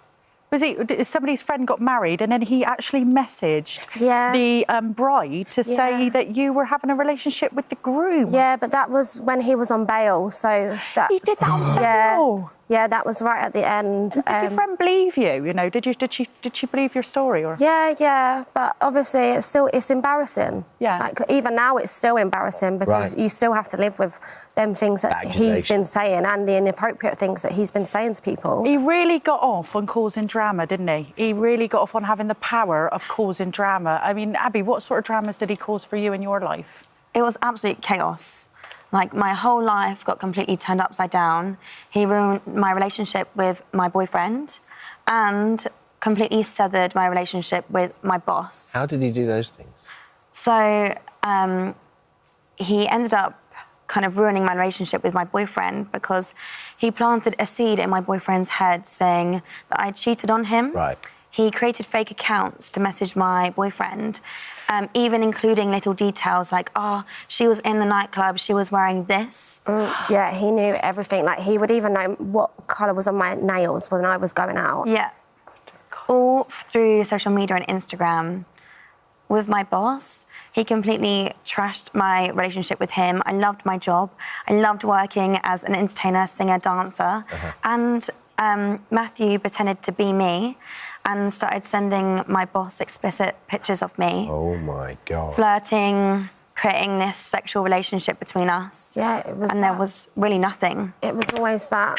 Somebody's friend got married and then he actually messaged the bride to say that you were having a relationship with the groom. Yeah, but that was when he was on bail, so that... He did that on bail? Yeah, that was right at the end. Did your friend believe you? Did she believe your story? Or? Yeah, but obviously it's embarrassing. Yeah. Like, even now it's still embarrassing because you still have to live with them things that he's been saying and the inappropriate things that he's been saying to people. He really got off on causing drama, didn't he? He really got off on having the power of causing drama. I mean, Abby, what sort of dramas did he cause for you in your life? It was absolute chaos. Like, my whole life got completely turned upside down. He ruined my relationship with my boyfriend and completely severed my relationship with my boss. How did he do those things? So, he ended up kind of ruining my relationship with my boyfriend because he planted a seed in my boyfriend's head saying that I cheated on him. Right. He created fake accounts to message my boyfriend, even including little details like, oh, she was in the nightclub, she was wearing this. Yeah, he knew everything. Like, he would even know what colour was on my nails when I was going out. Yeah. All through social media and Instagram. With my boss, he completely trashed my relationship with him. I loved my job. I loved working as an entertainer, singer, dancer. And Matthew pretended to be me and started sending my boss explicit pictures of me. Oh, my God. Flirting, creating this sexual relationship between us. Yeah, it was. And there was really nothing. It was always that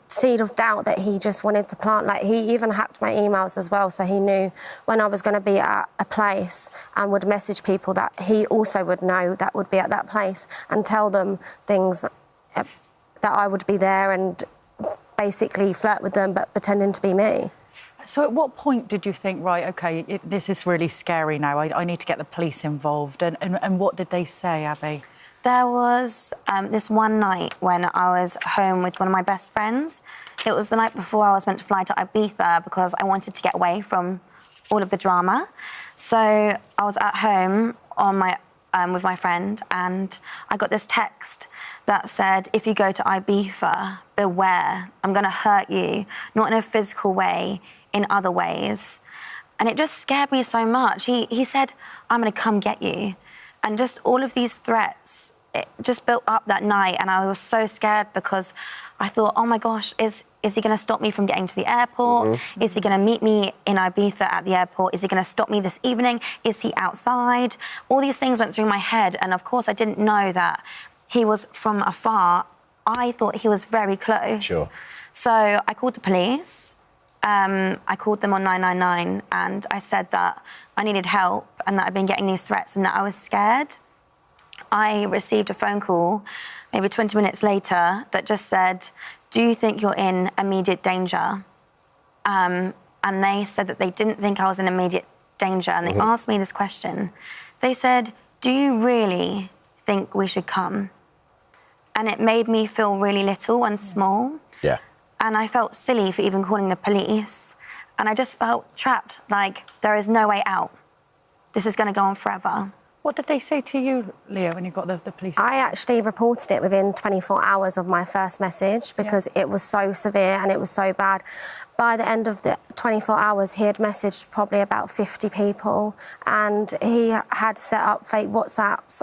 seed of doubt that he just wanted to plant. Like, he even hacked my emails as well, so he knew when I was going to be at a place and would message people that he also would know that would be at that place and tell them things that I would be there and basically flirt with them, but pretending to be me. So at what point did you think, right, OK, this is really scary now, I need to get the police involved? And what did they say, Abby? There was this one night when I was home with one of my best friends. It was the night before I was meant to fly to Ibiza because I wanted to get away from all of the drama. So I was at home on my with my friend and I got this text that said, if you go to Ibiza, beware, I'm going to hurt you, not in a physical way, in other ways. And it just scared me so much. He said, I'm going to come get you. And just all of these threats, it just built up that night and I was so scared because I thought, oh my gosh, is he going to stop me from getting to the airport? Is he going to meet me in Ibiza at the airport? Is he going to stop me this evening? Is he outside? All these things went through my head and of course I didn't know that he was from afar. I thought he was very close. Sure. So I called the police. I called them on 999 and I said that I needed help and that I'd been getting these threats and that I was scared. I received a phone call maybe 20 minutes later that just said, do you think you're in immediate danger? And they said that they didn't think I was in immediate danger and they asked me this question. They said, do you really think we should come? And it made me feel really little and small. Yeah. And I felt silly for even calling the police. And I just felt trapped, like there is no way out. This is going to go on forever. What did they say to you, Leah, when you got the police? I actually reported it within 24 hours of my first message because it was so severe and it was so bad. By the end of the 24 hours, he had messaged probably about 50 people, and he had set up fake WhatsApps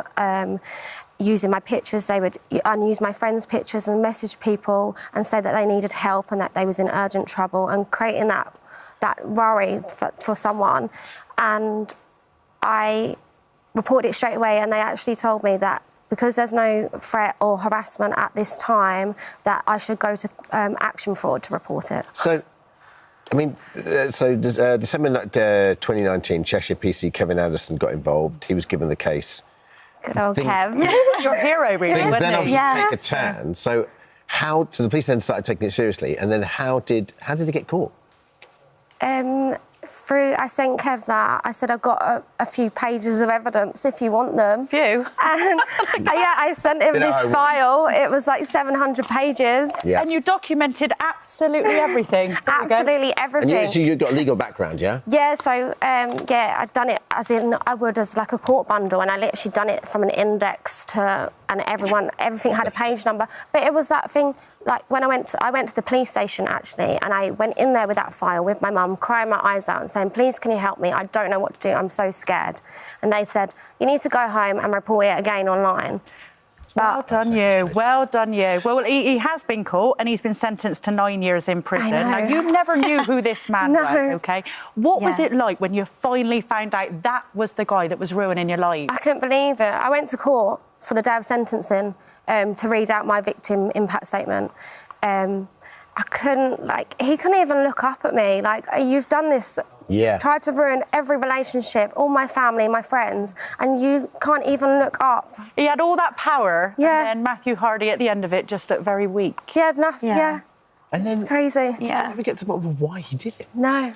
using my pictures. They would unuse my friends' pictures and message people and say that they needed help and that they was in urgent trouble, and creating that worry for someone. And I reported it straight away, and they actually told me that because there's no threat or harassment at this time, that I should go to Action Fraud to report it. So, I mean, December 2019, Cheshire PC Kevin Anderson got involved. He was given the case. Good old Kev. Your hero, really, Things wasn't then he? obviously take a turn. So the police then started taking it seriously, and then how did it get caught? I sent Kev that. I said, I've got a few pages of evidence if you want them. Few? And I sent him this file. It was like 700 pages. Yeah. And you documented absolutely everything. Absolutely everything. And you've got a legal background, yeah? Yeah, so, I'd done it I would as like a court bundle, and I literally done it from an index to, and everything had a page number. But it was that thing, like when I went to the police station actually, and I went in there with that file with my mum, crying my eyes out and saying, please, can you help me? I don't know what to do. I'm so scared. And they said, you need to go home and report it again online. Well done you, well done you. Well, he has been caught and he's been sentenced to 9 years in prison. Now, you never knew who this man was, OK? What was it like when you finally found out that was the guy that was ruining your life? I couldn't believe it. I went to court for the day of sentencing to read out my victim impact statement. I couldn't, he couldn't even look up at me. You've done this. Yeah. Tried to ruin every relationship, all my family, my friends, and you can't even look up. He had all that power, yeah. And then Matthew Hardy at the end of it just looked very weak. He had nothing, yeah. And then... It's crazy. Did you ever get to the bottom of why he did it? No.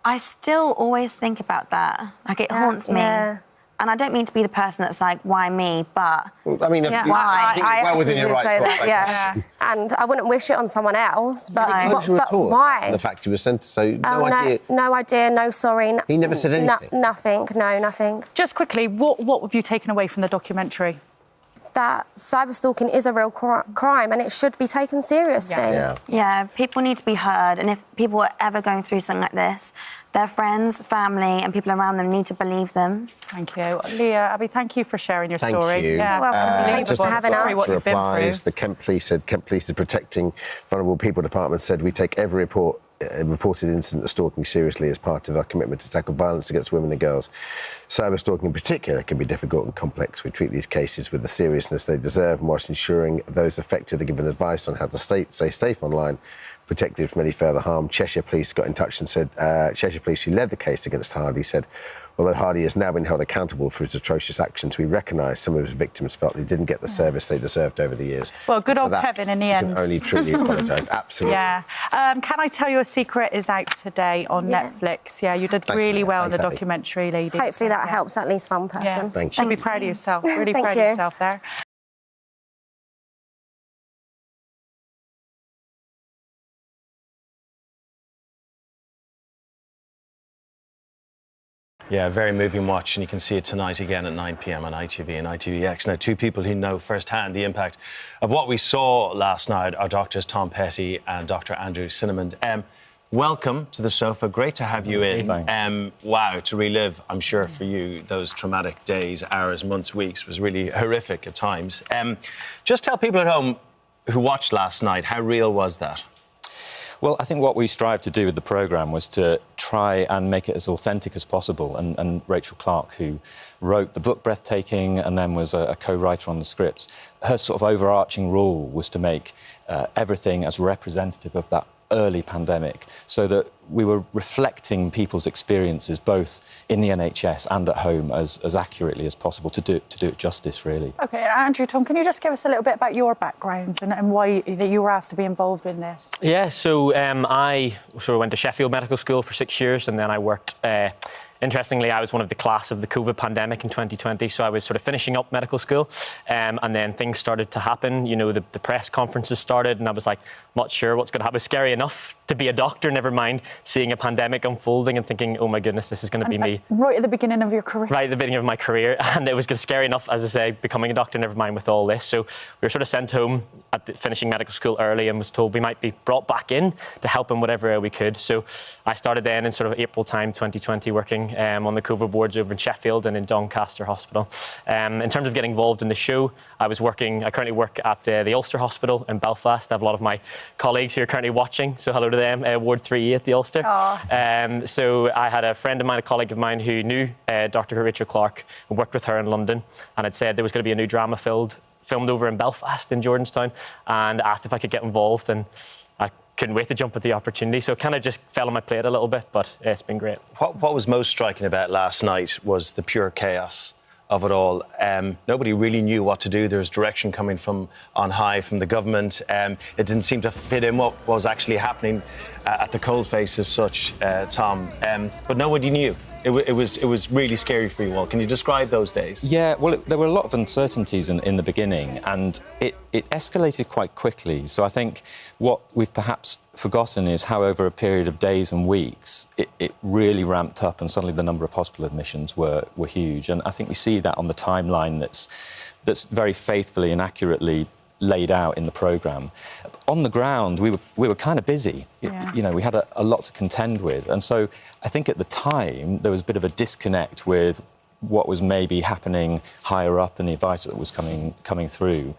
I still always think about that. It haunts me. Yeah. And I don't mean to be the person that's like, why me? But I mean, why? I well within your rights. Say that, yeah. And I wouldn't wish it on someone else. But why? The fact you were sentenced, so no idea. No idea. No sorry. He never said anything. Nothing. No, nothing. Just quickly, what have you taken away from the documentary? That cyberstalking is a real crime and it should be taken seriously. Yeah, people need to be heard, and if people are ever going through something like this, their friends, family and people around them need to believe them. Thank you. Leah, Abby, thank you for sharing your story. Thank you. Yeah, Thanks for having us. What you've been through. The Kent Police said Kent Police is protecting vulnerable people department said we take every reported incident of stalking seriously as part of our commitment to tackle violence against women and girls. Cyber stalking in particular can be difficult and complex. We treat these cases with the seriousness they deserve, whilst ensuring those affected are given advice on how to stay safe online, protected from any further harm. Cheshire Police got in touch and said, Cheshire Police, who led the case against Hardy, said, although Hardy has now been held accountable for his atrocious actions, we recognise some of his victims felt they didn't get the service they deserved over the years. Well, good old Kevin in the end. We can only truly apologise, absolutely. Yeah. Can I tell you a secret is out today on Netflix? Yeah, you did really well in the documentary, ladies. Hopefully that helps at least one person. Yeah. Thank you. You. Be proud of yourself. Really Thank proud you. of yourself there. Yeah, very moving watch, and you can see it tonight again at 9 p.m. on ITV and ITVX. Now, two people who know firsthand the impact of what we saw last night are Doctors Tom Petty and Dr. Andrew Cinnamond. Welcome to the sofa. Great to have you in. Wow, to relive, I'm sure for you, those traumatic days, hours, months, weeks was really horrific at times. Just tell people at home who watched last night, how real was that? Well, I think what we strived to do with the programme was to try and make it as authentic as possible. And Rachel Clark, who wrote the book Breathtaking and then was a co-writer on the script, her sort of overarching rule was to make everything as representative of that early pandemic, so that we were reflecting people's experiences both in the NHS and at home as accurately as possible to do it justice, really. OK, Andrew, Tom, can you just give us a little bit about your backgrounds and why that you were asked to be involved in this? Yeah, so I sort of went to Sheffield Medical School for 6 years, and then I worked... Interestingly, I was one of the class of the COVID pandemic in 2020, so I was sort of finishing up medical school, and then things started to happen. You know, the press conferences started, and I was like, not sure what's going to happen. It's scary enough to be a doctor, never mind seeing a pandemic unfolding and thinking, oh my goodness, this is going to be me. Right at the beginning of your career? Right at the beginning of my career, and it was scary enough, as I say, becoming a doctor, never mind with all this. So we were sort of sent home at finishing medical school early and was told we might be brought back in to help in whatever we could. So I started then in sort of April time 2020 working on the COVID wards over in Sheffield and in Doncaster Hospital. In terms of getting involved in the show, I currently work at the Ulster Hospital in Belfast. I have a lot of my colleagues who are currently watching, so hello to them, Ward 3E at the Ulster. So I had a friend of mine, a colleague of mine who knew Dr. Rachel Clark and worked with her in London, and had said there was going to be a new drama filmed over in Belfast in Jordanstown, and asked if I could get involved, and I couldn't wait to jump at the opportunity. So it kind of just fell on my plate a little bit, but it's been great. What was most striking about last night was the pure chaos of it all. Nobody really knew what to do. There was direction coming from on high from the government. It didn't seem to fit in what was actually happening at the coalface as such, Tom. But nobody knew. It was really scary for you all. Can you describe those days? Yeah, well, there were a lot of uncertainties in the beginning, and it escalated quite quickly. So I think what we've perhaps forgotten is how over a period of days and weeks, it really ramped up, and suddenly the number of hospital admissions were huge. And I think we see that on the timeline that's very faithfully and accurately laid out in the programme. On the ground, we were kind of busy. Yeah. You know, we had a lot to contend with. And so I think at the time, there was a bit of a disconnect with what was maybe happening higher up and the advice that was coming through.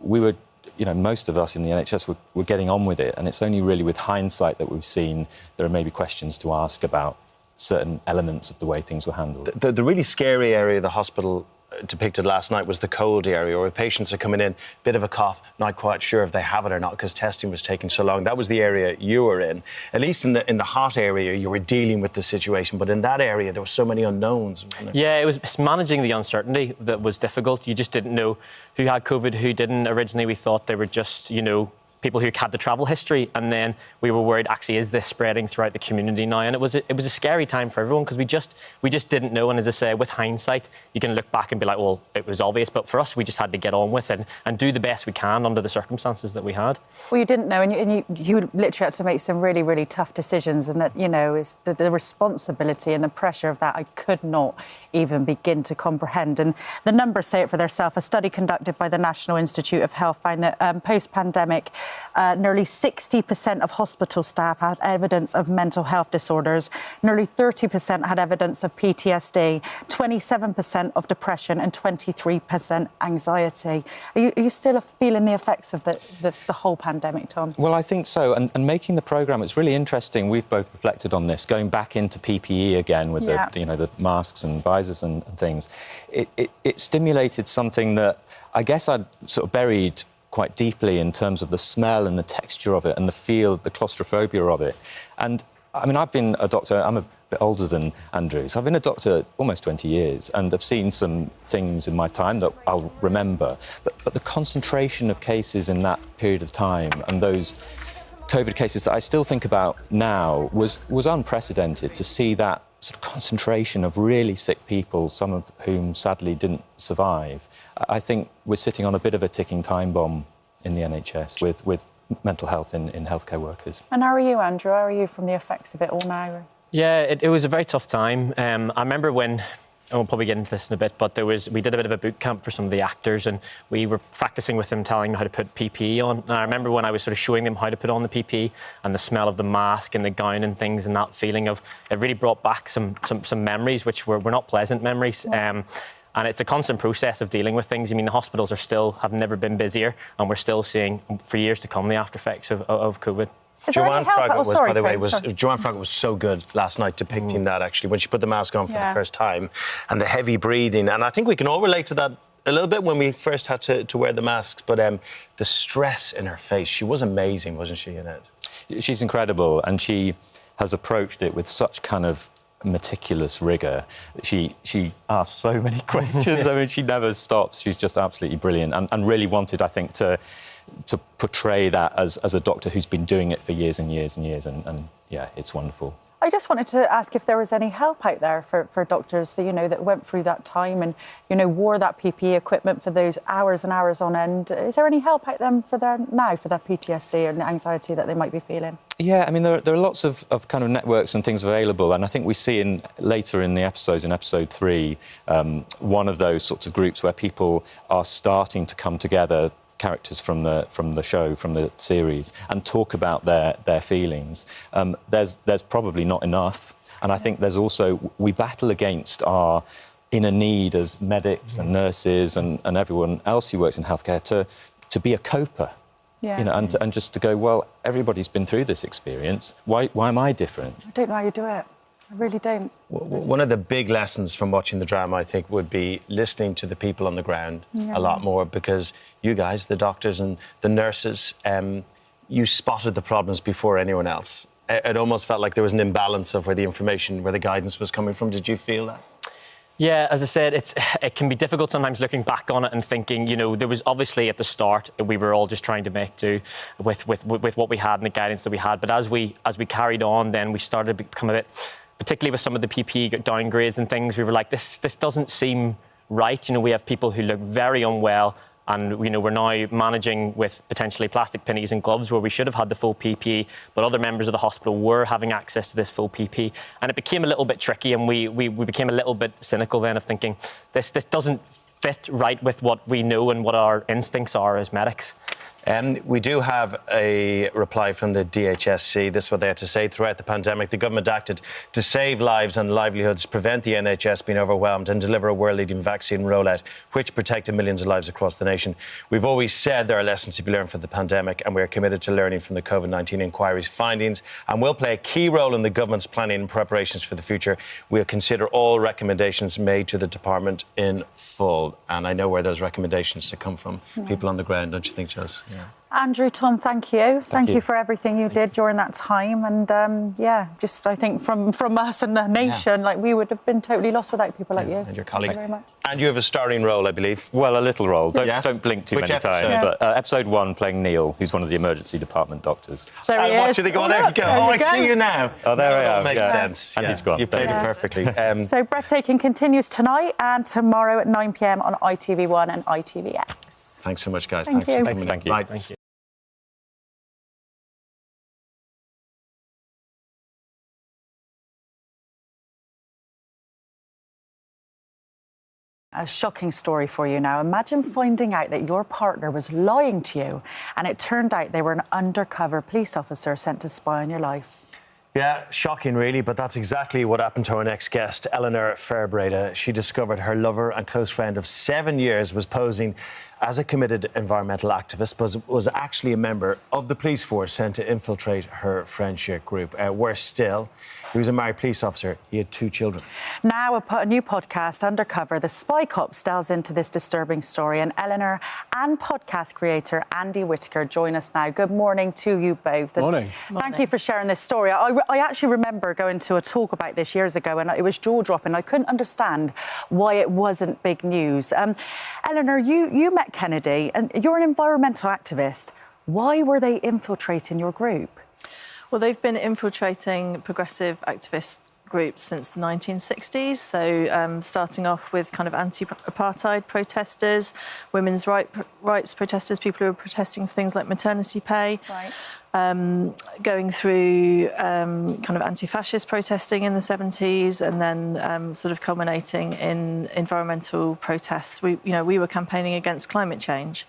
We were, you know, most of us in the NHS were getting on with it, and it's only really with hindsight that we've seen there are maybe questions to ask about certain elements of the way things were handled. The really scary area of the hospital depicted last night was the cold area, where patients are coming in, bit of a cough, not quite sure if they have it or not because testing was taking so long. That was the area you were in. At least in the hot area, you were dealing with the situation, but in that area, there were so many unknowns. Yeah, it was managing the uncertainty that was difficult. You just didn't know who had COVID, who didn't. Originally, we thought they were just, you know, people who had the travel history, and then we were worried, actually, is this spreading throughout the community now? And it was a scary time for everyone because we just didn't know. And as I say, with hindsight, you can look back and be like, well, it was obvious. But for us, we just had to get on with it and do the best we can under the circumstances that we had. Well, you didn't know, and you literally had to make some really, really tough decisions, and that, you know, is the responsibility and the pressure of that I could not even begin to comprehend. And the numbers say it for themselves. A study conducted by the National Institute of Health found that post-pandemic, nearly 60% of hospital staff had evidence of mental health disorders, nearly 30% had evidence of PTSD, 27% of depression and 23% anxiety. Are you still feeling the effects of the whole pandemic, Tom? Well, I think so. And making the programme, it's really interesting. We've both reflected on this, going back into PPE again with the masks and visors and things. It stimulated something that I guess I'd sort of buried quite deeply in terms of the smell and the texture of it and the feel, the claustrophobia of it. And I mean, I've been a doctor, I'm a bit older than Andrew, so I've been a doctor almost 20 years, and I've seen some things in my time that I'll remember. But the concentration of cases in that period of time and those COVID cases that I still think about now was unprecedented. To see that sort of concentration of really sick people, some of whom sadly didn't survive. I think we're sitting on a bit of a ticking time bomb in the NHS with mental health in healthcare workers. And how are you, Andrew? How are you from the effects of it all now? Yeah, it was a very tough time. I remember when, and we'll probably get into this in a bit, but we did a bit of a boot camp for some of the actors, and we were practicing with them, telling them how to put PPE on. And I remember when I was sort of showing them how to put on the PPE and the smell of the mask and the gown and things, and that feeling of it really brought back some memories which were not pleasant memories. And it's a constant process of dealing with things. I mean, the hospitals have never been busier, and we're still seeing for years to come the after effects of COVID. Joanne Froggatt was so good last night depicting that, actually, when she put the mask on for the first time, and the heavy breathing. And I think we can all relate to that a little bit when we first had to wear the masks, but the stress in her face, she was amazing, wasn't she, Annette? She's incredible, and she has approached it with such kind of meticulous rigour. She asks so many questions. I mean, she never stops. She's just absolutely brilliant, and really wanted, I think, to portray that as a doctor who's been doing it for years and years and years, and yeah, it's wonderful. I just wanted to ask if there was any help out there for doctors, you know, that went through that time and, you know, wore that PPE equipment for those hours and hours on end. Is there any help out them for their PTSD and anxiety that they might be feeling? Yeah, I mean, there are lots of kind of networks and things available, and I think we see later in the episodes, in episode 3, one of those sorts of groups where people are starting to come together, characters from the show, from the series, and talk about their feelings. There's probably not enough, and I think there's also, we battle against our inner need as medics and nurses and everyone else who works in healthcare to be a coper. Yeah. You know, and just to go, well, everybody's been through this experience. Why am I different? I don't know how you do it. I really don't. One of the big lessons from watching the drama, I think, would be listening to the people on the ground a lot more, because you guys, the doctors and the nurses, you spotted the problems before anyone else. It almost felt like there was an imbalance of where the information, where the guidance was coming from. Did you feel that? Yeah, as I said, it can be difficult sometimes looking back on it and thinking, you know, there was obviously at the start we were all just trying to make do with what we had and the guidance that we had. But as we carried on, then we started to become a bit, particularly with some of the PPE downgrades and things, we were like, this doesn't seem right. You know, we have people who look very unwell, and you know, we're now managing with potentially plastic pinnies and gloves where we should have had the full PPE, but other members of the hospital were having access to this full PPE, and it became a little bit tricky, and we became a little bit cynical then of thinking this doesn't fit right with what we know and what our instincts are as medics. We do have a reply from the DHSC. This is what they had to say. Throughout the pandemic, the government acted to save lives and livelihoods, prevent the NHS being overwhelmed, and deliver a world-leading vaccine rollout, which protected millions of lives across the nation. We've always said there are lessons to be learned from the pandemic, and we are committed to learning from the COVID-19 inquiry's findings, and will play a key role in the government's planning and preparations for the future. We'll consider all recommendations made to the department in full. And I know where those recommendations to come from. People on the ground, don't you think, Jess? Yeah. Andrew, Tom, thank you. Thank you for everything you did during that time. And yeah, just I think from us and the nation, like we would have been totally lost without people like you. And your colleagues. Thank you very much. And you have a starring role, I believe. Well, a little role. Don't blink too Which many episode? times. But episode 1, playing Neil, who's one of the emergency department doctors. There he what is. do they go? There you go. Oh, I see you now. Oh, there I am. That makes yeah. sense. And he's gone. You played it perfectly. So Breathtaking continues tonight and tomorrow at 9 p.m. on ITV1 and ITVX. Thanks so much, guys. Thank you. For coming. Thank you. Right. Thank you. A shocking story for you now. Imagine finding out that your partner was lying to you and it turned out they were an undercover police officer sent to spy on your life. Yeah, shocking really, but that's exactly what happened to our next guest, Eleanor Fairbreda. She discovered her lover and close friend of 7 years was posing as a committed environmental activist, but was actually a member of the police force sent to infiltrate her friendship group. Worse still, he was a married police officer. He had 2 children. Now a new podcast, Undercover, the Spy Cops, delves into this disturbing story. And Eleanor and podcast creator Andy Whitaker join us now. Good morning to you both. Morning. Thank you for sharing this story. I actually remember going to a talk about this years ago, and it was jaw-dropping. I couldn't understand why it wasn't big news. Eleanor, you met Kennedy, and you're an environmental activist. Why were they infiltrating your group? Well, they've been infiltrating progressive activist groups since the 1960s. So starting off with kind of anti-apartheid protesters, women's rights protesters, people who are protesting for things like maternity pay. Right. Going through kind of anti-fascist protesting in the 70s, and then sort of culminating in environmental protests. We were campaigning against climate change.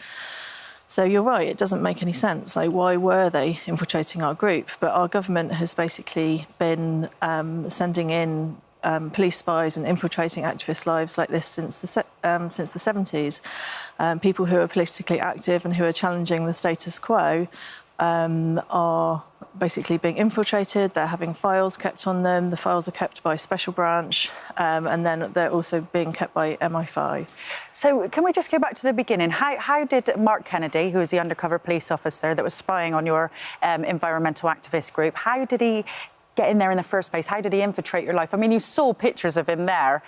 So you're right, it doesn't make any sense. Like, why were they infiltrating our group? But our government has basically been sending in police spies and infiltrating activists' lives like this since the 70s. People who are politically active and who are challenging the status quo are basically being infiltrated. They're having files kept on them. The files are kept by Special Branch, and then they're also being kept by MI5. So can we just go back to the beginning? How did Mark Kennedy, who was the undercover police officer that was spying on your environmental activist group, how did he get in there in the first place? How did he infiltrate your life? I mean, you saw pictures of him there.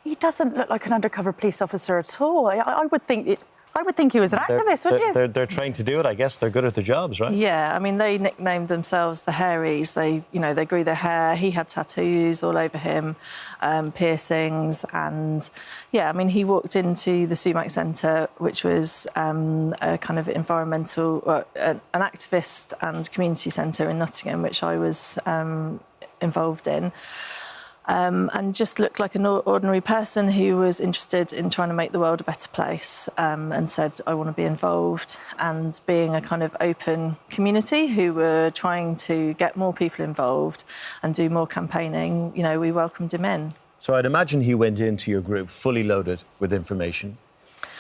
He doesn't look like an undercover police officer at all. I would think he was an activist, wouldn't you? They're trained to do it, I guess. They're good at their jobs, right? Yeah, I mean, they nicknamed themselves the Hairies. They grew their hair. He had tattoos all over him, piercings, and yeah, I mean, he walked into the Sumac Centre, which was a kind of environmental, an activist and community centre in Nottingham, which I was involved in. And just looked like an ordinary person who was interested in trying to make the world a better place, and said, I want to be involved. And being a kind of open community who were trying to get more people involved and do more campaigning, you know, we welcomed him in. So I'd imagine he went into your group fully loaded with information.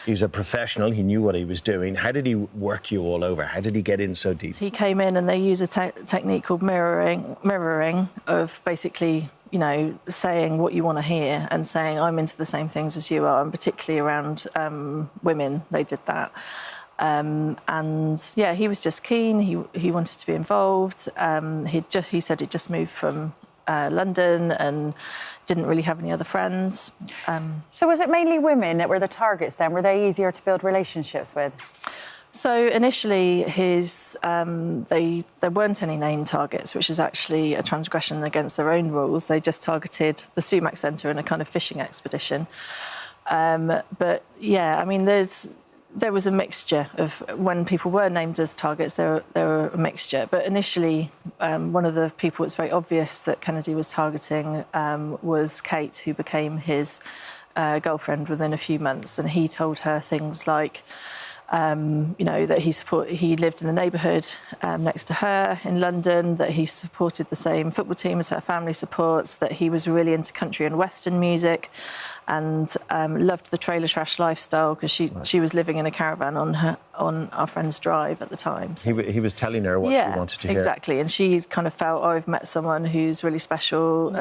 He's a professional, he knew what he was doing. How did he work you all over? How did he get in so deep? He came in and they use a technique called mirroring of basically, you know, saying what you want to hear and saying, I'm into the same things as you are, and particularly around women, they did that. And yeah, he was just keen, he wanted to be involved. He said he'd just moved from London and didn't really have any other friends. So was it mainly women that were the targets then? Were they easier to build relationships with? So initially, there weren't any named targets, which is actually a transgression against their own rules. They just targeted the Sumac Centre in a kind of fishing expedition. But yeah, I mean, there was a mixture of when people were named as targets. There were a mixture. But initially, one of the people it's very obvious that Kennedy was targeting was Kate, who became his girlfriend within a few months, and he told her things like, you know, that he lived in the neighbourhood next to her in London, that he supported the same football team as her family supports, that he was really into country and western music, and loved the trailer trash lifestyle because she was living in a caravan on our friend's drive at the time. So, he was telling her what she wanted to hear. Exactly, and she kind of felt, oh, I've met someone who's really special,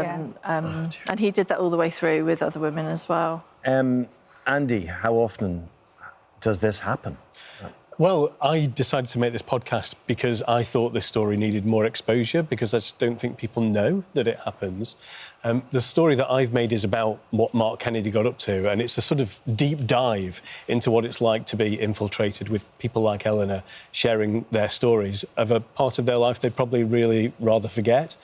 and he did that all the way through with other women as well. Andy, how often does this happen? Well, I decided to make this podcast because I thought this story needed more exposure, because I just don't think people know that it happens. The story that I've made is about what Mark Kennedy got up to, and it's a sort of deep dive into what it's like to be infiltrated with people like Eleanor sharing their stories of a part of their life they'd probably really rather forget.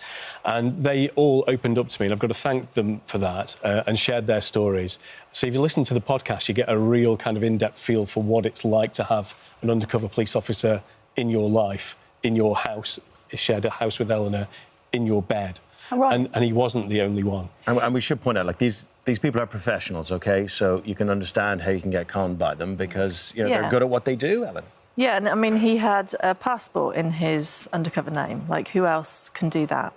And they all opened up to me, and I've got to thank them for that, and shared their stories. So if you listen to the podcast, you get a real kind of in-depth feel for what it's like to have an undercover police officer in your life, in your house, shared a house with Eleanor, in your bed. Right. And he wasn't the only one. And we should point out, like, these people are professionals, OK? So you can understand how you can get conned by them because, you know, they're good at what they do, Ellen. Yeah, and I mean, he had a passport in his undercover name. Like, who else can do that?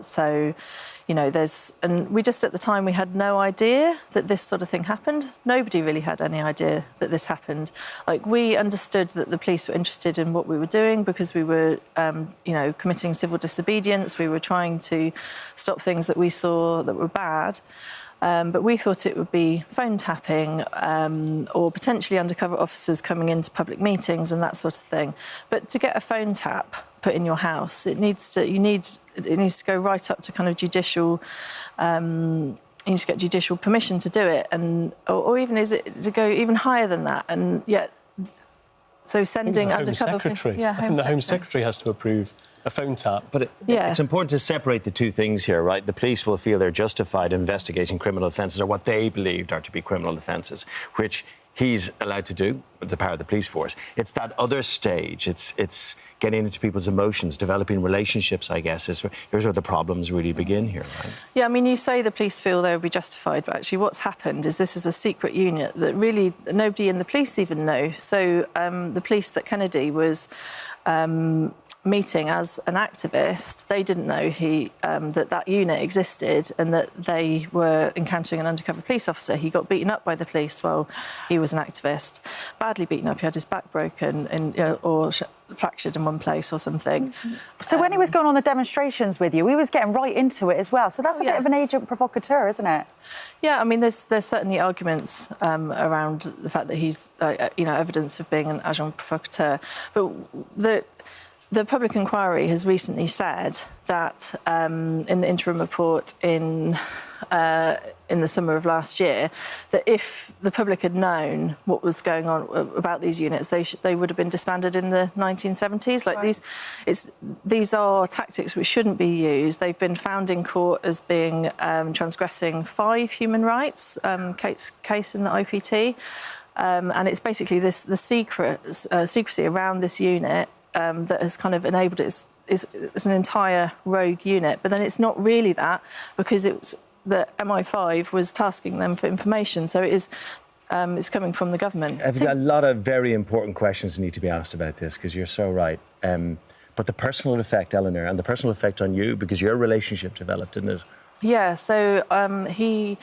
So, you know, and we just, at the time, we had no idea that this sort of thing happened. Nobody really had any idea that this happened. Like, we understood that the police were interested in what we were doing because we were, you know, committing civil disobedience. We were trying to stop things that we saw that were bad. But we thought it would be phone tapping or potentially undercover officers coming into public meetings and that sort of thing. But to get a phone tap put in your house, it needs to go right up to kind of judicial. You need to get judicial permission to do it, and or even is it to go even higher than that? And yet, so sending undercover. I think the Home Secretary has to approve a phone tap. But it's important to separate the two things here, right? The police will feel they're justified investigating criminal offences, or what they believed are to be criminal offences, which he's allowed to do with the power of the police force. It's that other stage. It's getting into people's emotions, developing relationships, I guess. Here's where the problems really begin here, right? Yeah, I mean, you say the police feel they would be justified, but actually what's happened is this is a secret unit that really nobody in the police even know. So the police that Kennedy was meeting as an activist, they didn't know that unit existed and that they were encountering an undercover police officer. He got beaten up by the police while he was an activist, badly beaten up. He had his back broken and or fractured in one place or something. So when he was going on the demonstrations with you, he was getting right into it as well. So that's a bit of an agent provocateur, isn't it? Yeah, I mean, there's certainly arguments around the fact that he's, evidence of being an agent provocateur. But The public inquiry has recently said that in the interim report in the summer of last year, that if the public had known what was going on about these units, they would have been disbanded in the 1970s. Like these are tactics which shouldn't be used. They've been found in court as being transgressing 5 human rights. Kate's case in the IPT, and it's basically the secrecy around this unit that has kind of enabled it. It's an entire rogue unit, but then it's not really that, because it's that MI5 was tasking them for information. So it is, it's coming from the government. I've got a lot of very important questions that need to be asked about this, because you're so right. But the personal effect, Eleanor, and the personal effect on you, because your relationship developed, didn't it? Yeah, so he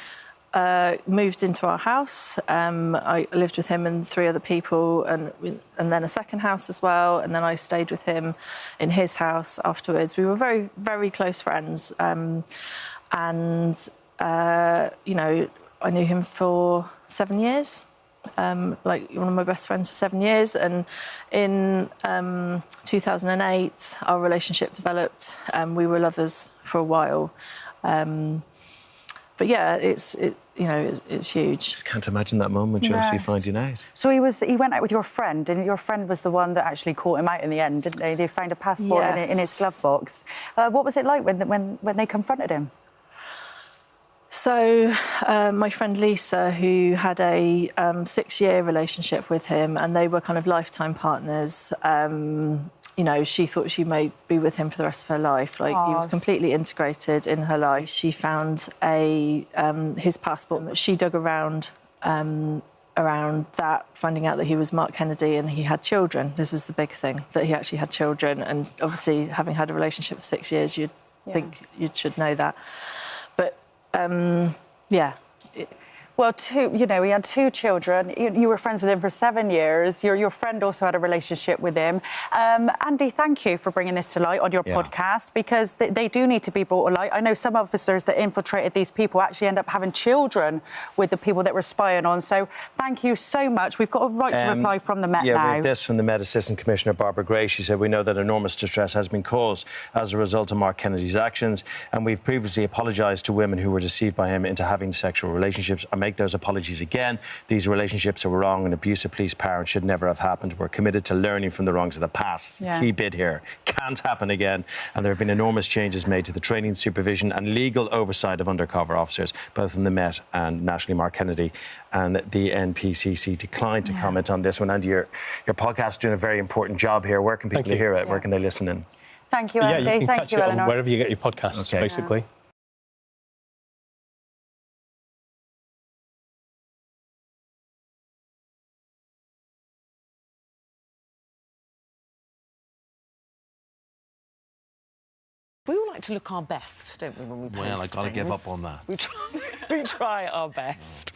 moved into our house. I lived with him and 3 other people, and then a second house as well. And then I stayed with him in his house afterwards. We were very, very close friends. You know, I knew him for 7 years, like one of my best friends for 7 years. And in 2008, our relationship developed. We were lovers for a while. But yeah, it's huge. Just can't imagine that moment, Josie, finding out. So he went out with your friend, and your friend was the one that actually caught him out in the end, didn't they? They found a passport in his glove box. What was it like when they confronted him? So my friend Lisa, who had a 6-year relationship with him, and they were kind of lifetime partners. You know, she thought she may be with him for the rest of her life. Like, he was completely integrated in her life. She found his passport. She dug around that, finding out that he was Mark Kennedy and he had children. This was the big thing, that he actually had children. And obviously, having had a relationship for 6 years, you'd think you should know that. But yeah. Well, he had 2 children. You were friends with him for 7 years. Your friend also had a relationship with him. Andy, thank you for bringing this to light on your podcast, because they do need to be brought to light. I know some officers that infiltrated these people actually end up having children with the people that were spying on. So thank you so much. We've got a right to reply from the Met now. Yeah, we have this from the Met Assistant Commissioner Barbara Gray. She said, "We know that enormous distress has been caused as a result of Mark Kennedy's actions, and we've previously apologised to women who were deceived by him into having sexual relationships. I make those apologies again. These relationships are wrong and abuse of police power and should never have happened. We're committed to learning from the wrongs of the past." It's the key bit here. Can't happen again. And there have been enormous changes made to the training, supervision and legal oversight of undercover officers, both in the Met and nationally. Mark Kennedy and the NPCC declined to comment on this one. And your podcast is doing a very important job here. Where can people hear it? Where can they listen in? Thank you, Andy. Yeah, you can Thank you, Eleanor. Wherever you get your podcasts, basically. We all like to look our best, don't we, when we post Well, I've got to give up on that. We try our best.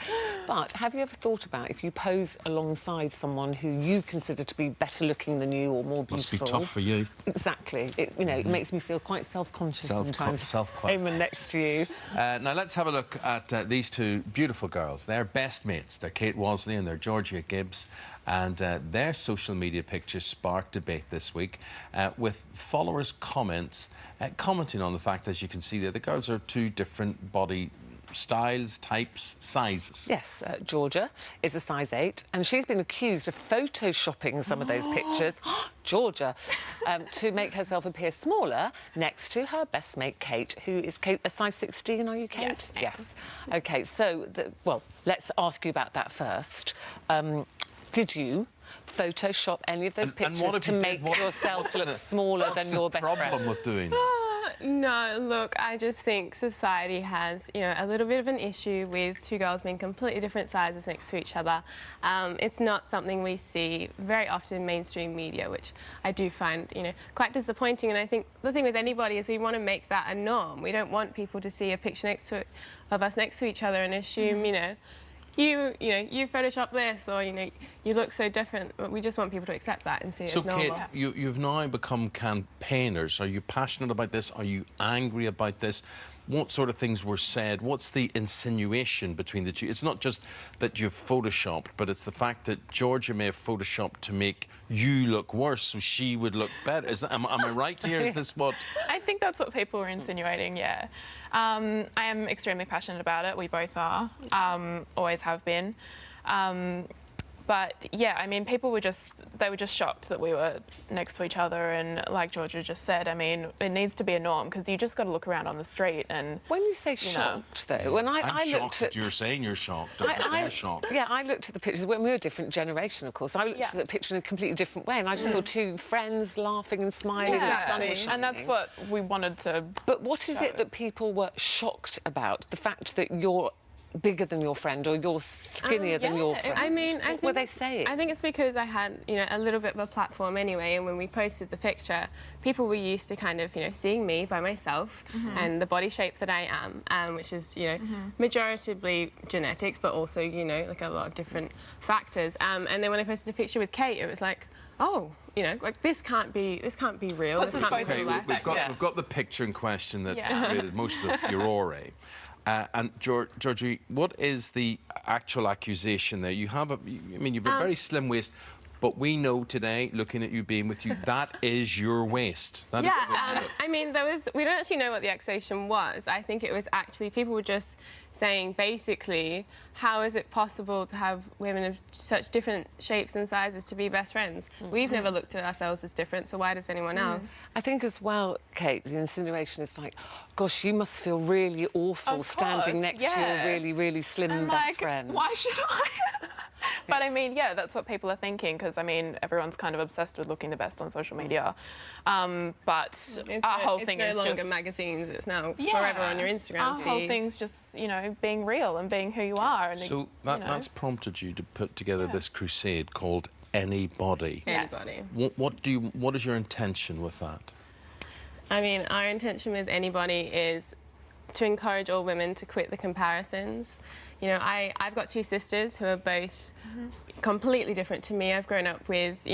But have you ever thought about, if you pose alongside someone who you consider to be better looking than you or more beautiful... Must be tough for you. Exactly. It makes me feel quite self-conscious sometimes. Aiming next to you. Now, let's have a look at these 2 beautiful girls. They're best mates. They're Kate Walsley and they're Georgia Gibbs. And their social media pictures sparked debate this week with followers' comments commenting on the fact, as you can see there, the girls are 2 different body styles, types, sizes. Yes, Georgia is a size 8, and she's been accused of photoshopping some of those pictures, Georgia, to make herself appear smaller next to her best mate, Kate, who is Kate, a size 16, are you, Kate? Yes. OK, so, well, let's ask you about that first. Did you Photoshop any of those pictures to make yourself look smaller than your best friend? What's the problem with doing that? No, look, I just think society has, a little bit of an issue with 2 girls being completely different sizes next to each other. It's not something we see very often in mainstream media, which I do find, quite disappointing. And I think the thing with anybody is we want to make that a norm. We don't want people to see a picture of us next to each other and assume, you Photoshop this, or you you look so different. But we just want people to accept that and see it as normal. So, Kate, you've now become campaigners. Are you passionate about this? Are you angry about this? What sort of things were said? What's the insinuation between the two? It's not just that you've photoshopped, but it's the fact that Georgia may have photoshopped to make you look worse so she would look better. Am I right here? Is this what... I think that's what people were insinuating, yeah. I am extremely passionate about it. We both are. Always have been. But yeah, I mean, they were just shocked that we were next to each other, and like Georgia just said, I mean, it needs to be a norm because you just got to look around on the street and. When you say shocked, though, when I'm I shocked looked that you're saying you're shocked. They're shocked. Yeah, I looked at the pictures when we were a different generation, of course. I looked at the picture in a completely different way, and I just saw two friends laughing and smiling. Exactly. And that's what we wanted to. But what is it that people were shocked about? The fact that you're bigger than your friend or you're skinnier than your friend? I mean, I think were they saying? I think it's because I had, a little bit of a platform anyway, and when we posted the picture, people were used to kind of, seeing me by myself and the body shape that I am, which is, majoritively genetics, but also, like a lot of different factors. And then when I posted a picture with Kate, it was like, oh, like this can't be real. This can't be real. We've got the picture in question that created most of the furore. And Georgie, what is the actual accusation there? You've a very slim waist, but we know today, looking at you, being with you, that is your waist. That is I mean, we don't actually know what the accusation was. I think it was actually, people were just saying, basically, how is it possible to have women of such different shapes and sizes to be best friends? We've never looked at ourselves as different, so why does anyone else? I think as well, Kate, the insinuation is like, gosh, you must feel really awful standing next to your really, really slim best friend. Why should I? But I mean, yeah, that's what people are thinking, because I mean, everyone's kind of obsessed with looking the best on social media. But our whole thing is no longer magazines; it's now forever on your Instagram feed. Our whole thing's just, being real and being who you are. And so that's prompted you to put together this crusade called Anybody. Anybody. What is your intention with that? I mean, our intention with Anybody is to encourage all women to quit the comparisons. I've got two sisters who are both completely different to me. I've grown up with,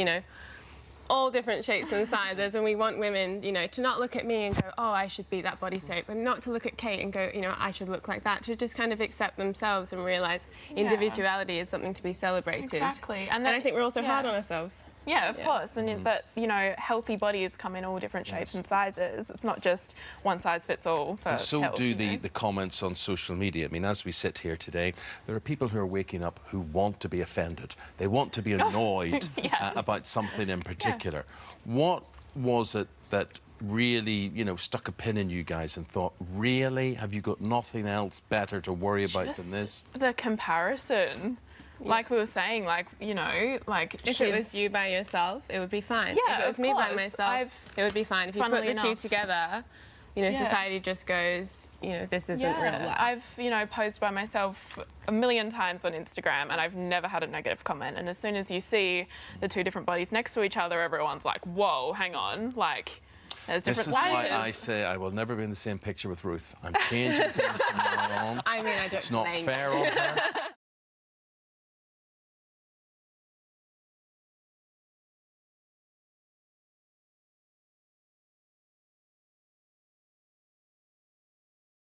all different shapes and sizes, and we want women, to not look at me and go, oh, I should be that body shape, and not to look at Kate and go, I should look like that, to just kind of accept themselves and realise individuality is something to be celebrated. Exactly. And I think we're also hard on ourselves. Yeah, of course. And that, healthy bodies come in all different shapes and sizes. It's not just one size fits all for And so health, do the comments on social media. I mean, as we sit here today, there are people who are waking up who want to be offended. They want to be annoyed about something in particular. What was it that really, stuck a pin in you guys and thought, really? Have you got nothing else better to worry about than this? The comparison. Like we were saying, if it was you by yourself, it would be fine. Yeah, if it was me by myself, it would be fine. If you put the two together, society just goes, this isn't real life. I've, posed by myself a million times on Instagram, and I've never had a negative comment. And as soon as you see the two different bodies next to each other, everyone's like, whoa, hang on, there's different sizes. This is sizes. why I say I will never be in the same picture with Ruth. I'm changing things from now on. I mean, I don't It's not blame fair on her.